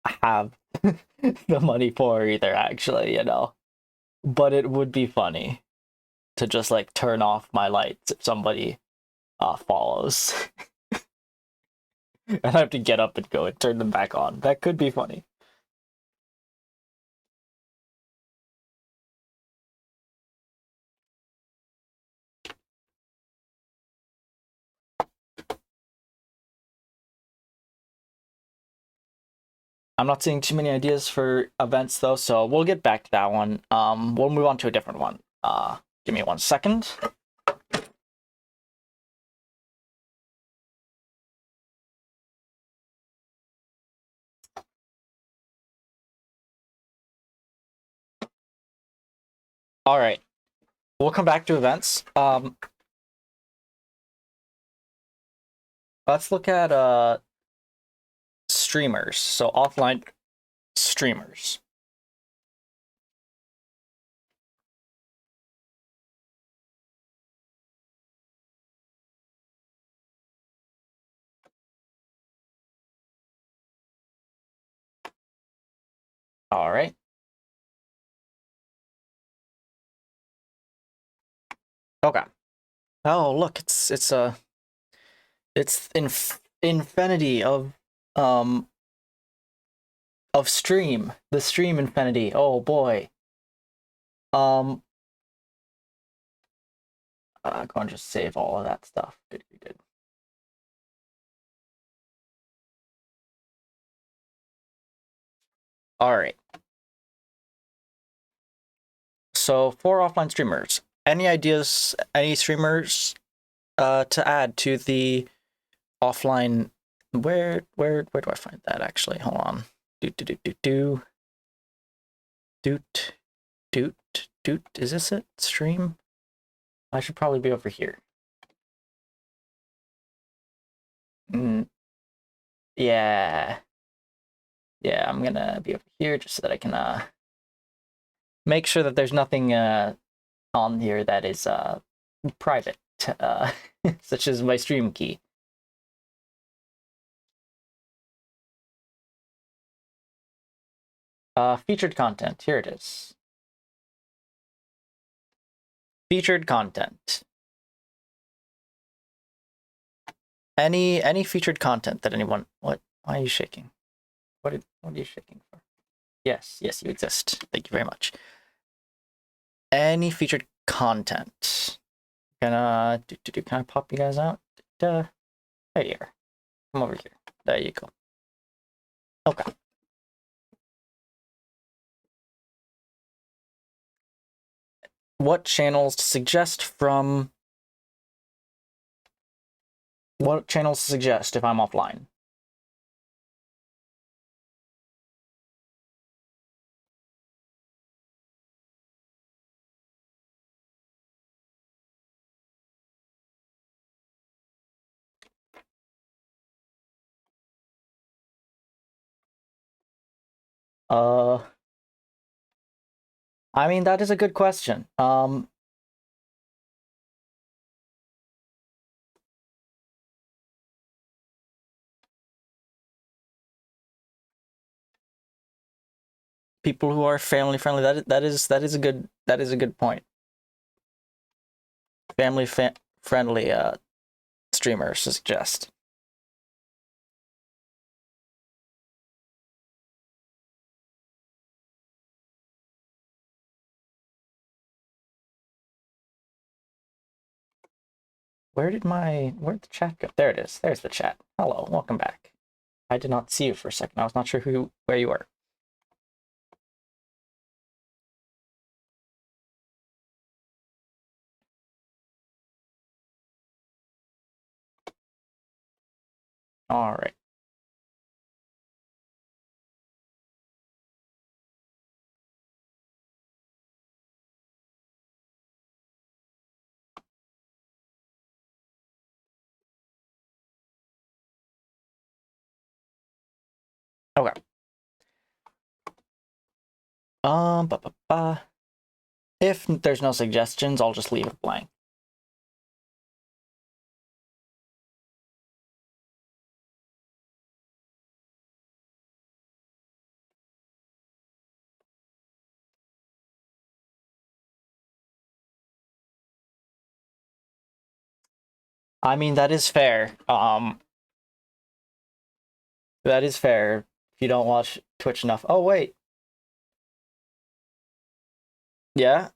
have the money for either, actually, you know. But it would be funny to just like turn off my lights if somebody follows. And I have to get up and go and turn them back on. That could be funny. I'm not seeing too many ideas for events though, so we'll get back to that one. We'll move on to a different one. Give me 1 second. All right, we'll come back to events. Let's look at streamers. So offline streamers. All right. Okay. Oh, look, it's infinity of stream. The stream infinity. Oh boy. Go and just save all of that stuff. Good, good, good. All right. So for offline streamers, any ideas, any streamers to add to the offline where do I find that actually? Hold on. Doot. Is this it? Stream? I should probably be over here. Yeah. Yeah, I'm gonna be over here just so that I can make sure that there's nothing on here that is private, such as my stream key. Featured content. Here it is. Featured content. Any featured content that anyone. What? Why are you shaking? What are you shaking for? Yes, you exist. Thank you very much. Any featured content. Gonna can I pop you guys out? There you are. Come over here. There you go. Okay. What channels to suggest from? What channels to suggest if I'm offline? I mean, that is a good question. People who are family friendly. That is a good point. Family friendly streamers to suggest. Where'd the chat go? There it is. There's the chat. Hello, welcome back. I did not see you for a second. I was not sure where you were. All right. Okay. If there's no suggestions, I'll just leave it blank. I mean, that is fair. That is fair. If you don't watch Twitch enough. Oh, wait. Yeah?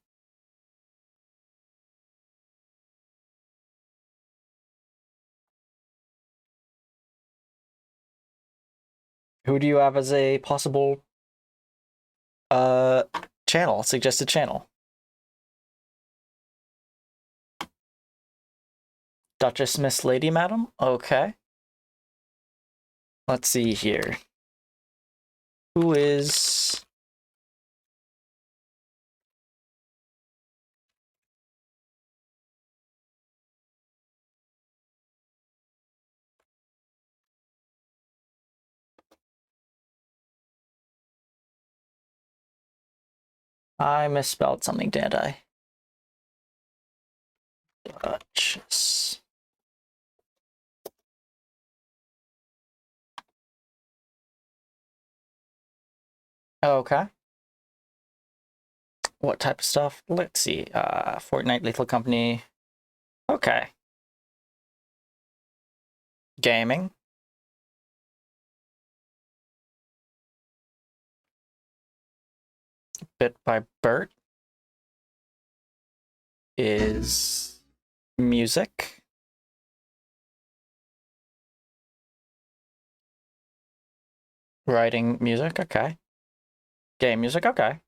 Who do you have as a possible channel, suggested channel? Duchess Miss Lady Madam? Okay. Let's see here. Who is... I misspelled something, didn't I? Duchess. Okay. What type of stuff? Let's see. Fortnite, Lethal Company. Okay. Gaming. Bit by Bert is music. Writing music, okay. Game music, okay.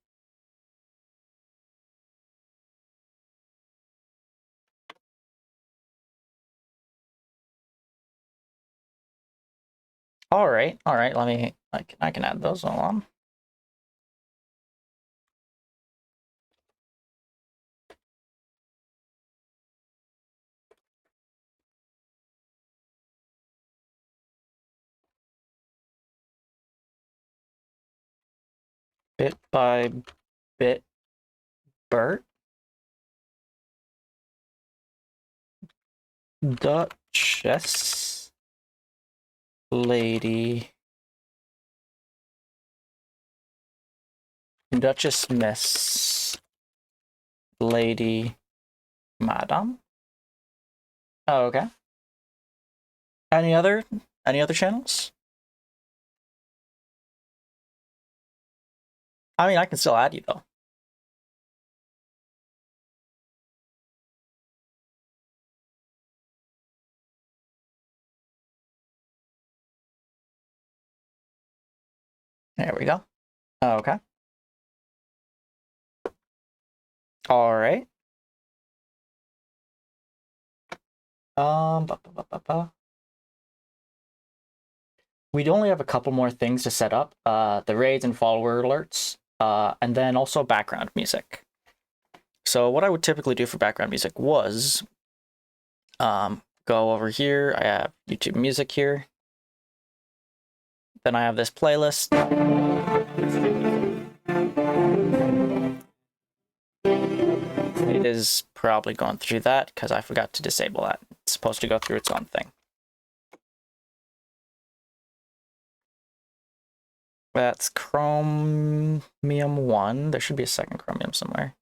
All right. Let me. I can add those all on. Bit by bit, Bert. Duchess. Lady. Duchess, Miss. Lady. Madam. Oh, okay. Any other channels? I mean, I can still add you though. There we go. Okay. All right. Ba, ba, ba, ba, ba. We'd only have a couple more things to set up. The raids and follower alerts, and then also background music. So what I would typically do for background music was go over here. I have YouTube music here. Then I have this playlist. It is probably going through that because I forgot to disable that. It's supposed to go through its own thing. That's Chromium 1. There should be a second Chromium somewhere.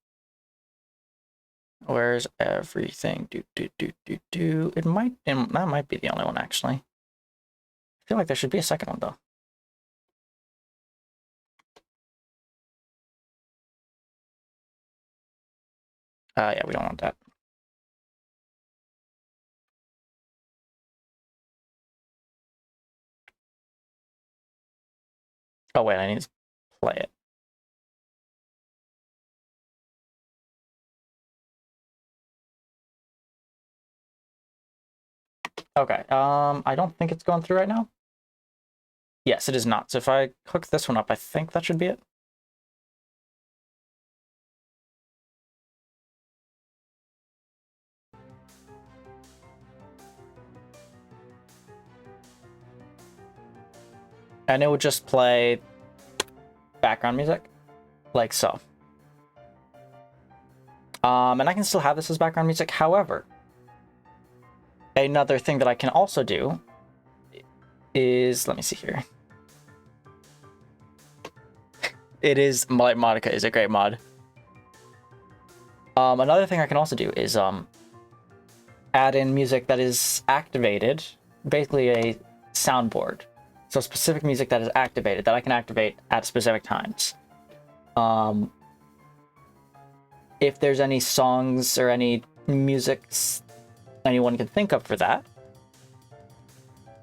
Where's everything? It might, that might be the only one actually. I feel like there should be a second one though. Yeah, we don't want that. Oh wait, I need to play it. Okay, I don't think it's going through right now. Yes, it is not. So if I hook this one up, I think that should be it. And it would just play background music, like so. And I can still have this as background music. However, another thing that I can also do is, let me see here. It is, Light Monica is a great mod. Another thing I can also do is add in music that is activated, basically a soundboard. So specific music that is activated, that I can activate at specific times. If there's any songs or any music anyone can think of for that,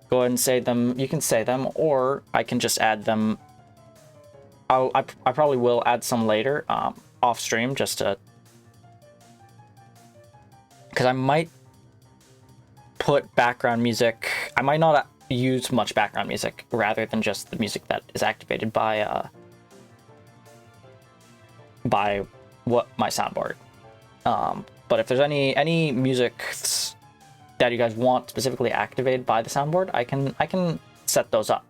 go ahead and say them. You can say them, or I can just add them. I probably will add some later off stream, just to, because I might put background music. I might not use much background music rather than just the music that is activated by what my soundboard. But if there's any music that you guys want specifically activated by the soundboard, I can set those up.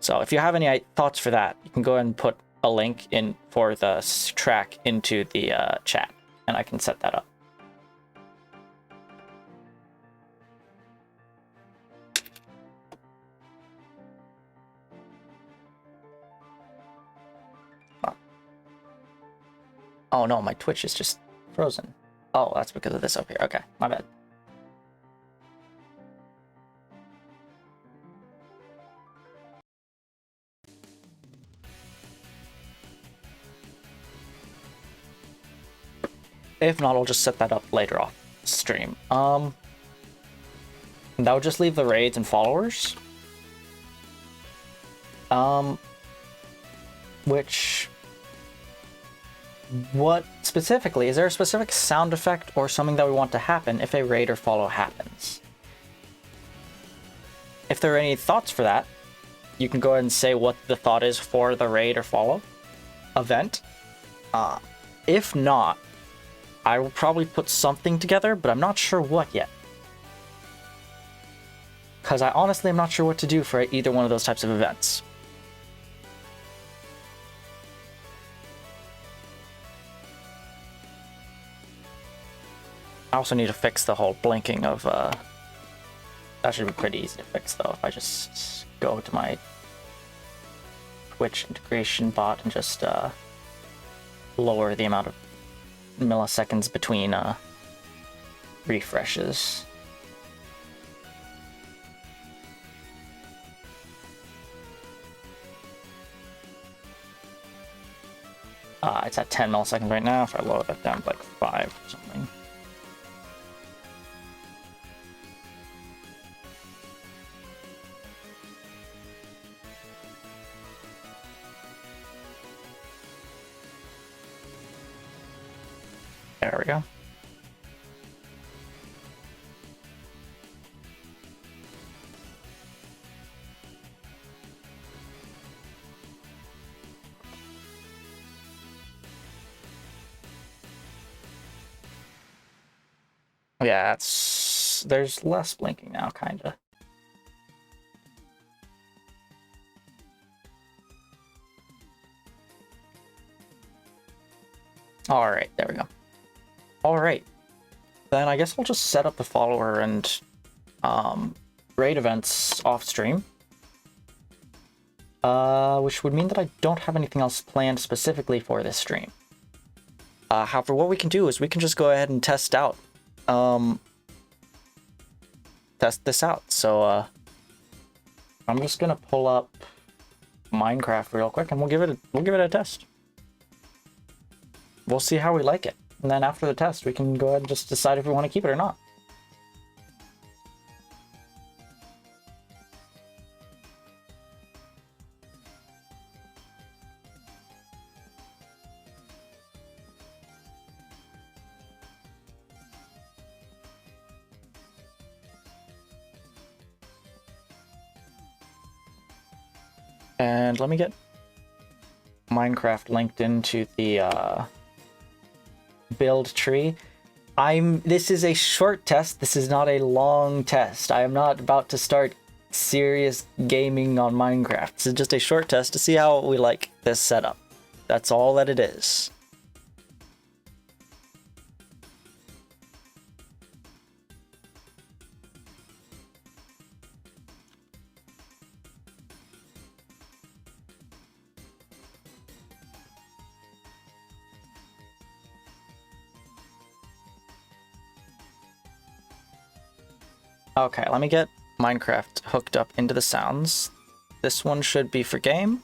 So if you have any thoughts for that, you can go ahead and put a link in for the track into the chat, and I can set that up. Oh no, my Twitch is just frozen. Oh, that's because of this up here. Okay, my bad. If not, I'll just set that up later off stream. That would just leave the raids and followers. Which... What specifically? Is there a specific sound effect or something that we want to happen if a raid or follow happens? If there are any thoughts for that, you can go ahead and say what the thought is for the raid or follow event. If not, I will probably put something together, but I'm not sure what yet. Because I honestly am not sure what to do for either one of those types of events. I also need to fix the whole blinking of, that should be pretty easy to fix though, if I just go to my Twitch integration bot and just, lower the amount of milliseconds between, refreshes. It's at 10 milliseconds right now, if I lower that down to like 5 or something. There we go. Yeah, there's less blinking now, kinda. Alright, there we go. Alright. Then I guess I'll just set up the follower and raid events off stream. Which would mean that I don't have anything else planned specifically for this stream. However, what we can do is we can just go ahead and test out. Test this out. So, I'm just gonna pull up Minecraft real quick and we'll give it a test. We'll see how we like it. And then after the test, we can go ahead and just decide if we want to keep it or not. And let me get Minecraft linked into the build tree. This is a short test. This is not a long test. I am not about to start serious gaming on Minecraft. This is just a short test to see how we like this setup. That's all that it is. Okay, let me get Minecraft hooked up into the sounds. This one should be for game.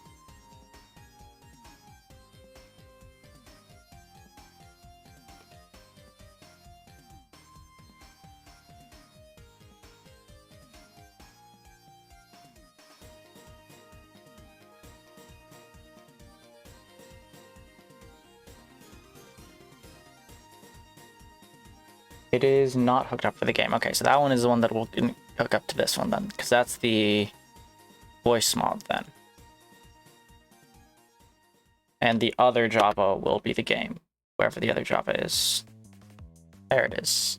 It is not hooked up for the game. Okay, so that one is the one that will hook up to this one then, because that's the voice mod then. And the other Java will be the game, wherever the other Java is. There it is.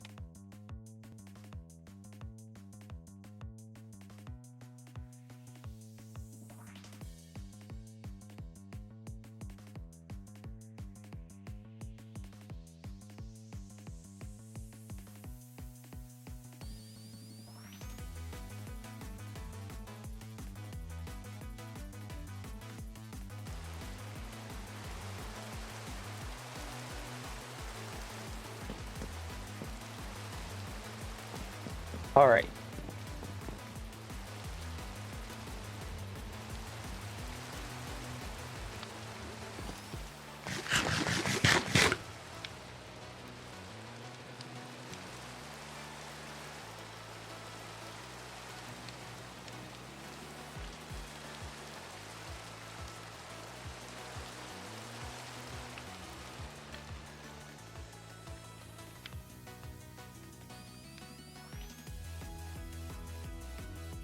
Alright.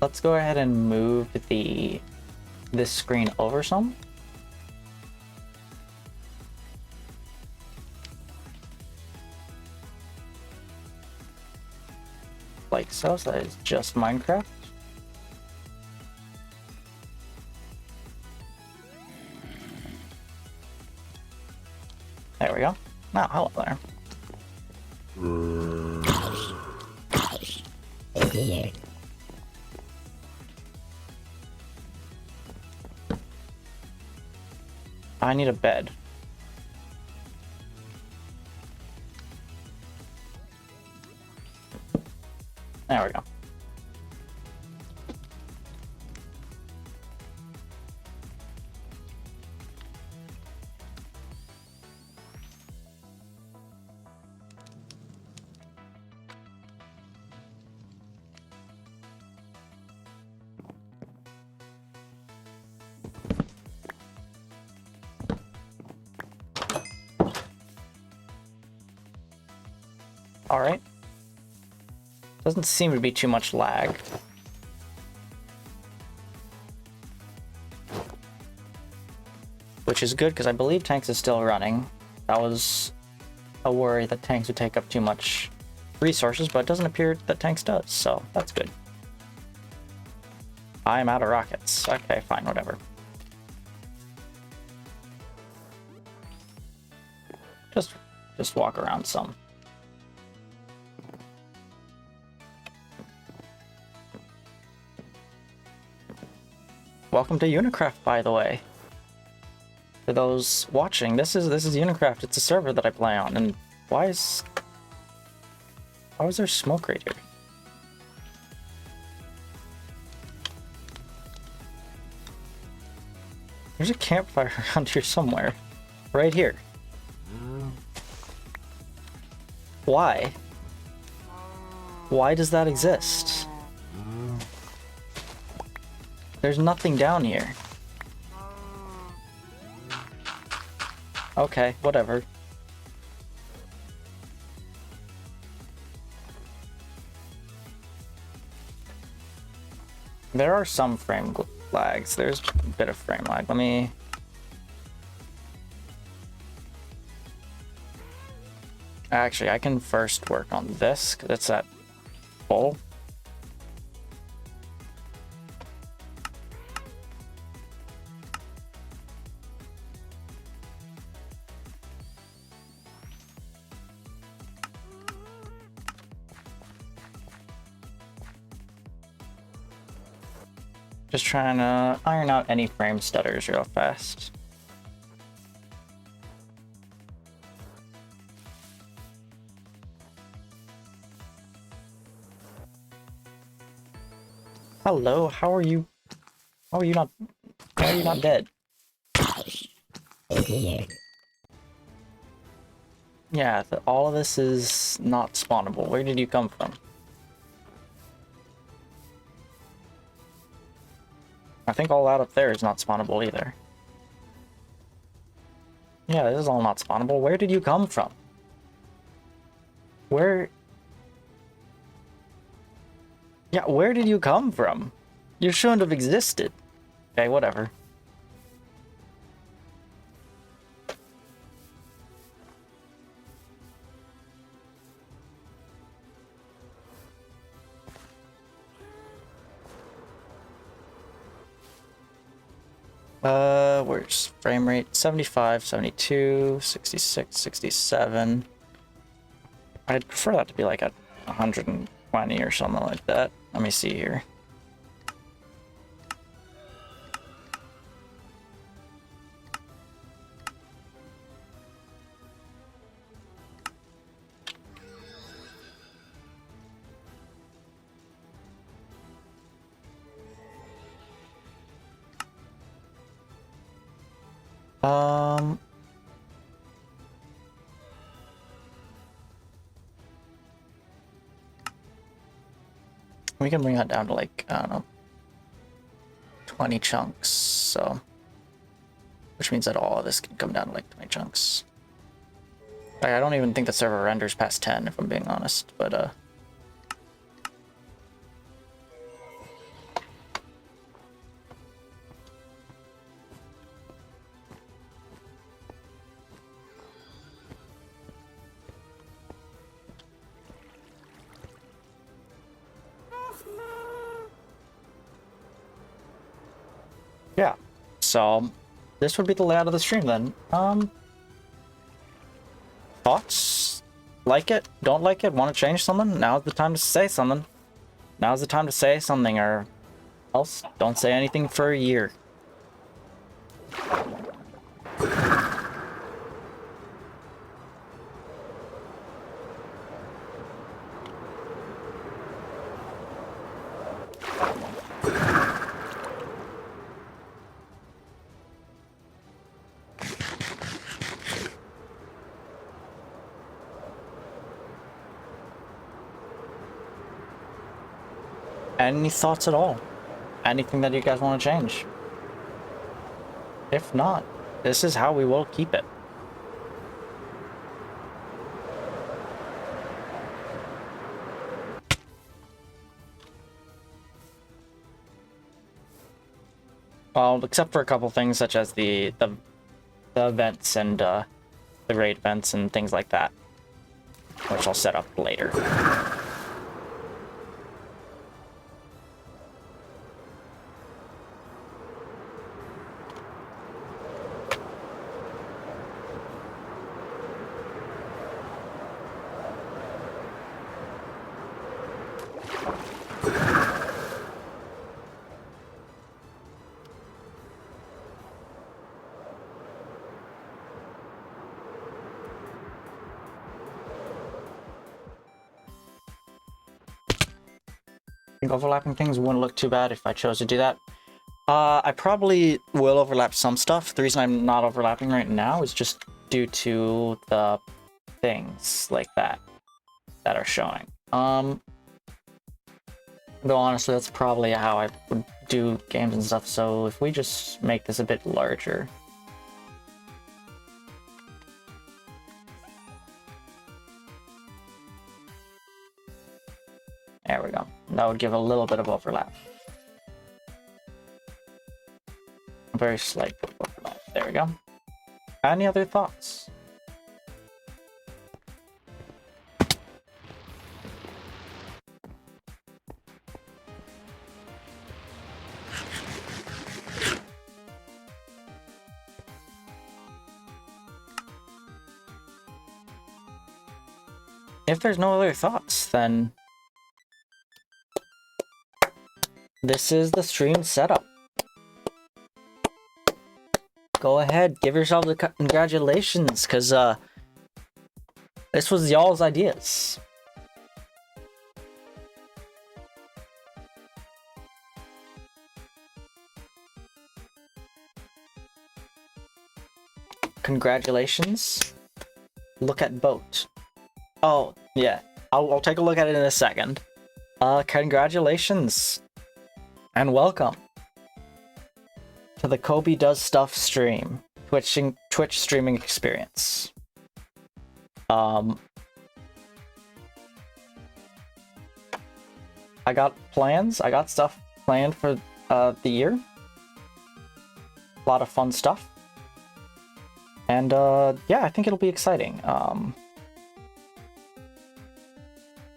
Let's go ahead and move this screen over some. Like so, so that is just Minecraft. There we go. Now, hello there. I need a bed. There we go. Alright. Doesn't seem to be too much lag. Which is good, because I believe tanks is still running. That was a worry that tanks would take up too much resources, but it doesn't appear that tanks does, so that's good. I'm out of rockets. Okay, fine, whatever. Just walk around some. Welcome to Unicraft, by the way. For those watching, this is Unicraft. It's a server that I play on, and why is there smoke right here? There's a campfire around here somewhere. Right here. Why? Why does that exist? There's nothing down here. Okay, whatever. There are some frame lags. There's a bit of frame lag. Let me... Actually, I can first work on this, because it's at full. Just trying to iron out any frame stutters real fast. Hello, how are you? How are you not? Why are you not dead? Yeah, all of this is not spawnable. Where did you come from? I think all that up there is not spawnable either. Yeah, this is all not spawnable. Where did you come from? Where... Yeah, where did you come from? You shouldn't have existed. Okay, whatever. Where's frame rate? 75, 72, 66, 67. I'd prefer that to be like at 120 or something like that. Let me see here. Um, we can bring that down to like, I don't know, 20 chunks, so, which means that all of this can come down to like 20 chunks. Like, I don't even think the server renders past 10, if I'm being honest, but, yeah. So, this would be the layout of the stream then. Thoughts? Like it? Don't like it? Want to change something? Now's the time to say something. Now's the time to say something, or else don't say anything for a year. Any thoughts at all? Anything that you guys want to change? If not, this is how we will keep it. Well, except for a couple things such as the events and the raid events and things like that, which I'll set up later. I think overlapping things wouldn't look too bad if I chose to do that. I probably will overlap some stuff. The reason I'm not overlapping right now is just due to the things like that are showing. Though honestly, that's probably how I would do games and stuff, so if we just make this a bit larger. There we go. That would give a little bit of overlap. A very slight bit of overlap. There we go. Any other thoughts? If there's no other thoughts, then this is the stream setup. Go ahead, give yourselves a congratulations, because this was y'all's ideas. Congratulations. Look at boat. Oh, yeah. I'll take a look at it in a second. Congratulations. And welcome to the Kobe Does Stuff stream. Twitch streaming experience. I got plans. I got stuff planned for the year. A lot of fun stuff. And yeah, I think it'll be exciting.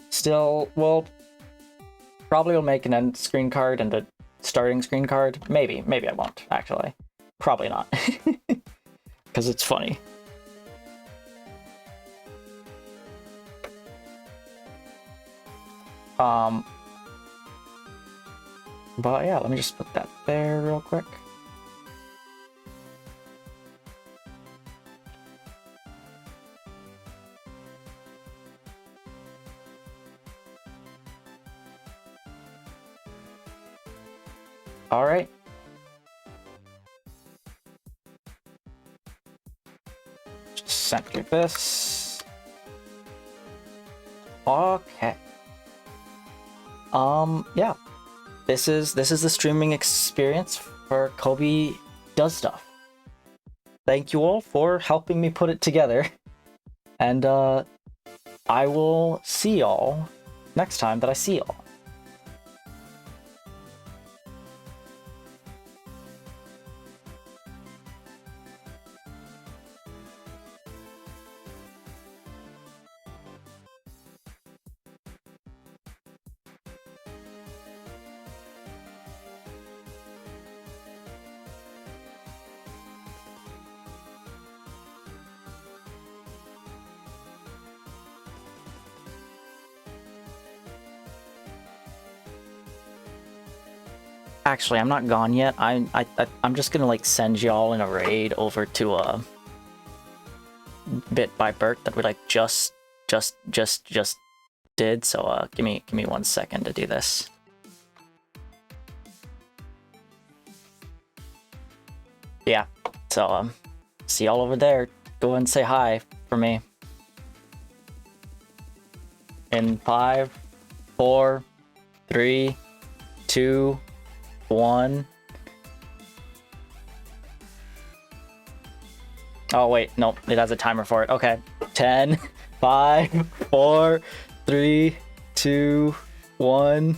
Still, well, probably will make an end screen card and a starting screen card. Maybe I won't, actually. Probably not. Because it's funny. But yeah, let me just put that there real quick. All right. center this. Okay. Yeah. This is the streaming experience for Kobe Does Stuff. Thank you all for helping me put it together. And I will see y'all next time that I see y'all. Actually, I'm not gone yet. I'm just gonna like send y'all in a raid over to Bit by Bert that we like just did. So give me 1 second to do this. Yeah. So see y'all over there. Go ahead and say hi for me. In 5, 4, 3, 2, 1. Oh wait, nope, it has a timer for it. Okay. 10, 5, 4, 3, 2, 1.